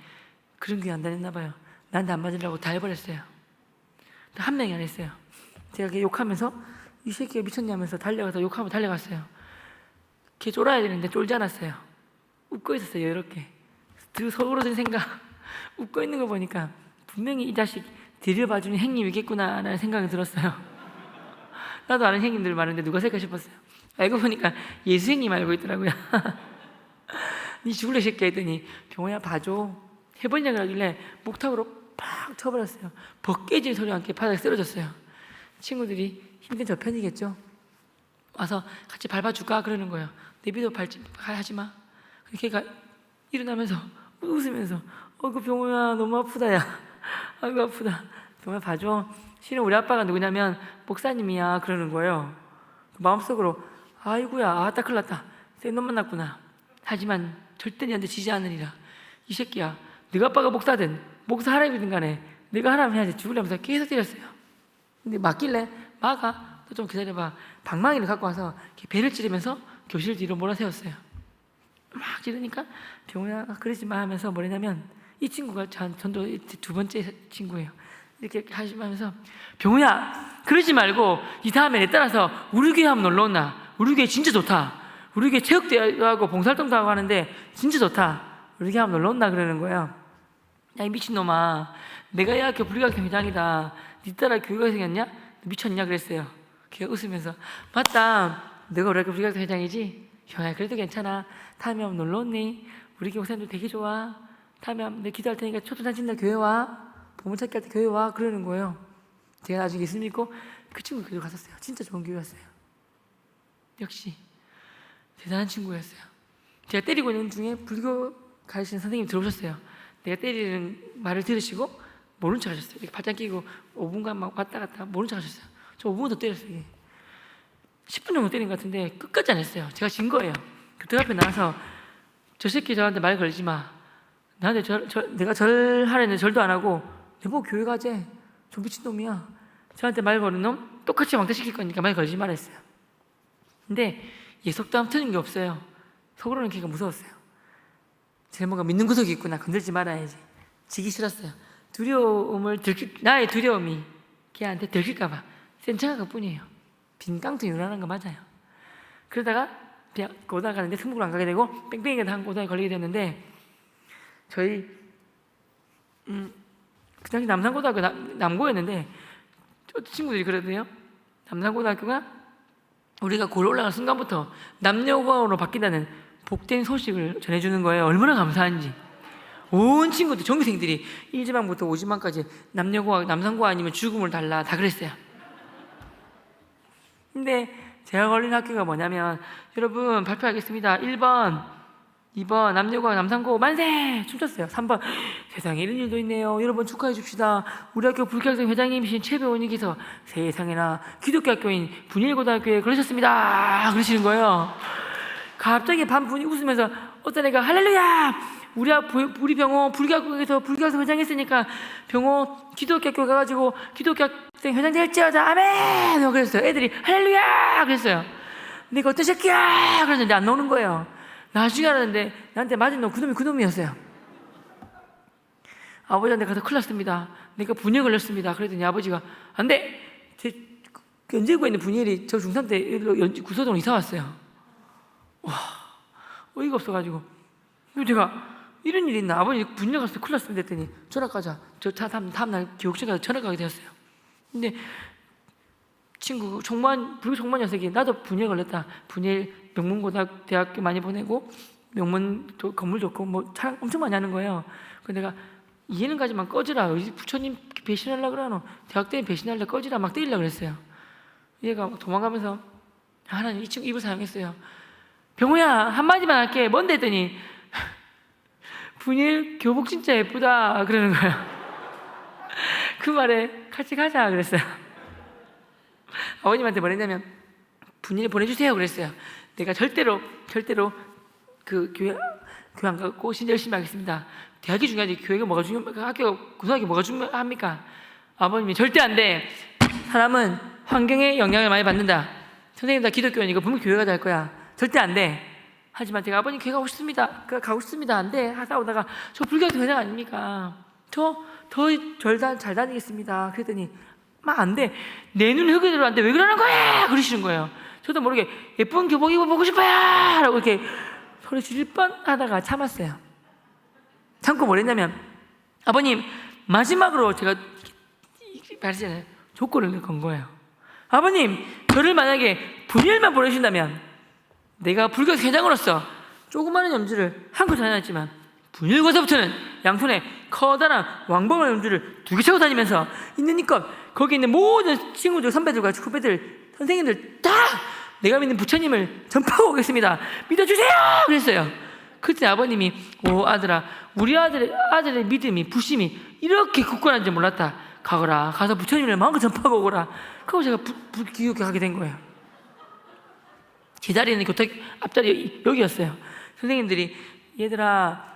그런 교회 안 다녔나 봐요. 나한테 안 맞으려고 다 해버렸어요. 한 명이 안 했어요. 제가 걔 욕하면서 이 새끼가 미쳤냐면서 달려가서 욕하면 달려갔어요. 걔 쫄아야 되는데 쫄지 않았어요. 웃고 있었어요. 이렇게 서울어 든 생각 웃고 있는 거 보니까 분명히 이 자식 들여봐주는 행님이겠구나 라는 생각이 들었어요. 나도 아는 행님들 많은데 누가 쓸까 싶었어요. 알고 보니까 예수 행님 알고 있더라고요. 니 죽을래 새끼 했더니 병호야 봐줘 해보냐고 하길래 목탁으로 팍 쳐버렸어요. 벗 깨진 소리와 함께 바닥에 쓰러졌어요. 친구들이 힘든 저 편이겠죠. 와서 같이 밟아줄까 그러는 거예요. 내비도 밟지 하지 마. 걔가 일어나면서 웃으면서 그 병호야 너무 아프다 야. 아이고 아프다. 병호야 봐줘. 실은 우리 아빠가 누구냐면 목사님이야 그러는 거예요. 마음속으로 아이고야 아따 큰일 났다. 센 놈 만났구나. 하지만 절대 니한테 지지 않으리라. 이 새끼야 네가 아빠가 목사든 목사 하나님이든 간에 내가 하나님 해야지 죽으려면서 계속 때렸어요. 근데 맞길래 막아 너 좀 기다려봐. 방망이를 갖고 와서 배를 찌르면서 교실 뒤로 몰아세웠어요. 막 찌르니까 병호야 그러지 마 하면서 뭐냐면 이 친구가 전도 두 번째 친구예요. 이렇게 하시면서 병호야 그러지 말고 이 다음에 내 따라서 우리 교회 한번 놀러 온나. 우리 교회 진짜 좋다. 우리 교회 체육대회도 하고 봉사활동도 하고 하는데 진짜 좋다. 우리 교회 한번 놀러 온나 그러는 거예요. 야 이 미친놈아 내가 이 학교 불교학교 회장이다. 네 따라 교회가 생겼냐? 미쳤냐 그랬어요. 걔가 웃으면서 맞다 내가 우리 학교 불교학교 회장이지? 형아 그래도 괜찮아. 다음에 한번 놀러 온니? 우리 교회 목사님들 되게 좋아. 다음에 내 기도할 테니까 초등산 친다 교회 와. 보물찾기 할 때 교회 와 그러는 거예요. 제가 나중에 예수 믿고 그 친구 교회 갔었어요. 진짜 좋은 교회였어요. 역시 대단한 친구였어요. 제가 때리고 있는 중에 불교 가르치는 선생님이 들어오셨어요. 내가 때리는 말을 들으시고 모른 척 하셨어요. 이렇게 발장 끼고 5분간 막 왔다 갔다 모른 척 하셨어요. 저 5분 더 때렸어요. 10분 정도 때린 것 같은데 끝까지 안 했어요. 제가 진 거예요. 그 앞에 나와서 저 새끼 저한테 말 걸지 마. 나한테 내가 절하려는데 절도 안 하고 내보고 교회 가재. 저 미친놈이야. 저한테 말 거는 놈 똑같이 왕따시킬 거니까 말 걸지 말았어요. 근데 예속도 안 트는 게 없어요. 속으로는 걔가 무서웠어요. 쟤 뭔가 믿는 구석이 있구나. 건들지 말아야지. 지기 싫었어요. 나의 두려움이 걔한테 들킬까 봐 센 척한 것뿐이에요. 빈 깡통이 일어나는 거 맞아요. 그러다가 고등학교 가는데 승부를 안 가게 되고 뺑뺑이가 한 고등학교에 걸리게 됐는데 저희 그 당시 남산고등학교 남고였는데 친구들이 그러더래요. 남산고등학교가 우리가 고를 올라가는 순간부터 남녀고로 바뀐다는 복된 소식을 전해주는 거예요. 얼마나 감사한지. 온 친구들, 전교생들이 1지망부터 5지망까지 남녀고와 남산고 아니면 죽음을 달라 다 그랬어요. 근데 제가 걸린 학교가 뭐냐면 여러분 발표하겠습니다. 1번, 2번 남녀고와 남산고 만세! 춤췄어요. 3번 세상에 이런 일도 있네요. 여러분 축하해 줍시다. 우리 학교 불교학생 회장님이신 최배원님께서 세상에나 기독교 학교인 분일고등학교에 그러셨습니다. 그러시는 거예요. 갑자기 반분이 웃으면서 어떤 애가 할렐루야! 우리 병호 불교학교에서 불교학생 회장했으니까 병호 기독교 학교 가가지고 기독교 학생 회장 될지어다 아멘 그랬어요. 애들이 할렐루야 그랬어요. 내가 어떤 새끼야 그랬는데 안 나오는 거예요. 나중에 알았는데 나한테 맞은 놈 그놈이었어요. 아버지한테 가서 큰일 났습니다. 내가 분열 걸렸습니다. 그랬더니 아버지가 안 돼! 제 연제구에 있는 분열이 저 중3 때 구소동으로 이사 왔어요. 와, 어이가 없어가지고. 그리고 제가 이런 일이 있나? 아버지 분열 갔을 때 큰일 났습니다. 했더니 전화 가자. 저 다음날 교육청 가서 전화 가게 되었어요. 근데 친구 불교 총무관 녀석이 나도 분열 걸렸다. 분열 명문고등학교 많이 보내고 명문 건물 좋고 뭐 자랑 엄청 많이 하는 거예요. 그래서 내가 이해는 가지만 꺼지라. 부처님 배신하려고 그러노. 대학 때 배신하려고 꺼지라 막 때리려고 그랬어요. 얘가 막 도망가면서 하나님 이 친구 입을 사용했어요. 병호야 한마디만 할게. 뭔데 했더니 분일 교복 진짜 예쁘다 그러는 거야. 그 말에 같이 가자 그랬어요. 아버님한테 뭐랬냐면 분일 보내주세요 그랬어요. 내가 절대로 그 교회 안 가고 신자 열심히 하겠습니다. 대학이 중요하지 교회가 뭐가 중요합니까? 학교 고등학교 뭐가 중요합니까? 아버님이 절대 안 돼. 사람은 환경에 영향을 많이 받는다. 선생님 다 기독교인이고 분명 교회 가자 할 거야. 절대 안 돼. 하지만 제가 아버님 교회 가고 싶습니다. 가고 싶습니다. 안 돼. 하다 오다가 저 불교학교 회장 아닙니까? 저 더 잘 다니겠습니다. 그랬더니 막 안 돼. 내 눈 흙이 들어왔는데 왜 그러는 거야? 그러시는 거예요. 저도 모르게 예쁜 교복 입어보고 싶어요! 라고 이렇게 소리 지를 뻔 하다가 참았어요. 참고 뭐랬냐면 아버님 마지막으로 제가 말했잖아요. 조건을 건 거예요. 아버님 저를 만약에 분열만 보내준다면 내가 불교 회장으로서 조그마한 염주를 한 개 다녔지만 분열고서부터는 양손에 커다란 왕봉을 염주를 2개 차고 다니면서 있는 이껏 거기 있는 모든 친구들 선배들과 후배들 선생님들 다 내가 믿는 부처님을 전파하고 오겠습니다. 믿어주세요 그랬어요. 그때 아버님이 오 아들아 우리 아들의 믿음이 부심이 이렇게 굳건한지 몰랐다. 가거라 가서 부처님을 마음껏 전파하고 오거라. 그리고 제가 불기독교 하게 된 거예요. 제 자리는 교탁 앞자리 여기였어요. 선생님들이 얘들아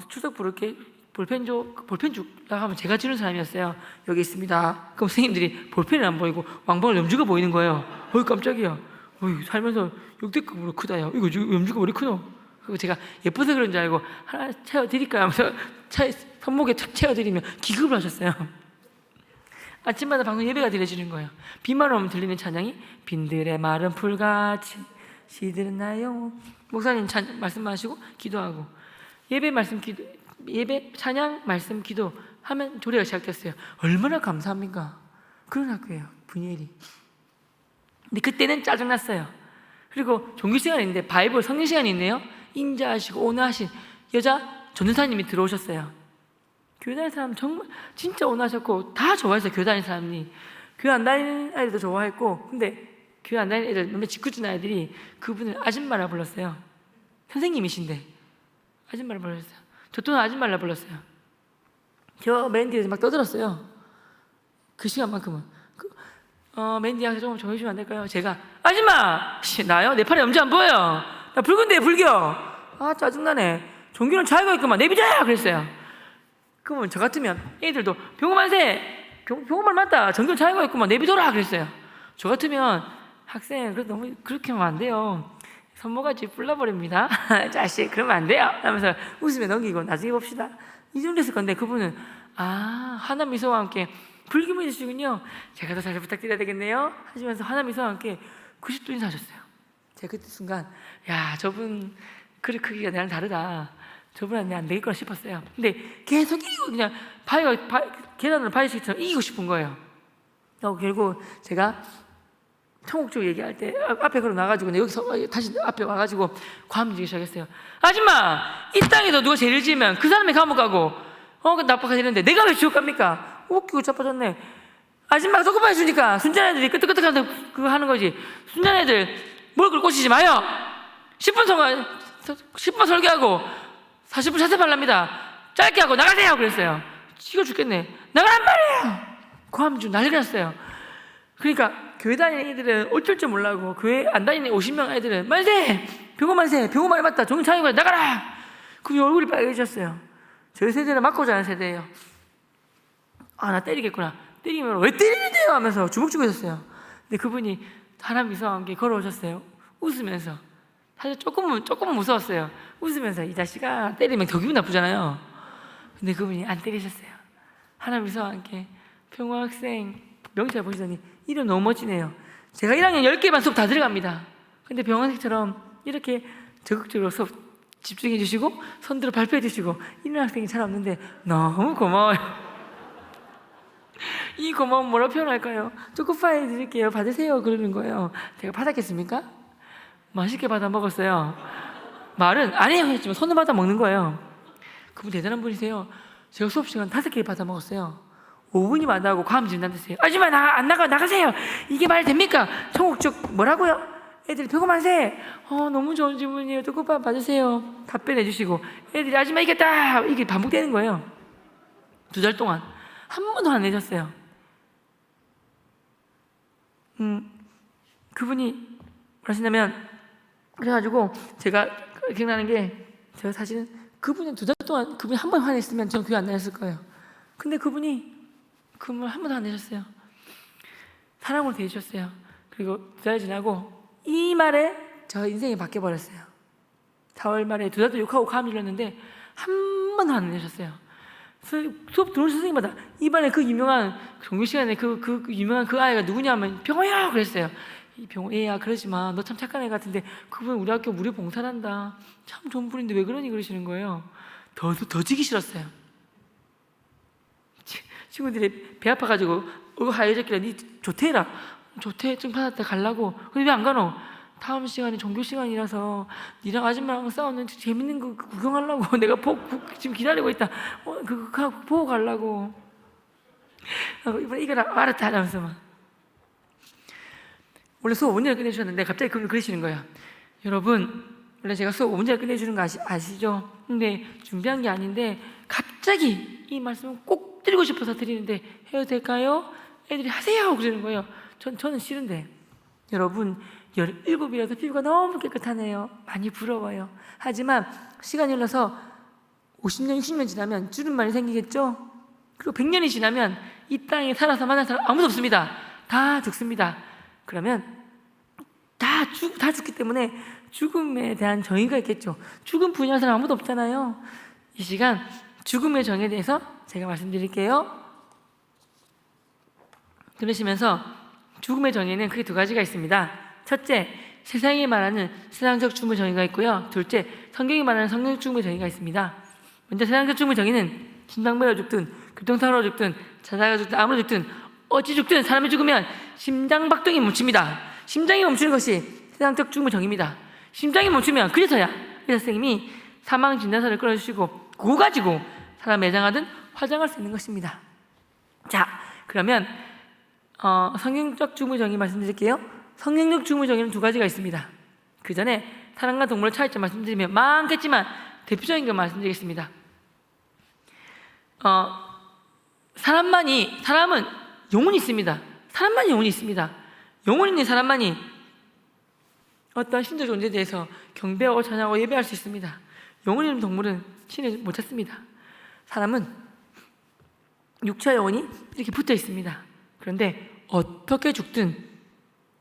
추석 부를게 볼펜 주라고 하면 제가 주는 사람이었어요. 여기 있습니다. 그럼 선생님들이 볼펜이 안 보이고 왕봉을 염주가 보이는 거예요. 어이 깜짝이야. 어이 살면서 역대급으로 크다 야. 이거 염주가 왜 이렇게 크노? 그리고 제가 예뻐서 그런 줄 알고 하나 채워드릴까 하면서 손목에 탁 채워드리면 기겁을 하셨어요. 아침마다 방송 예배가 드려지는 거예요. 비만 오면 들리는 찬양이 빈들의 마른 풀같이 시들은 나의 영혼. 목사님 말씀하시고 기도하고 예배 찬양 말씀 기도 하면 조례가 시작됐어요. 얼마나 감사합니까? 그런 학교예요. 분열이. 근데 그때는 짜증났어요. 그리고 종교 시간이 있는데 바이블 성경 시간이 있네요. 인자하시고 온화하신 여자 전도사님이 들어오셨어요. 교회 다니는 사람 정말 진짜 온화하셨고 다 좋아했어요. 교회 다니는 사람이. 교회 안 다니는 아이들도 좋아했고 근데 교회 안 다니는 애들 너무 짓궂은 아이들이 그분을 아줌마라 불렀어요. 선생님이신데 아줌마라 불렀어요. 저 또는 아줌마라 불렀어요. 저 맨 뒤에서 막 떠들었어요. 그 시간만큼은 맨 뒤에 조금 조용히 안 될까요? 제가 아줌마! 나요? 내 팔에 염주 안 보여요. 나 붉은데 불교. 아 짜증나네. 종교는 자유가 있구만. 내비둬요! 그랬어요. 그러면 저 같으면 애들도 병호만세! 병호말 맞다. 종교는 자유가 있구만. 내비둬라! 그랬어요. 저 같으면 학생 그래도 너무 그렇게 하면 안 돼요. 손모가지 불러버립니다. 자식 그러면 안 돼요. 하면서 웃으며 넘기고 나중에 봅시다. 이 정도 했을 건데 그분은 하나 미소와 함께 불교민이시군요. 제가 더 잘 부탁드려야 되겠네요. 하시면서 하나 미소와 함께 90도 인사하셨어요. 제가 그때 순간 야 저분 그릇 크기가 나랑 다르다. 저분한테 안 되겠구나 싶었어요. 근데 계속 이기고 그냥 계단으로 바위식처럼 이기고 싶은 거예요. 결국 제가 청옥주 얘기할 때 앞에 걸어 나가지고 여기서 다시 앞에 와가지고 과음지기 시작했어요. 아줌마 이 땅에서 누가 죄를 지으면 그 사람이 감옥 가고 납박하게 되는데 내가 왜 지옥 갑니까? 웃기고 자빠졌네. 아줌마가 조금만 해주니까 순자애들이 끄떡끄떡하면서 그거 하는 거지. 순자애들 뭘 꽂히지 마요. 10분 설교하고 40분 사세발랍니다. 짧게 하고 나가세요 그랬어요. 지겨 죽겠네. 나가란 말이에요. 과음주 난리가 났어요. 그러니까 교회 다니는 애들은 어쩔 줄 몰라고 교회 안 다니는 50명 애들은 만세! 병호 만세! 병호 말이 맞다! 종교 차이가 나가라! 그분이 얼굴이 빨개졌어요. 저희 세대는 맞고 자란 세대예요. 아, 나 때리겠구나. 때리면 왜 때리는데요? 하면서 주먹 쥐고 있었어요. 근데 그분이 사람 이상한 게 걸어오셨어요. 웃으면서. 사실 조금은 무서웠어요. 웃으면서 이 자식아 때리면 더 기분 나쁘잖아요. 근데 그분이 안 때리셨어요. 하나님 이상한 게 평화학생 명찰 보시더니 이름 너무 멋지네요. 제가 1학년 10개 반 수업 다 들어갑니다. 근데 병원생처럼 이렇게 적극적으로 수업 집중해 주시고 손들어 발표해 주시고 이런 학생이 잘 없는데 너무 고마워요. 이 고마움 뭐라 표현할까요? 초코파이 드릴게요. 받으세요. 그러는 거예요. 제가 받았겠습니까? 맛있게 받아 먹었어요. 말은 아니에요 했지만 손을 받아 먹는 거예요. 그분 대단한 분이세요. 제가 수업 시간 5개 받아 먹었어요. 5분이 만나고 과음 진단됐어요. 아줌마 안 나가세요. 이게 말이 됩니까? 청국죽 뭐라고요? 애들이 배고 만세. 너무 좋은 질문이에요. 초코파이 받으세요. 답변해 주시고 애들이 아줌마 이겼다. 이게 반복되는 거예요. 2달 동안 한 번도 안 내셨어요. 그분이 뭐라시냐면 그래가지고 제가 기억나는 게 제가 사실은 그분이 2달 동안 그분이 한 번 화냈으면 저는 교회 안 다녔을 거예요. 근데 그분이 그 말 한 번도 안 내셨어요. 사랑으로 대해주셨어요. 그리고 2달 지나고 이 말에 저 인생이 바뀌어버렸어요. 4월 말에 2달도 욕하고 감이 일렀는데 한 번도 안 내셨어요. 수업 들어오신 선생님마다 이번에 그 유명한 종교 시간에 그 유명한 그 아이가 누구냐면 병호야 그랬어요. 이 병호 얘야 그러지 마. 너 참 착한 애 같은데 그분 우리 학교 무료 봉사한다. 참 좋은 분인데 왜 그러니 그러시는 거예요. 더 지기 싫었어요. 친구들이 배 아파가지고 하얘졌길래 니 조퇴해라. 조퇴 좀 받았다 가려고. 근데 왜 안 가노? 다음 시간에 종교 시간이라서 니랑 아줌마랑 싸우는 재밌는 거 구경하려고 내가 지금 기다리고 있다. 그거 보고 가려고. 이번에 이거라 알았다 하면서 막. 원래 수업 5년을 끝내주셨는데 갑자기 그분 그러시는 거예요. 여러분 원래 제가 수업 5년을 끝내주는 거 아시죠? 근데 준비한 게 아닌데 갑자기 이 말씀을 꼭 드리고 싶어서 드리는데 해도 될까요? 애들이 하세요 그러는 거예요. 저는 싫은데 여러분 17이라서 피부가 너무 깨끗하네요. 많이 부러워요. 하지만 시간이 흘러서 50년, 60년 지나면 주름만이 생기겠죠? 그리고 100년이 지나면 이 땅에 살아서 만난 사람 아무도 없습니다. 다 죽습니다. 그러면 다 죽기 때문에 죽음에 대한 정의가 있겠죠. 죽음 부인할 사람 아무도 없잖아요. 이 시간 죽음의 정의에 대해서 제가 말씀드릴게요. 들으시면서 죽음의 정의는 크게 2가지가 있습니다. 첫째, 세상이 말하는 세상적 죽음의 정의가 있고요. 둘째, 성경이 말하는 성경적 죽음의 정의가 있습니다. 먼저 세상적 죽음의 정의는 심장마비로 죽든 교통사고로 죽든 자다가 죽든 암으로 죽든 어찌 죽든 사람이 죽으면 심장박동이 멈춥니다. 심장이 멈추는 것이 세상적 죽음의 정의입니다. 심장이 멈추면 그래서야 의사 선생님이 사망 진단서를 끌어주시고 그거 가지고 사람 매장하든 화장할 수 있는 것입니다. 자, 그러면 성경적 죽음의 정의 말씀드릴게요. 성경적 죽음의 정의는 2가지가 있습니다. 그 전에 사람과 동물의 차이점 말씀드리면 많겠지만 대표적인 것 말씀드리겠습니다. 사람은 영혼이 있습니다. 사람만이 영혼이 있습니다. 영혼 있는 사람만이 어떤 신적 존재에 대해서 경배하고 찬양하고 예배할 수 있습니다. 영혼 있는 동물은 신을 못 찾습니다. 사람은 육체와 영혼이 이렇게 붙어 있습니다. 그런데 어떻게 죽든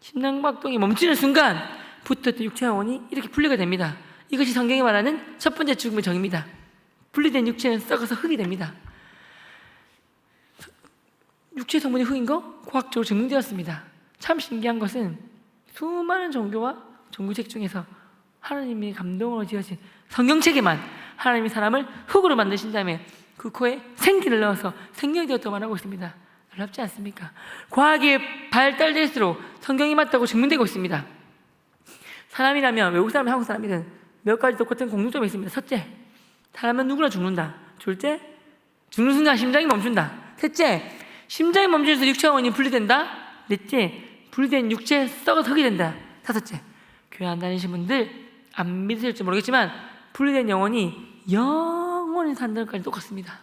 심장박동이 멈추는 순간 붙어있던 육체와 영혼이 이렇게 분리가 됩니다. 이것이 성경이 말하는 첫 번째 죽음의 정의입니다. 분리된 육체는 썩어서 흙이 됩니다. 육체 성분이 흙인 거 과학적으로 증명되었습니다. 참 신기한 것은 수많은 종교와 종교책 중에서 하나님이 감동으로 지어진 성경책에만 하나님이 사람을 흙으로 만드신 다음에 그 코에 생기를 넣어서 생명이 되었다고 말하고 있습니다. 놀랍지 않습니까? 과학이 발달될수록 성경이 맞다고 증명되고 있습니다. 사람이라면 외국 사람이든 한국 사람이든 몇 가지 똑같은 공통점이 있습니다. 첫째, 사람은 누구나 죽는다. 둘째, 죽는 순간 심장이 멈춘다. 셋째, 심장이 멈추면서 육체와 영혼이 분리된다. 넷째, 분리된 육체 썩어서 흙이 된다. 다섯째, 교회 안 다니신 분들 안 믿으실지 모르겠지만 분리된 영혼이 영원히 산다는 것까지 똑같습니다.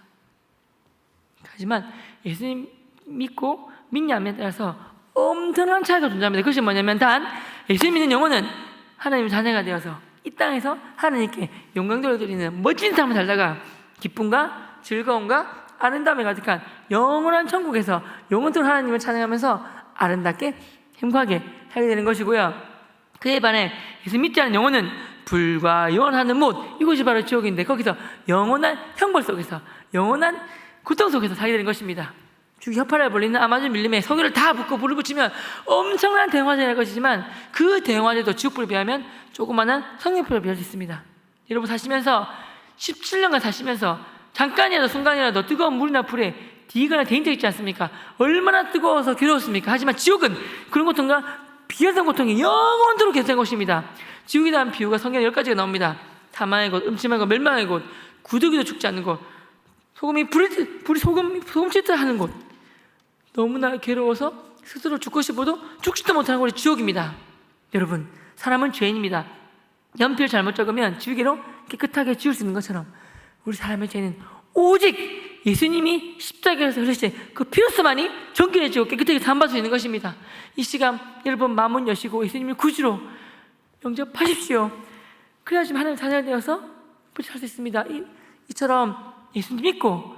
하지만 예수님 믿고 믿냐 안 믿냐에 따라서 엄청난 차이가 존재합니다. 그것이 뭐냐면 단 예수님 믿는 영혼은 하나님의 자녀가 되어서 이 땅에서 하나님께 영광 돌려드리는 멋진 삶을 살다가 기쁨과 즐거움과 아름다움에 가득한 영원한 천국에서 영원토록 하나님을 찬양하면서 아름답게 행복하게 살게 되는 것이고요. 그에 반해 예수 믿지 않는 영혼은 불과 영원하는 못, 이곳이 바로 지옥인데 거기서 영원한 형벌 속에서 영원한 고통 속에서 살게 되는 것입니다. 죽이 혀파를 벌리는 아마존 밀림에 석유를 다 붓고 불을 붙이면 엄청난 대형화재가 될 것이지만 그 대형화재도 지옥불에 비하면 조그마한 성령불에 비할 수 있습니다. 여러분 사시면서 17년간 사시면서 잠깐이라도 순간이라도 뜨거운 물이나 불에 뒤거나 데인 적 있지 않습니까? 얼마나 뜨거워서 괴로웠습니까? 하지만 지옥은 그런 고통과 비슷한 고통이 영원토록 계속된 것입니다. 지옥에 대한 비유가 성경에 10가지가 나옵니다. 사망의 곳, 음침한 곳, 멸망의 곳, 구더기도 죽지 않는 곳, 불이 소금짓을 하는 곳, 너무나 괴로워서 스스로 죽고 싶어도 죽지도 못하는 곳이 지옥입니다. 여러분, 사람은 죄인입니다. 연필 잘못 적으면 지우개로 깨끗하게 지울 수 있는 것처럼 우리 사람의 죄는 오직 예수님이 십자가에서 흘리신 그 피로서만이 정결해지고 깨끗하게 사함받을 수 있는 것입니다. 이 시간 여러분 마음은 여시고 예수님을 구주로 영접하십시오. 그래야지만 하나님 자녀가 되어서 살 수 있습니다. 이처럼 예수님 믿고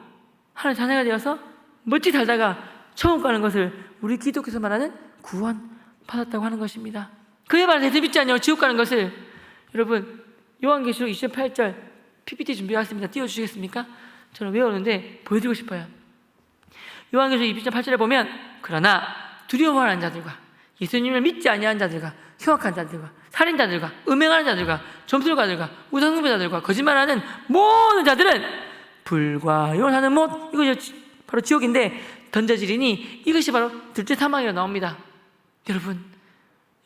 하나님 자녀가 되어서 멋지게 살다가 천국 가는 것을 우리 기독교에서 말하는 구원 받았다고 하는 것입니다. 그에 반해 예수 믿지 않냐고 지옥 가는 것을 여러분 요한계시록 28절 PPT 준비했습니다. 띄워주시겠습니까? 저는 외우는데 보여드리고 싶어요. 요한계시록 28절에 보면 그러나 두려워하는 자들과 예수님을 믿지 아니하는 자들과 흉악한 자들과 살인자들과 음행하는 자들과 점술가들과 우상숭배자들과 거짓말하는 모든 자들은 불과 영원하는 못, 이것이 바로 지옥인데 던져지리니 이것이 바로 둘째 사망이라고 나옵니다. 여러분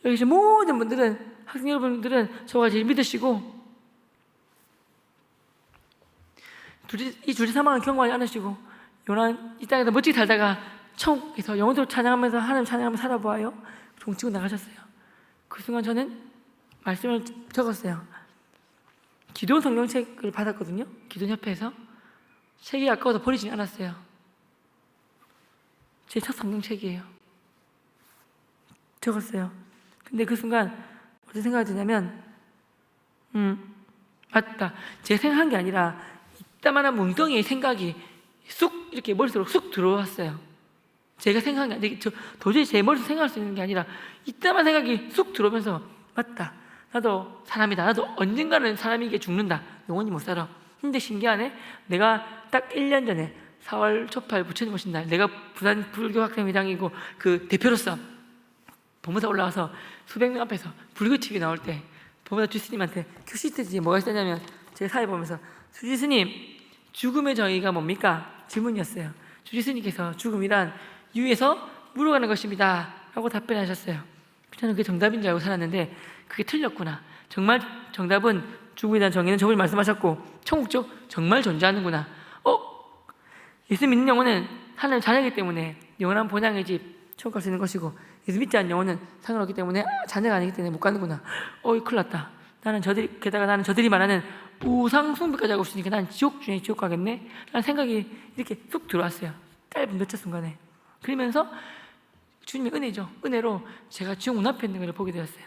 여기 계신 모든 분들은 학생 여러분들은 저와 같이 믿으시고 이 둘째 사망을 경험하지 않으시고 영원한 이 땅에서 멋지게 살다가 천국에서 영원토록 찬양하면서 하나님 찬양하면서 살아보아요 종치고 나가셨어요. 그 순간 저는 말씀을 적었어요. 기도원 성경책을 받았거든요. 기도원협회에서 책이 아까워서 버리지 않았어요. 제 첫 성경책이에요. 적었어요. 근데 그 순간 어떤 생각이 드냐면 맞다. 제가 생각한 게 아니라 이따만한 뭉덩이의 생각이 쑥 이렇게 머릿속으로 쑥 들어왔어요. 제가 생각한 게 아니라 도저히 제 머릿속에 생각할 수 있는 게 아니라 이따만 생각이 쑥 들어오면서 맞다. 나도 사람이다. 나도 언젠가는 사람이게 죽는다. 영원히 못 살아. 근데 신기하네. 내가 딱 1년 전에 4월 초팔 부처님 오신 날 내가 부산 불교학생회장이고 그 대표로서 법무사 올라와서 수백 명 앞에서 불교 TV 나올 때 법무사 주스님한테 큐시트지 뭐가 있었냐면 제가 사회 보면서 주지스님 죽음의 정의가 뭡니까? 질문이었어요. 주지스님께서 죽음이란 유에서 무로 가는 것입니다 라고 답변하셨어요. 저는 그게 정답인 줄 알고 살았는데 그게 틀렸구나. 정말 정답은 죽음에 대한 정의는 저분이 말씀하셨고 천국죠? 정말 존재하는구나. 예수 믿는 영혼은 하나님 자녀이기 때문에 영원한 본향의 집 천국 갈 수 있는 것이고 예수 믿지 않는 영혼은 상관없기 때문에 자녀가 아니기 때문에 못 가는구나. 큰일 났다. 게다가 나는 저들이 말하는 우상 숭배까지 하고 있으니까 난 지옥 중에 지옥 가겠네 라는 생각이 이렇게 쑥 들어왔어요. 짧은 몇 초 순간에. 그러면서 주님의 은혜죠. 은혜로 제가 지옥 문 앞에 있는 걸 보게 되었어요.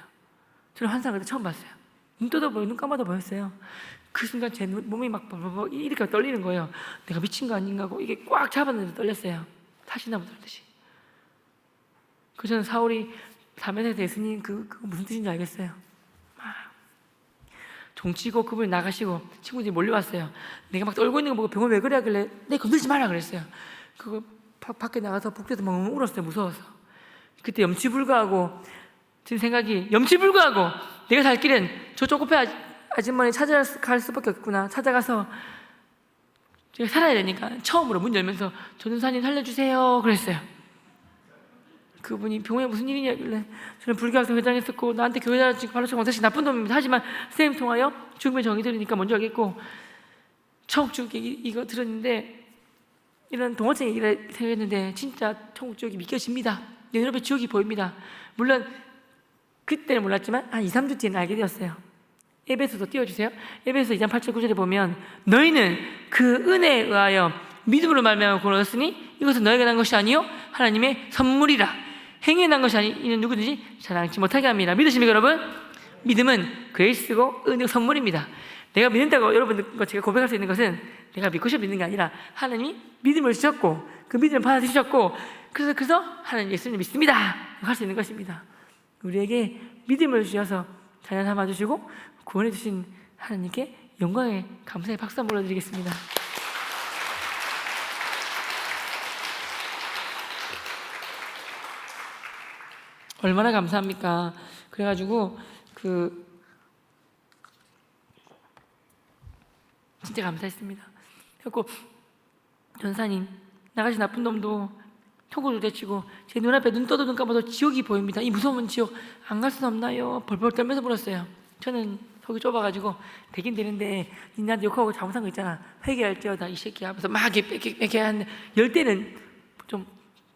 저는 환상을 처음 봤어요. 눈 떠도 보여, 눈 감아도 보였어요. 그 순간 제 몸이 막 이렇게 떨리는 거예요. 내가 미친 거 아닌가 하고 이게 꽉 잡았는데 떨렸어요. 타시나무 떨듯이. 그 저는 사울이 사면에서 예수님 그거 무슨 뜻인지 알겠어요. 종치고 그분이 나가시고 친구들이 몰려왔어요. 내가 막 떨고 있는 거 보고 병원 왜 그래 하길래 내 건들지 마라 그랬어요. 그거 밖에 나가서 복도에서 막 울었어요. 무서워서. 그때 염치불구하고 든 생각이 염치불구하고 내가 살 길은 저 쪼꼬페 아줌마니 찾아갈 수밖에 없구나. 찾아가서 제가 살아야 되니까 처음으로 문 열면서 전도사님 살려주세요 그랬어요. 그분이 병원에 무슨 일이냐길래 저는 불교학생 회장했었고 나한테 교회 다니고 발로차고 사실 나쁜 놈입니다. 하지만 선생님 통하여 죽음의 정의 들으니까 먼저 알겠고 천국 지옥 얘기 이거 들었는데 이런 동화책 얘기를 생각했는데 진짜 천국 지옥이 믿겨집니다. 내 눈앞에 지옥이 보입니다. 물론 그때는 몰랐지만 한 2, 3주 뒤에는 알게 되었어요. 에베소서 띄워주세요. 에베소 2장 8절 9절에 보면 너희는 그 은혜에 의하여 믿음으로 말미암아 구원을 얻었으니 이것은 너희가 난 것이 아니요 하나님의 선물이라. 행위에 난 것이 아니 이는 누구든지 자랑치 못하게 합니다. 믿으십니까 여러분? 믿음은 그레이스고 은혜고 선물입니다. 내가 믿는다고 여러분과 제가 고백할 수 있는 것은 내가 믿고 싶어 믿는 게 아니라 하나님이 믿음을 주셨고 그 믿음을 받아주셨고 그래서 하나님 예수님 믿습니다 할 수 있는 것입니다. 우리에게 믿음을 주셔서 자녀 삼아주시고 구원해 주신 하나님께 영광의 감사의 박수 한번 불러드리겠습니다. 얼마나 감사합니까? 그래가지고 진짜 감사했습니다. 그래서 전사님, 나같이 나쁜 놈도 토굴을 대치고 제 눈앞에 눈 떠도 눈 감아도 지옥이 보입니다. 이 무서운 지옥 안 갈 수는 없나요? 벌벌 떨면서 물었어요. 저는 속이 좁아가지고 되긴 되는데 니나한테 욕하고 잘못한 거 있잖아. 회개할지어다 이 새끼 하면서 막 이렇게 하는데 열 때는 좀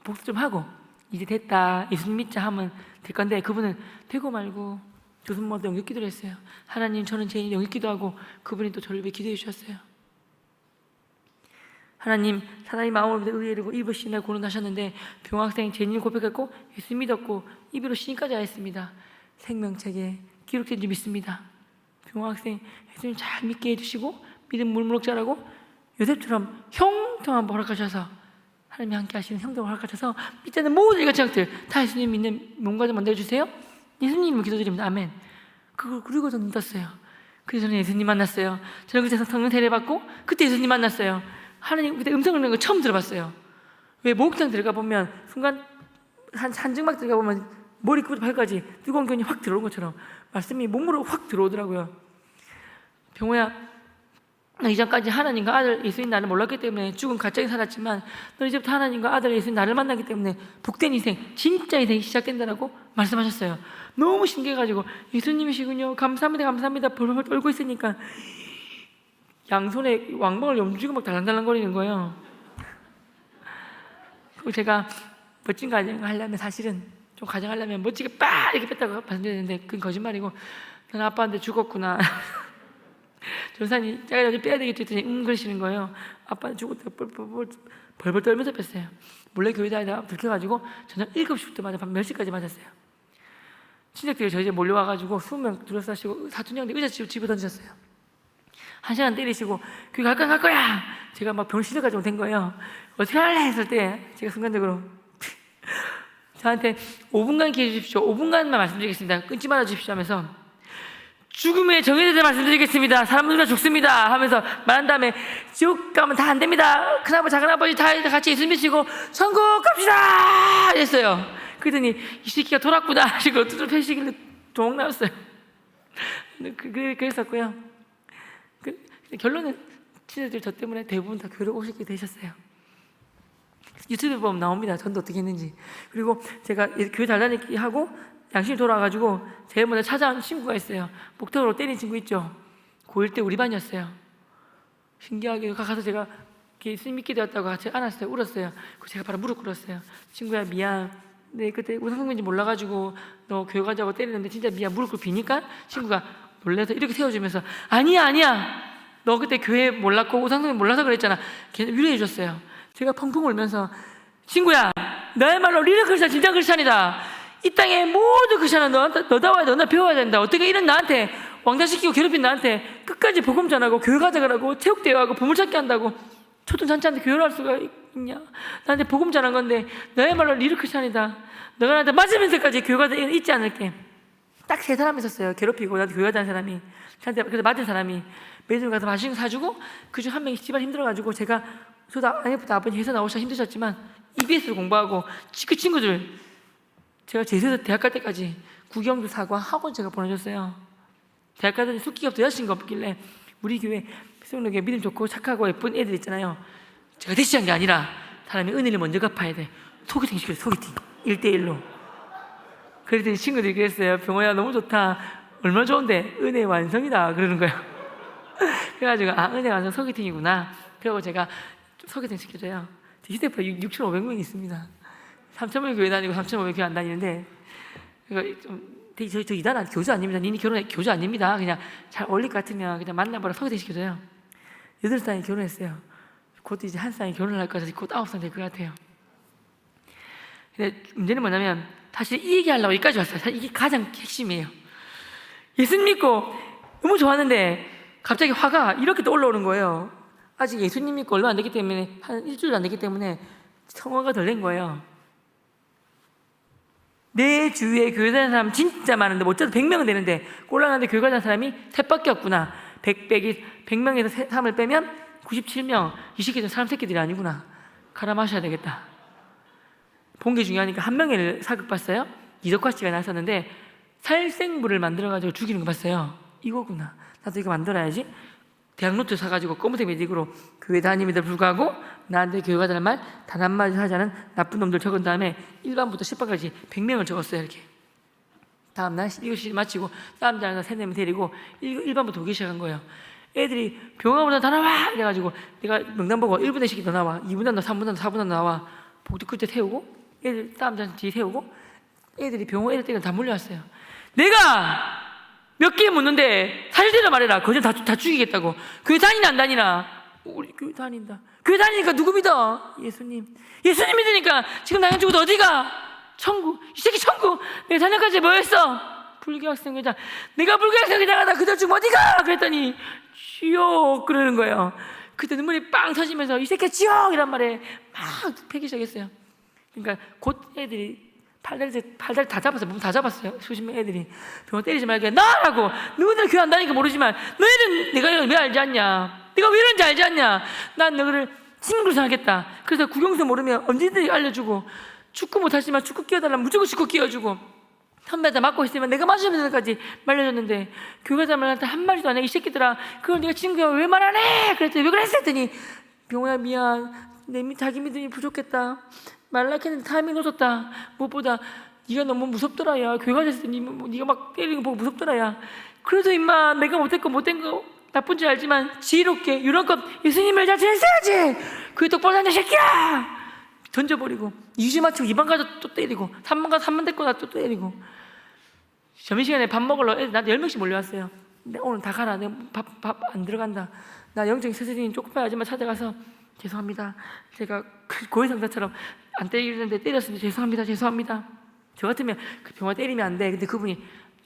복수 좀 하고 이제 됐다 예수님 믿자 하면 될 건데 그분은 되고 말고 조선모도 영역 기도를 했어요. 하나님 저는 죄인 영역 기도하고 그분이 또 저를 위해 기도해 주셨어요. 하나님 사나이 마음을 의뢰하고 입으로 신을 고른하셨는데 병학생 죄인을 고백했고 예수 믿었고 입으로 신까지 하였습니다. 생명책에 기록된 줄 믿습니다. 병학생 예수님 잘 믿게 해주시고 믿음 물무럭 자라고 요셉처럼 형통한 허락하셔서 하나님이 함께 하시는 형통을 허락하셔서 믿지 않는 모든 이같은 것들 다 예수님 믿는 몸과 좀 만들어주세요. 예수님을 기도드립니다. 아멘. 그리고 저는 믿었어요. 그래서 저는 예수님 만났어요. 저는 그때 성령 세례받고 그때 예수님 만났어요. 하나님 그때 음성을 내는 거 처음 들어봤어요. 왜 목욕탕 들어가 보면 순간 산증막 들어가 보면 머리부터 발까지 뜨거운 기운이 확 들어오는 것처럼 말씀이 몸으로 확 들어오더라고요. 병호야, 너 이전까지 하나님과 아들 예수님 나를 몰랐기 때문에 죽은 가짜에 살았지만 너 이제부터 하나님과 아들 예수님 나를 만나기 때문에 복된 인생, 진짜 인생이 시작된다라고 말씀하셨어요. 너무 신기해가지고 예수님이시군요. 감사합니다, 감사합니다. 벌벌 떨고 있으니까 양손에 왕방을 염주고 막 달랑달랑거리는 거예요. 그리고 제가 멋진 가정 하려면 사실은 좀 가정하려면 멋지게 빡 이렇게 뺐다고 말씀드렸는데 그건 거짓말이고 난 아빠한테 죽었구나. 전사님 짜리라도 빼야 되겠죠 했더니 그러시는 거예요. 아빠는 죽었다고 벌벌 떨면서 뺐어요. 몰래 교회 다니다가 들켜가지고 저녁 7시부터 밤 10시까지 맞았어요. 친척들이 저희 집에 몰려와가지고 20명 둘러싸시고 사촌형들 의자 집어 던졌어요. 1시간 때리시고 교회 갈 거야. 제가 막 병원 실려가지고 된 거예요. 어떻게 할래 했을 때 제가 순간적으로 저한테 5분간 기회 주십시오. 5분간만 말씀드리겠습니다. 끊지 말아 주십시오 하면서 죽음의 정의에 대해서 말씀드리겠습니다. 사람은 누구나 죽습니다 하면서 말한 다음에 지옥 가면 다 안 됩니다. 큰아버지 작은아버지 다 같이 예수 믿으시고 천국 갑시다 이랬어요. 그러더니 이 새끼가 돌았구나 하시고 두들 펴시길래 조목 나왔어요. 그랬었고요. 결론은 친구들 저 때문에 대부분 다 교회 오시게 되셨어요. 유튜브 보면 나옵니다. 전도 어떻게 했는지. 그리고 제가 교회 잘 다니기 하고 양심이 돌아와가지고 제일 먼저 찾아온 친구가 있어요. 목탁으로 때린 친구 있죠. 고1 때 우리 반이었어요. 신기하게 가서 제가 예수님 믿게 되었다고 같이 안았어요. 울었어요. 제가 바로 무릎 꿇었어요. 친구야 미안. 네 그때 우상성인지 몰라가지고 너 교회 가자고 때리는데 진짜 미안. 무릎 꿇고 비니까 친구가 놀라서 이렇게 세워주면서 아니야 너 그때 교회 몰랐고 우상성인 몰라서 그랬잖아. 걔는 위로해 줬어요. 제가 펑펑 울면서 친구야 너야말로 리얼 크리스찬 진짜 크리스찬이다. 이 땅의 모든 크리스찬은 너다워야 돼. 너 배워야 된다. 어떻게 이런 나한테 왕따시키고 괴롭힌 나한테 끝까지 복음 전하고 교회 가자 그러고 체육대회하고 보물찾기 한다고 초등잔치한테 교회를 할 수가 있냐. 나한테 복음 전한 건데 너야말로 리얼 크리스찬이다. 너가 나한테 맞으면서까지 교회 가자 잊지 않을게. 딱 3사람 있었어요. 괴롭히고 나한테 교회 가자는 사람이. 저한테 그래서 맞은 사람이 매주 가서 맛있는 거 사주고 그중 한 명이 집안 힘들어가지고 제가 저도 아내부터 아버님 회사 나오셔서 힘드셨지만 EBS를 공부하고 그 친구들 제가 제주에서 대학 갈 때까지 구경도 사고 학원 제가 보내줬어요. 대학 가더니 숙기가 없어 여자친구가 없길래 우리 교회 수영록에 믿음 좋고 착하고 예쁜 애들 있잖아요. 제가 대시한 게 아니라 사람이 은혜를 먼저 갚아야 돼. 소개팅 시켰어요. 소개팅 1대1로. 그랬더니 친구들이 그랬어요. 병호야 너무 좋다. 얼마나 좋은데 은혜 완성이다 그러는 거예요. 그래가지고 은혜 완성 소개팅이구나. 그리고 제가 소개팅 시켜줘요. 휴대폰 6,500명이 있습니다. 3,000명 교회 다니고 3,500명 교회 안 다니는데 저 이단한 교주 아닙니다. 니네 결혼해 교주 아닙니다. 그냥 잘 어울릴 것 같으면 그냥 만나보라 소개팅 시켜줘요. 8살에 결혼했어요. 곧 이제 1살에 결혼을 할 것 같아서 곧 9살 될 것 같아요. 근데 문제는 뭐냐면 사실 이 얘기하려고 여기까지 왔어요. 사실 이게 가장 핵심이에요. 예수님 믿고 너무 좋았는데 갑자기 화가 이렇게 또 올라오는 거예요. 아직 예수님 믿고 얼마 안 됐기 때문에, 한 일주일도 안 됐기 때문에 성화가 덜 된 거예요. 내 주위에 교회 다니는 사람 진짜 많은데 못 짜도 100명은 되는데 꼴라는데 교회 다니는 사람이 셋밖에 없구나. 100명에서 3을 빼면 97명. 이 새끼들 사람 새끼들이 아니구나. 갈아 마셔야 되겠다. 본 게 중요하니까 한 명을 사극봤어요. 이덕화 씨가 나섰는데 살생부를 만들어가지고 죽이는 거 봤어요. 이거구나. 나도 이거 만들어야지. 대학노트 사가지고 검은색 매직으로 교회 다님에도 불구하고 나한테 교회 가자는 말 단 한마디 하지 않은 나쁜 놈들 적은 다음에 1반부터 10반까지 100명을 적었어요. 이렇게. 다음날 1교시 마치고 싸움지 않아서 3-4명 데리고 1반부터 오기 시작한 거예요. 애들이 병원보다 다 나와! 이래가지고 내가 명단 보고 1분의 시기 더 나와, 2분단 더, 3분단 더, 4분단 나와. 복도 끝에 태우고 애들 싸움지 뒤에 태우고 애들이 병원 애들 때문에 다 몰려왔어요. 내가 몇 개 묻는데 사실대로 말해라. 거짓 다 죽이겠다고. 교회 다니나 안 다니나? 우리 교회 다닌다. 교회 다니니까 누구 믿어? 예수님. 예수님 믿으니까 지금 나영 죽어도 어디가? 천국. 이 새끼 천국. 내가 자녀까지 뭐 했어? 불교학생회장. 내가 불교학생회장 하다 그들 죽으면 어디가? 그랬더니 지옥 그러는 거예요. 그때 눈물이 빵 터지면서 이 새끼 지옥이란 말에 막 패기 시작했어요. 그러니까 곧 애들이 팔다리 다 잡았어요. 몸 다 잡았어요. 수십 명 애들이. 병원 때리지 말게 나라고. 누구들 교회 안 다니니까 모르지만 너희는 내가 왜 알지 않냐? 내가 왜 이런지 알지 않냐? 난 너희를 친구로 생각했다. 그래서 국영수 모르면 언제든지 알려주고, 축구 못하지만 축구 끼워달라면 무조건 축구 끼워주고, 선배한테 맞고 있으면 내가 맞으면 데까지 말려줬는데 교회 사람한테 한마디도 안 해. 이 새끼들아, 그걸 네가 친구야 왜 말 안 해? 그랬더니 왜 그랬어? 했더니 병호야 미안, 자기 믿음이 부족했다. 말라 했는데 타이밍 놓쳤다. 무엇보다 네가 너무 무섭더라 야. 교회 가졌을 때 네가 막 때리는 거 보고 무섭더라 야. 그래도 임마 내가 못했고 못된 거 나쁜 줄 알지만 지혜롭게 유랑껏 예수님을 잘 지냈어야지. 그게 똑바로 다녀 새끼야. 던져버리고 2주 마치고 2반 가서 또 때리고 3반 가서 3반 데리고 나 또 때리고. 점심시간에 밥 먹으러 애들 나한테 10명씩 몰려왔어요. 내가 오늘 다 가라. 내가 밥 안 들어간다. 나 영적인 선생님 쪽팔 아줌마 찾아가서 죄송합니다. 제가 고해상사처럼 안 때리는데 때렸습니다. 죄송합니다. 저 같으면 그 병원 때리면 안 돼. 근데 그분이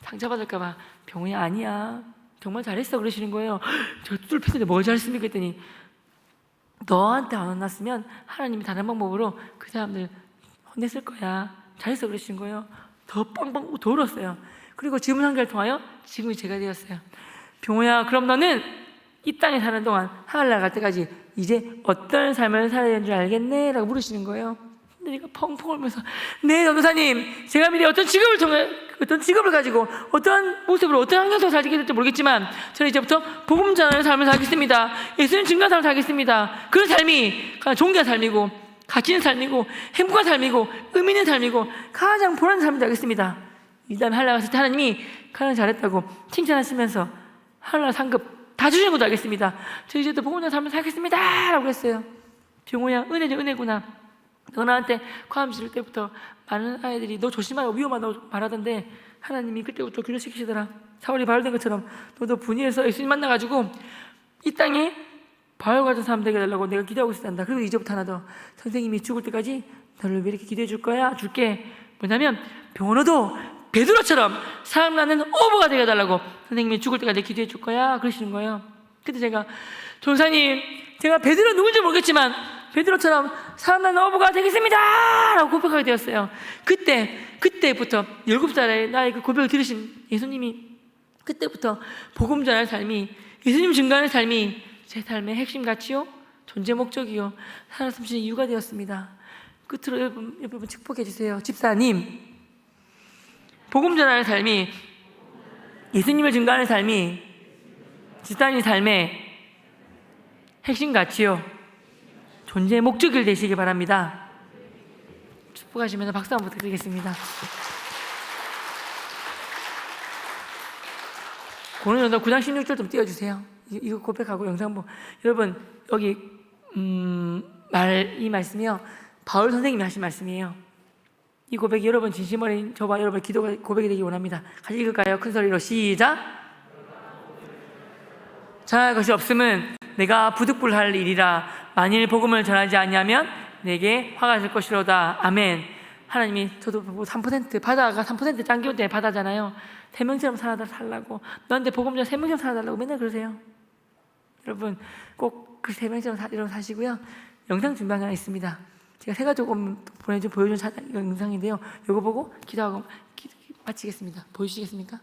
상처받을까봐 병원이 아니야. 정말 잘했어. 그러시는 거예요. 제가 뚜들 폈는데 뭘 잘했습니까? 했더니 너한테 안 혼났으면 하나님이 다른 방법으로 그 사람들 혼냈을 거야. 잘했어. 그러시는 거예요. 더 빵빵 더 울었어요. 그리고 질문 한 개를 통하여 지금이 제가 되었어요. 병호야, 그럼 너는 이 땅에 사는 동안 하늘나라 갈 때까지 이제 어떤 삶을 살아야 되는 줄 알겠네? 라고 물으시는 거예요. 근데 내가 펑펑 울면서 네 전도사님, 제가 미래 어떤 직업을 가지고 어떤 모습으로 어떤 환경 속에서 살게 될지 모르겠지만 저는 이제부터 복음 전하는 삶을 살겠습니다. 예수님 증거하는 삶을 살겠습니다. 그런 삶이 존귀한 삶이고 가치 있는 삶이고 행복한 삶이고 의미 있는 삶이고 가장 보람된 삶이 되겠습니다. 일단 하늘나라 갔을 때 하나님이 가장 잘했다고 칭찬하시면서 하늘나라 상급 다 주시는 것도 알겠습니다. 저 이제 또 복음전 삶을 살겠습니다 라고 했어요. 병호야, 은혜죠. 은혜구나. 너 나한테 과음 지를 때부터 많은 아이들이 너 조심하고 위험하다고 말하던데 하나님이 그때부터 교류시키시더라. 사울이 바울된 것처럼 너도 분이해서 예수님 만나가지고 이 땅에 바울 같은 사람 되게 해달라고 내가 기도하고 있단다. 그리고 이제부터 하나 더, 선생님이 죽을 때까지 너를 왜 이렇게 기도해 줄 거야? 줄게. 뭐냐면 병호도 베드로처럼 사람 나는 오버가 되게 해달라고 선생님이 죽을 때까지 기도해 줄 거야. 그러시는 거예요. 그때 제가 전사님, 제가 베드로 누군지 모르겠지만 베드로처럼 사람 나는 오버가 되겠습니다 라고 고백하게 되었어요. 그때부터 17살에 나의 그 고백을 들으신 예수님이 그때부터 복음 전하는 삶이, 예수님 증거하는 삶이 제 삶의 핵심 가치요, 존재 목적이요, 살아 숨쉬는 이유가 되었습니다. 끝으로 여러분 축복해 주세요. 집사님, 복음 전하는 삶이, 예수님을 증거하는 삶이 집사님 삶의 핵심 가치요, 존재의 목적이 되시기 바랍니다. 축복하시면서 박수 한번 부탁드리겠습니다. 고린도전서 9장 16절 좀 띄워주세요. 이거 고백하고 영상 보고. 여러분 여기 이 말씀이요, 바울 선생님이 하신 말씀이에요. 이 고백이 여러분 진심 어린 저와 여러분 기도가 고백이 되기 원합니다. 같이 읽을까요? 큰 소리로 시작. 전할 것이 없음은 내가 부득불할 일이라. 만일 복음을 전하지 아니하면 내게 화가 될 것이로다. 아멘. 하나님이 저도 보고 3% 바다가 3% 짱기올 때 바다잖아요. 세명처럼 살라고 너한테 복음 좀 세명처럼 살아달라고 맨날 그러세요. 여러분 꼭 그 세명처럼 사시고요. 영상 준비한 게 하나 있습니다. 제가 세 가지 조금 보여준 영상인데요. 이거 보고 기도하고 마치겠습니다. 보여주시겠습니까?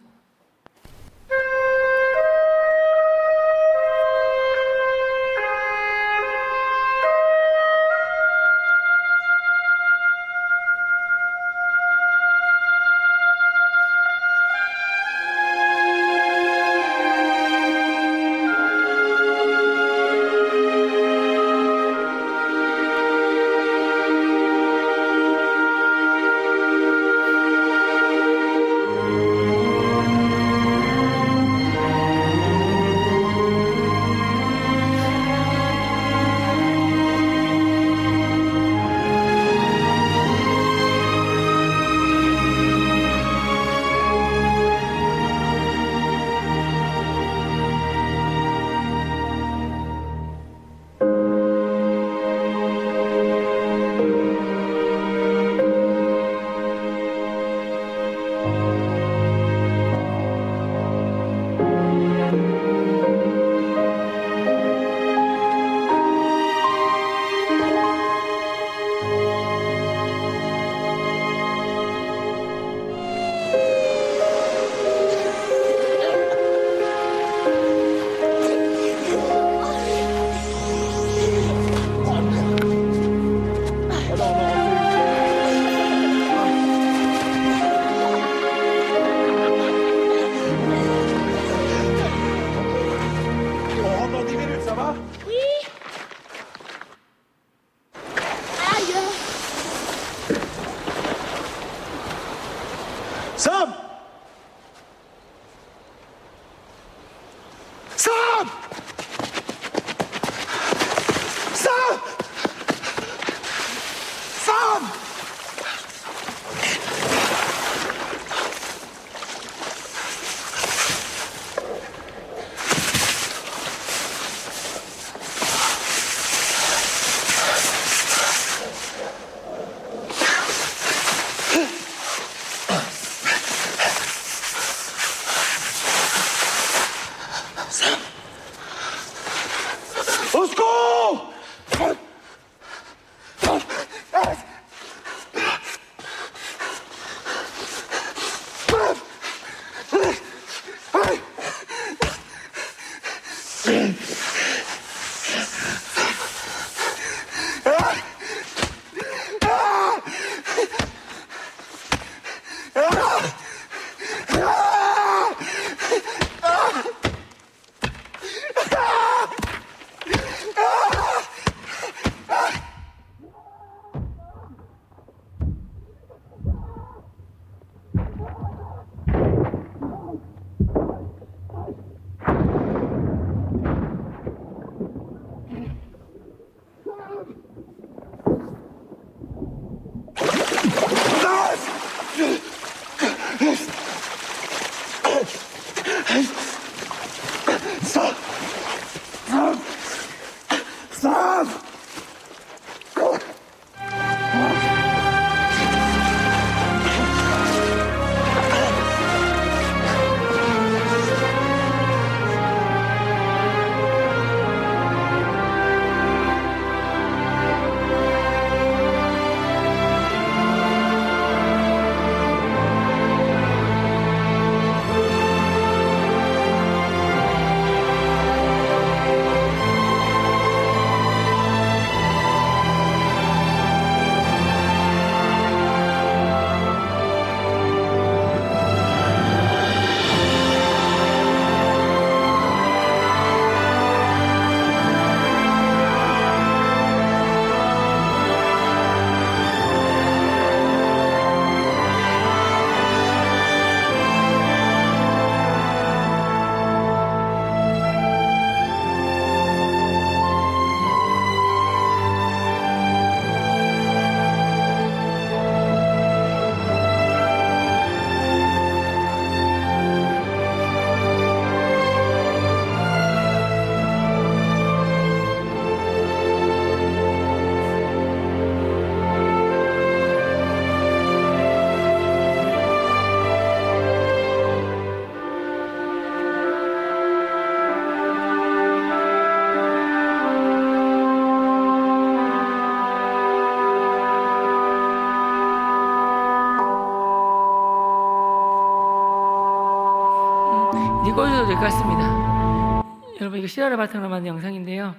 이제 꺼주셔도 될 것 같습니다. 여러분, 이거 실화를 바탕으로 만든 영상인데요.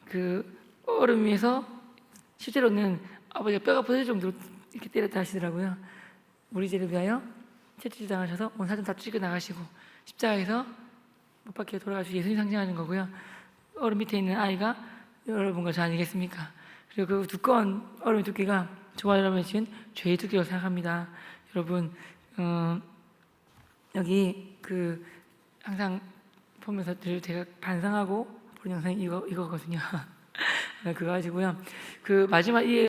그 얼음 위에서 실제로는 아버지가 뼈가 부서질 정도로 이렇게 때렸다 하시더라고요. 우리 죄를 위하여 채찍질 당하셔서 온 사진 다 찢고 나가시고 십자가에서 못 박혀 돌아가시고 예수님 상징하는 거고요. 얼음 밑에 있는 아이가 여러분과 저 아니겠습니까? 그리고 그 두꺼운 얼음의 두께가 저와 여러분이 지은 죄의 두께라고 생각합니다. 여러분, 여기 그 항상 보면서 늘 제가 반성하고 보는 영상이 이거거든요. 그거 가지고요. 그 마지막 이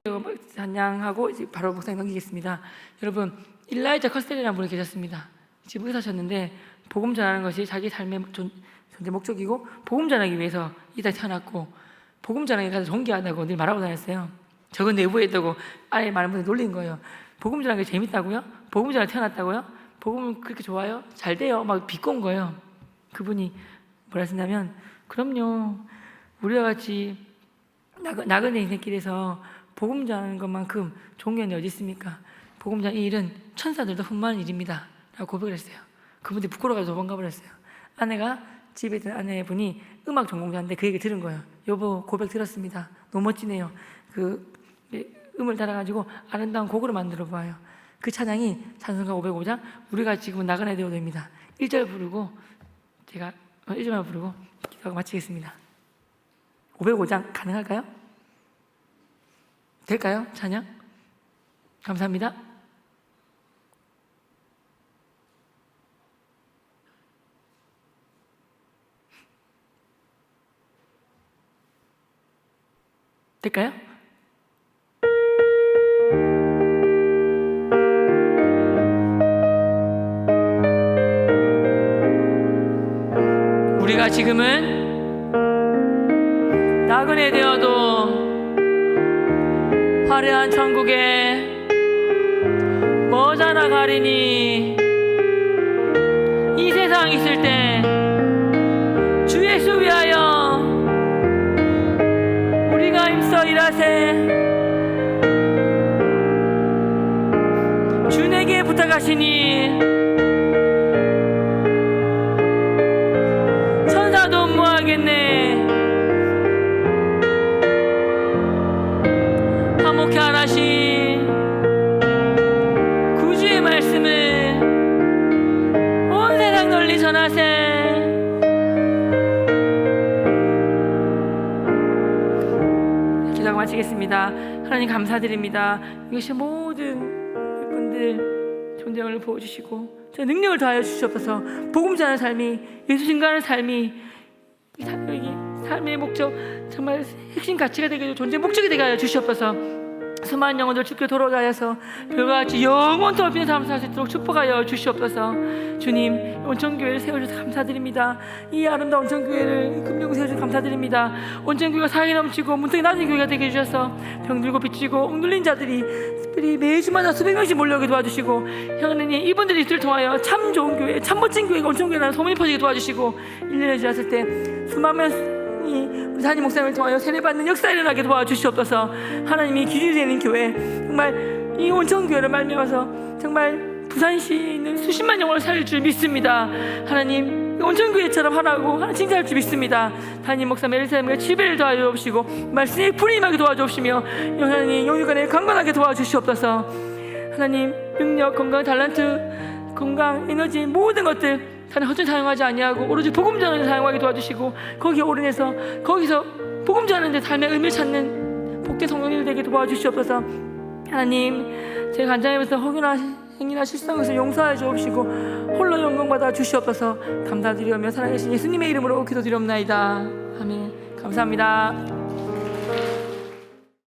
찬양하고 이제 바로 목사님 넘기겠습니다. 여러분, 일라이자 커스텔이라는 분이 계셨습니다. 지붕에 사셨는데 복음 전하는 것이 자기 삶의 존재 목적이고 복음 전하기 위해서 이 땅에 태어났고 복음 전하기 가서 존귀하다고 늘 말하고 다녔어요. 적은 내부에 있다고 아예 많은 분들이 놀린 거예요. 복음 전하는 게 재밌다고요? 복음 전하기 태어났다고요? 복음은 그렇게 좋아요? 잘 돼요? 막 비꼰 거예요. 그분이 뭐라 하신다면, 그럼요, 우리와 같이 나그네 인생길에서 복음 전하는 것만큼 존귀한 일이 어디 있습니까? 복음 전하는 이 일은 천사들도 흠모하는 일입니다 라고 고백을 했어요. 그분들이 부끄러워서 도망가 버렸어요. 아내가 집에 있던 아내분이 음악 전공자인데 그 얘기 들은 거예요. 여보, 고백 들었습니다. 너무 멋지네요. 그 음을 달아가지고 아름다운 곡으로 만들어 보아요. 그 찬양이 찬송가 505장 우리가 지금은 나그네 되어도입니다. 1절 부르고 제가 1절만 부르고 기도하고 마치겠습니다. 505장 가능할까요? 될까요? 찬양? 감사합니다. 될까요? 우리가 지금은 나그네 되어도 화려한 천국에 머자나 가리니 이 세상 있을 때 주 예수 위하여 우리가 힘써 일하세. 주 내게 부탁하시니 천사도 음모하겠네. 화목해 하나신 구주의 말씀을 온 세상 널리 전하세. 기도하고 마치겠습니다. 하나님 감사드립니다. 이것이 모든 분들 존재를 보여주시고 저 능력을 더하여 주시옵소서. 복음 전하는 삶이, 예수 증거하는 삶이 삶의 목적, 정말 핵심 가치가 되게 하여 존재 목적이 되게 하여 주시옵소서. 수많은 영혼들 주께 돌아오게 하여서 별과 같이 영원토록 빛나는 삶을 살 수 있도록 축복하여 주시옵소서. 주님, 온천교회를 세워주셔서 감사드립니다. 이 아름다운 온천교회를 금령 세워주셔서 감사드립니다. 온천교회가 사랑이 넘치고 문턱이 낮은 교회가 되게 해주셔서 병들고 비치고 옥눌린 자들이 매주마다 수백 명씩 몰려오게 도와주시고, 하나님 이분들이 이들을 통하여 참 좋은 교회, 참 멋진 교회가 온천교회라는 소문이 퍼지게 도와주시고, 1년에 지났을 때 수많은 우리 담임 목사님을 통하여 세례받는 역사를 일어나게 도와주시옵소서. 하나님이 기준이 되는 교회, 정말 이 온천교회를 말미암아서 정말 부산시에 있는 수십만 영혼을 살릴 줄 믿습니다. 하나님, 온천교회처럼 하라고 하나님 칭찬할 줄 믿습니다. 담임 목사님 엘사님과 지배를 도와주옵시고 말씀에 불이 임하게 도와주옵시며 하나님 영육간에 강건하게 도와주시옵소서. 하나님, 능력, 건강, 탤런트, 건강, 에너지 모든 것들 다른 헛된 사용하지 아니하고 오로지 복음 전하는 데 사용하게 도와주시고, 거기에 올인해서 거기서 복음 전하는 데 삶의 의미를 찾는 복된 성령님이 되게 도와주시옵소서. 하나님, 제가 간장하면서 허구나 행위나 실수한 용서하여 주옵시고 홀로 영광받아 주시옵소서. 감사드리며 살아계신 예수님의 이름으로 기도드리옵나이다. 아멘. 감사합니다.